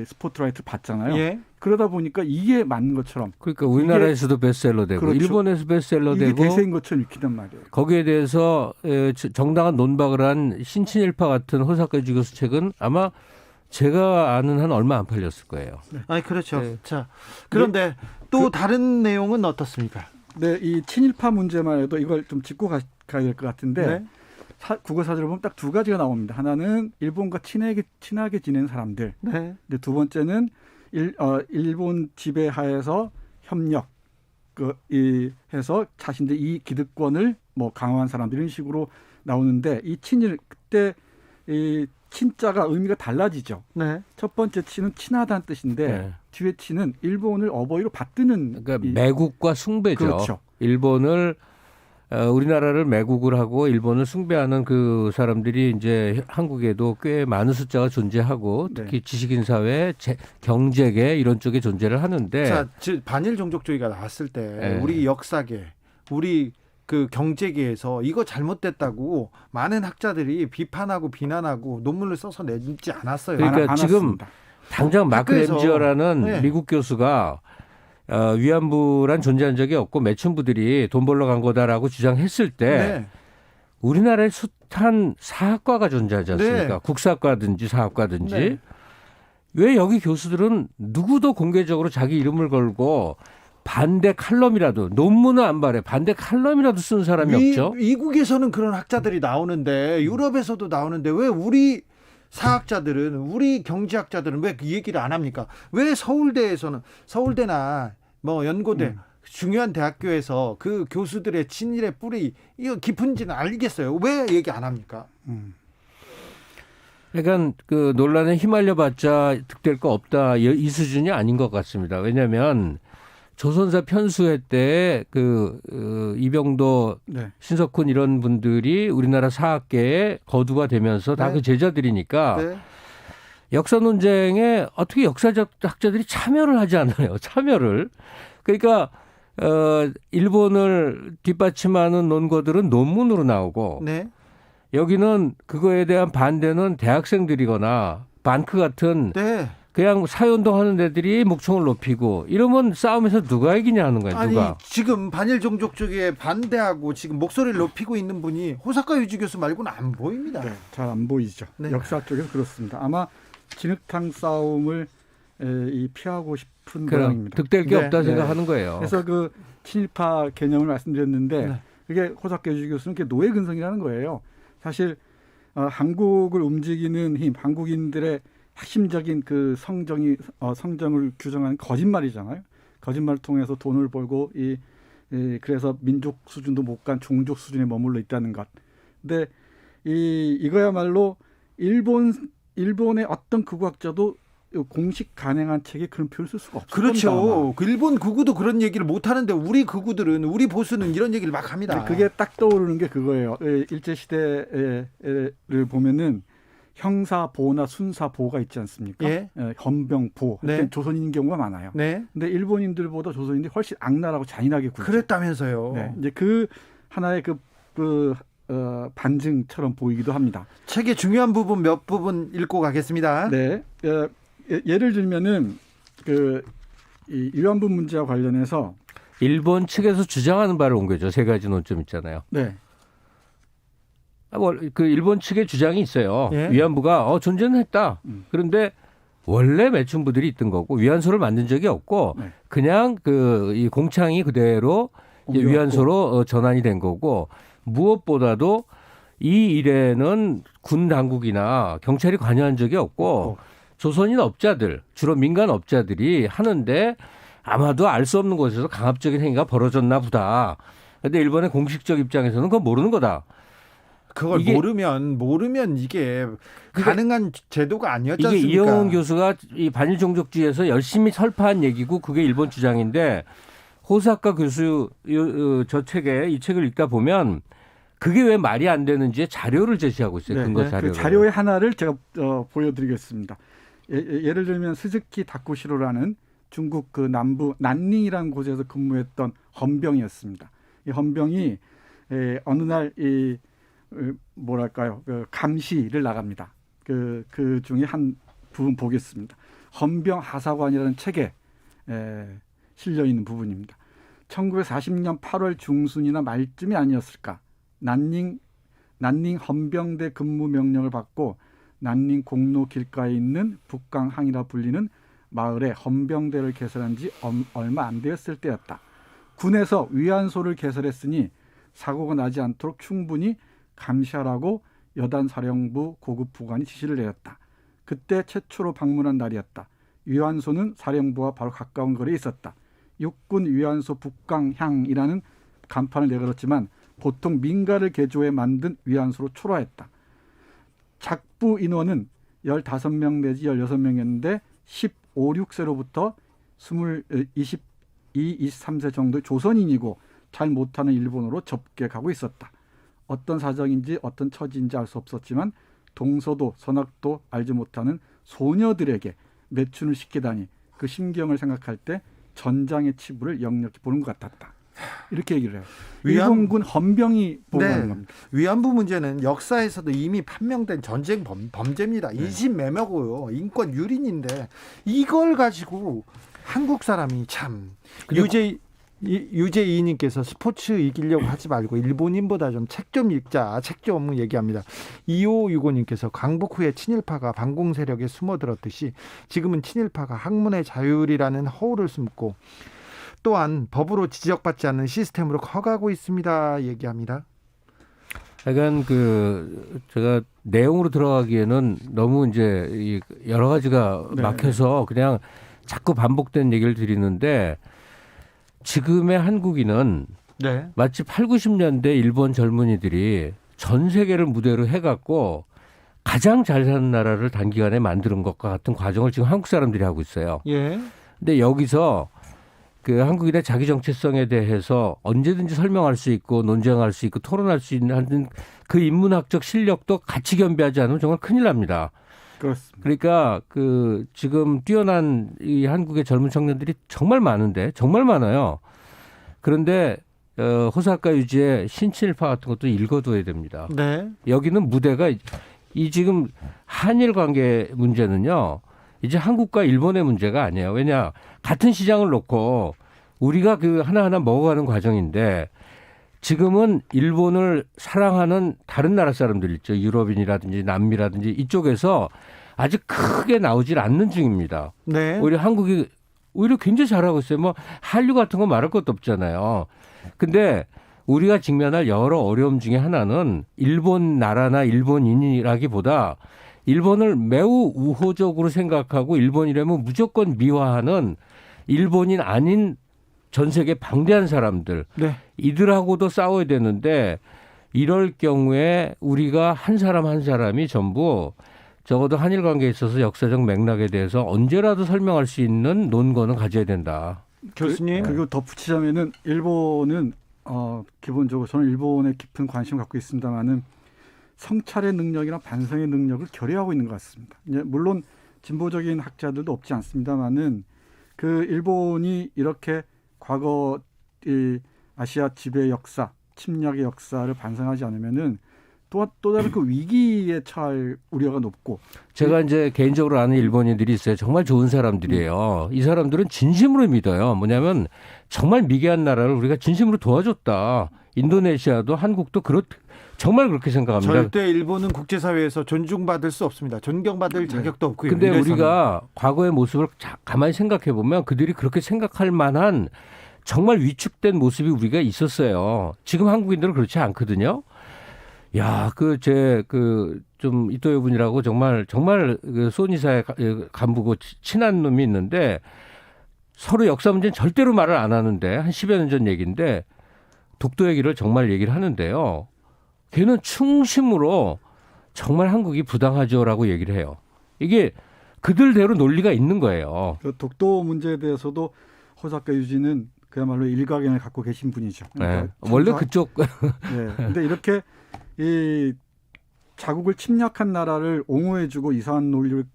스포트라이트를 받잖아요. 예. 그러다 보니까 이게 맞는 것처럼. 그러니까 우리나라에서도 베스트셀러 되고 그렇죠. 일본에서 베스트셀러 이게 되고 대세인 것처럼 읽히단 말이에요. 거기에 대해서 정당한 논박을 한 신친일파 같은 호사카 유지 교수 책은 아마 제가 아는 한 얼마 안 팔렸을 거예요. 네. 아니 그렇죠. 네. 자, 그런데 또 다른 내용은 어떻습니까? 네, 이 친일파 문제만 해도 이걸 좀 짚고 가야 될 것 같은데 네. 국어 사전을 보면 딱 두 가지가 나옵니다. 하나는 일본과 친하게 지낸 사람들. 네. 근데 두 번째는 일본 지배하에서 협력 해서 자신들 이 기득권을 뭐 강화한 사람들 이런 식으로 나오는데, 이 친일 그때 이 친자가 의미가 달라지죠. 네. 첫 번째 친은 친하다는 뜻인데 네. 뒤에 친은 일본을 어버이로 받드는, 그러니까 매국과 숭배죠. 그렇죠. 일본을 우리나라를 매국을 하고 일본을 숭배하는 그 사람들이 이제 한국에도 꽤 많은 숫자가 존재하고 특히 네. 지식인 사회, 경제계 이런 쪽에 존재를 하는데, 자, 반일 종족주의가 나왔을 때 네. 우리 역사계, 우리 그 경제계에서 이거 잘못됐다고 많은 학자들이 비판하고 비난하고 논문을 써서 내지 않았어요. 그러니까 안 지금 왔습니다. 당장 마크 학교에서, 램지어라는 네. 미국 교수가 위안부란 존재한 적이 없고 매춘부들이 돈 벌러 간 거다라고 주장했을 때 네. 우리나라에 숱한 사학과가 존재하지 않습니까? 네. 국사과든지 사학과든지. 네. 왜 여기 교수들은 누구도 공개적으로 자기 이름을 걸고 반대 칼럼이라도 논문은 안 발해 반대 칼럼이라도 쓴 사람이 없죠. 미국에서는 그런 학자들이 나오는데 유럽에서도 나오는데 왜 우리 사학자들은 우리 경제학자들은 왜 그 얘기를 안 합니까? 왜 서울대에서는 서울대나 뭐 연고대 중요한 대학교에서 그 교수들의 친일의 뿌리 이거 깊은지는 알겠어요. 왜 얘기 안 합니까? 그러니까 그 논란에 휘말려봤자 득될 거 없다 이 수준이 아닌 것 같습니다. 왜냐하면 조선사 편수회 때 이병도, 네. 신석훈 이런 분들이 우리나라 사학계에 거두가 되면서 다 그 제자들이니까 네. 역사 논쟁에 어떻게 역사적 학자들이 참여를 하지 않아요. 참여를. 그러니까 일본을 뒷받침하는 논거들은 논문으로 나오고 네. 여기는 그거에 대한 반대는 대학생들이거나 반크 같은 네. 그냥 사회운동 하는 애들이 목청을 높이고 이러면 싸움에서 누가 이기냐 하는 거예요. 누가. 아니 지금 반일 종족 쪽에 반대하고 지금 목소리를 높이고 있는 분이 호사카 유지 교수 말고는 안 보입니다. 네, 잘 안 보이죠. 네. 역사 쪽에서 그렇습니다. 아마 진흙탕 싸움을 피하고 싶은 그럼 모양입니다. 득될 게 네. 없다 생각하는 거예요. 그래서 그 친일파 개념을 말씀드렸는데 네. 그게 호사카 유지 교수는 그게 노예 근성이라는 거예요. 사실 한국을 움직이는 힘, 한국인들의 핵심적인 그 성정을 규정하는 거짓말이잖아요. 거짓말을 통해서 돈을 벌고 그래서 민족 수준도 못 간 종족 수준에 머물러 있다는 것. 근데 이거야말로 일본의 어떤 극우학자도 공식 간행한 책에 그런 표현을 쓸 수가 없어요. 그렇죠. 그 일본 극우도 그런 얘기를 못 하는데 우리 극우들은 우리 보수는 이런 얘기를 막 합니다. 그게 딱 떠오르는 게 그거예요. 일제 시대를 보면은 형사보나 순사보가 있지 않습니까? 예. 헌병보. 네. 조선인인 경우가 많아요. 네. 근데 일본인들보다 조선인들이 훨씬 악랄하고 잔인하게 굴죠. 그랬다면서요. 네. 이제 그 하나의 반증처럼 보이기도 합니다. 책의 중요한 부분 몇 부분 읽고 가겠습니다. 네. 예를 들면은 이 위안부 문제와 관련해서 일본 측에서 주장하는 바를 온 거죠. 세 가지 논점 있잖아요. 네. 그 일본 측의 주장이 있어요. 예? 위안부가 존재는 했다. 그런데 원래 매춘부들이 있던 거고 위안소를 만든 적이 없고 네. 그냥 이 공창이 그대로 이제 옮겨왔고. 위안소로 전환이 된 거고 무엇보다도 이 일에는 군 당국이나 경찰이 관여한 적이 없고 조선인 업자들 주로 민간 업자들이 하는데 아마도 알 수 없는 곳에서 강압적인 행위가 벌어졌나 보다. 그런데 일본의 공식적 입장에서는 그건 모르는 거다. 그걸 모르면 이게 가능한 제도가 아니었지 않습니까? 이게 이영훈 교수가 이 반일 종족주의에서 열심히 설파한 얘기고 그게 일본 주장인데 호사카 교수 저 책에 이 책을 읽다 보면 그게 왜 말이 안 되는지의 자료를 제시하고 있어요. 근거 자료를. 그 자료의 하나를 제가 보여드리겠습니다. 예를 들면 스즈키 다쿠시로라는 중국 그 남부 난닝이라는 곳에서 근무했던 헌병이었습니다. 이 헌병이 어느 날 감시를 나갑니다. 그 중에 한 부분 보겠습니다. 헌병 하사관이라는 책에 실려 있는 부분입니다. 1940년 8월 중순이나 말쯤이 아니었을까. 난닝 헌병대 근무 명령을 받고 난닝 공로 길가에 있는 북강항이라 불리는 마을에 헌병대를 개설한 지 얼마 안 되었을 때였다. 군에서 위안소를 개설했으니 사고가 나지 않도록 충분히 감시하라고 여단사령부 고급 부관이 지시를 내렸다. 그때 최초로 방문한 날이었다. 위안소는 사령부와 바로 가까운 거리에 있었다. 육군 위안소 북강향이라는 간판을 내걸었지만 보통 민가를 개조해 만든 위안소로 초라했다. 작부 인원은 15명 내지 16명이었는데 15, 16세로부터 22, 23세 정도의 조선인이고 잘 못하는 일본어로 접객하고 있었다. 어떤 사정인지 어떤 처지인지 알 수 없었지만 동서도 서낙도 알지 못하는 소녀들에게 매춘을 시키다니 그 심경을 생각할 때 전장의 치부를 역력히 보는 것 같았다. 이렇게 얘기를 해요. 일본군 헌병이 보고하는 겁니다. 위안부 문제는 역사에서도 이미 판명된 전쟁 범죄입니다. 인신매매고요. 인권 유린인데 이걸 가지고 한국 사람이 참 유재이님께서 스포츠 이기려고 하지 말고 일본인보다 좀 책 좀 읽자. 책 좀 얘기합니다. 2565님께서 광복 후에 친일파가 반공 세력에 숨어들었듯이 지금은 친일파가 학문의 자율이라는 허울을 숨고 또한 법으로 지적받지 않는 시스템으로 커가고 있습니다. 얘기합니다. 약간 제가 내용으로 들어가기에는 너무 이제 여러 가지가 네. 막혀서 그냥 자꾸 반복된 얘기를 드리는데 지금의 한국인은 네. 마치 8, 90년대 일본 젊은이들이 전 세계를 무대로 해갖고 가장 잘 사는 나라를 단기간에 만드는 것과 같은 과정을 지금 한국 사람들이 하고 있어요. 예. 근데 여기서 그 한국인의 자기 정체성에 대해서 언제든지 설명할 수 있고 논쟁할 수 있고 토론할 수 있는 그 인문학적 실력도 같이 겸비하지 않으면 정말 큰일 납니다. 그렇습니다. 그러니까 지금 뛰어난 이 한국의 젊은 청년들이 정말 많은데 정말 많아요. 그런데 호사카 유지의 신친일파 같은 것도 읽어둬야 됩니다. 네. 여기는 무대가 이 지금 한일 관계 문제는요. 이제 한국과 일본의 문제가 아니에요. 왜냐 같은 시장을 놓고 우리가 하나하나 먹어가는 과정인데 지금은 일본을 사랑하는 다른 나라 사람들 있죠. 유럽인이라든지 남미라든지 이쪽에서 아직 크게 나오질 않는 중입니다. 네. 오히려 한국이 굉장히 잘하고 있어요. 뭐 한류 같은 거 말할 것도 없잖아요. 근데 우리가 직면할 여러 어려움 중에 하나는 일본 나라나 일본인이라기보다 일본을 매우 우호적으로 생각하고 일본이라면 무조건 미화하는 일본인 아닌 전 세계 방대한 사람들. 네. 이들하고도 싸워야 되는데 이럴 경우에 우리가 한 사람 한 사람이 전부 적어도 한일 관계에 있어서 역사적 맥락에 대해서 언제라도 설명할 수 있는 논거는 가져야 된다. 교수님. 그리고 덧붙이자면은 일본은 기본적으로 저는 일본에 깊은 관심을 갖고 있습니다만은 성찰의 능력이나 반성의 능력을 결여하고 있는 것 같습니다. 물론 진보적인 학자들도 없지 않습니다만은 일본이 이렇게 과거 이 아시아 지배 역사, 침략의 역사를 반성하지 않으면은 또 다른 위기에 처할 우려가 높고 제가 이제 개인적으로 아는 일본인들이 있어요. 정말 좋은 사람들이에요. 이 사람들은 진심으로 믿어요. 뭐냐면 정말 미개한 나라를 우리가 진심으로 도와줬다. 인도네시아도 한국도 정말 그렇게 생각합니다. 절대 일본은 국제사회에서 존중받을 수 없습니다. 존경받을 자격도 없고요. 근데 이래서는. 우리가 과거의 모습을 가만히 생각해 보면 그들이 그렇게 생각할 만한 정말 위축된 모습이 우리가 있었어요. 지금 한국인들은 그렇지 않거든요. 야, 좀 이토요 분이라고 정말 소니사의 간부고 친한 놈이 있는데 서로 역사 문제는 절대로 말을 안 하는데 한 10여 년 전 얘기인데 독도 얘기를 정말 얘기를 하는데요. 걔는 충심으로 정말 한국이 부당하죠라고 얘기를 해요. 이게 그들대로 논리가 있는 거예요. 독도 문제에 대해서도 호사카 유지는 그야말로 일가견을 갖고 계신 분이죠. 그러니까 네. 원래 그쪽. 네. 근데 이렇게 이 자국을 침략한 나라를 옹호해주고 이상한 논리를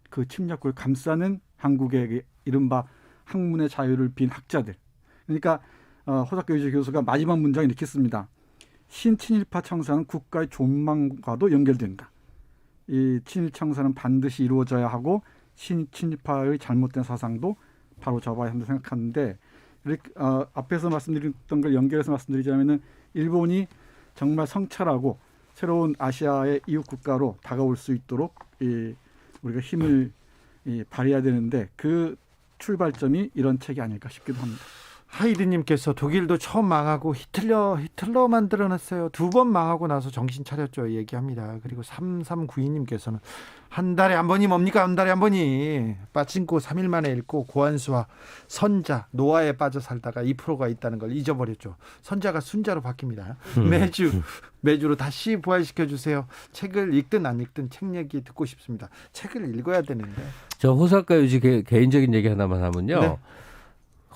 그 침략을 감싸는 한국의 이른바 학문의 자유를 빈 학자들. 그러니까 호사카 유지 교수가 마지막 문장에 이렇게 씁니다. 신친일파 청사는 국가의 존망과도 연결된다. 이 친일 청사는 반드시 이루어져야 하고 신친일파의 잘못된 사상도 바로 잡아야 한다고 생각하는데 앞에서 말씀드렸던 걸 연결해서 말씀드리자면은 일본이 정말 성찰하고 새로운 아시아의 이웃 국가로 다가올 수 있도록 우리가 힘을 발휘해야 되는데 그 출발점이 이런 책이 아닐까 싶기도 합니다. 하이드님께서 독일도 처음 망하고 히틀러 만들어냈어요. 2번 망하고 나서 정신 차렸죠. 얘기합니다. 그리고 3392님께서는 한 달에 한 번이 뭡니까? 한 달에 한 번이 빠친코 3일 만에 읽고 고한수와 선자, 노아에 빠져 살다가 2%가 있다는 걸 잊어버렸죠. 선자가 순자로 바뀝니다. 매주로 다시 부활시켜주세요. 책을 읽든 안 읽든 책 얘기 듣고 싶습니다. 책을 읽어야 되는데. 저 호사카 유지 개인적인 얘기 하나만 하면요. 네.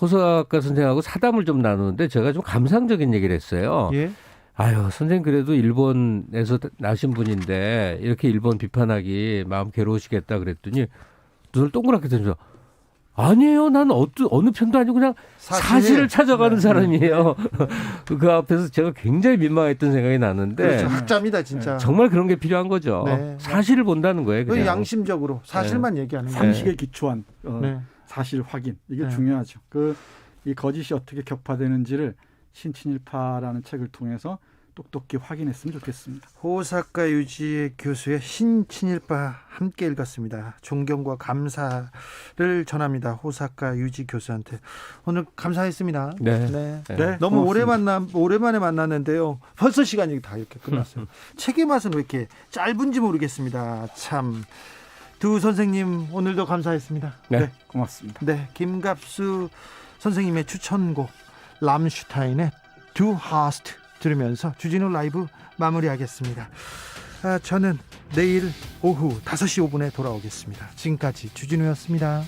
호사카 선생하고 사담을 좀 나누는데 제가 좀 감상적인 얘기를 했어요. 예? 아유, 선생님 그래도 일본에서 나신 분인데 이렇게 일본 비판하기 마음 괴로우시겠다 그랬더니 눈을 동그랗게 던져. 아니에요. 난 어느 편도 아니고 그냥 사실을 찾아가는 사람이에요. 그 앞에서 제가 굉장히 민망했던 생각이 나는데. 그렇죠. 학자입니다, 진짜. 정말 그런 게 필요한 거죠. 네. 사실을 본다는 거예요. 그냥. 양심적으로 사실만 얘기하는 거예요. 상식에 기초한 사실 확인. 이게 중요하죠. 이 거짓이 어떻게 격파되는지를 신친일파라는 책을 통해서 똑똑히 확인했으면 좋겠습니다. 호사카 유지 교수의 신친일파 함께 읽었습니다. 존경과 감사를 전합니다. 호사카 유지 교수한테 오늘 감사했습니다. 네. 너무 고맙습니다. 오랜만에 만났는데요. 벌써 시간이 다 이렇게 끝났어요. 책의 맛은 왜 이렇게 짧은지 모르겠습니다. 참. 두 선생님 오늘도 감사했습니다. 네, 고맙습니다. 네, 김갑수 선생님의 추천곡 람슈타인의 Du hast 들으면서 주진우 라이브 마무리하겠습니다. 저는 내일 오후 5시 5분에 돌아오겠습니다. 지금까지 주진우였습니다.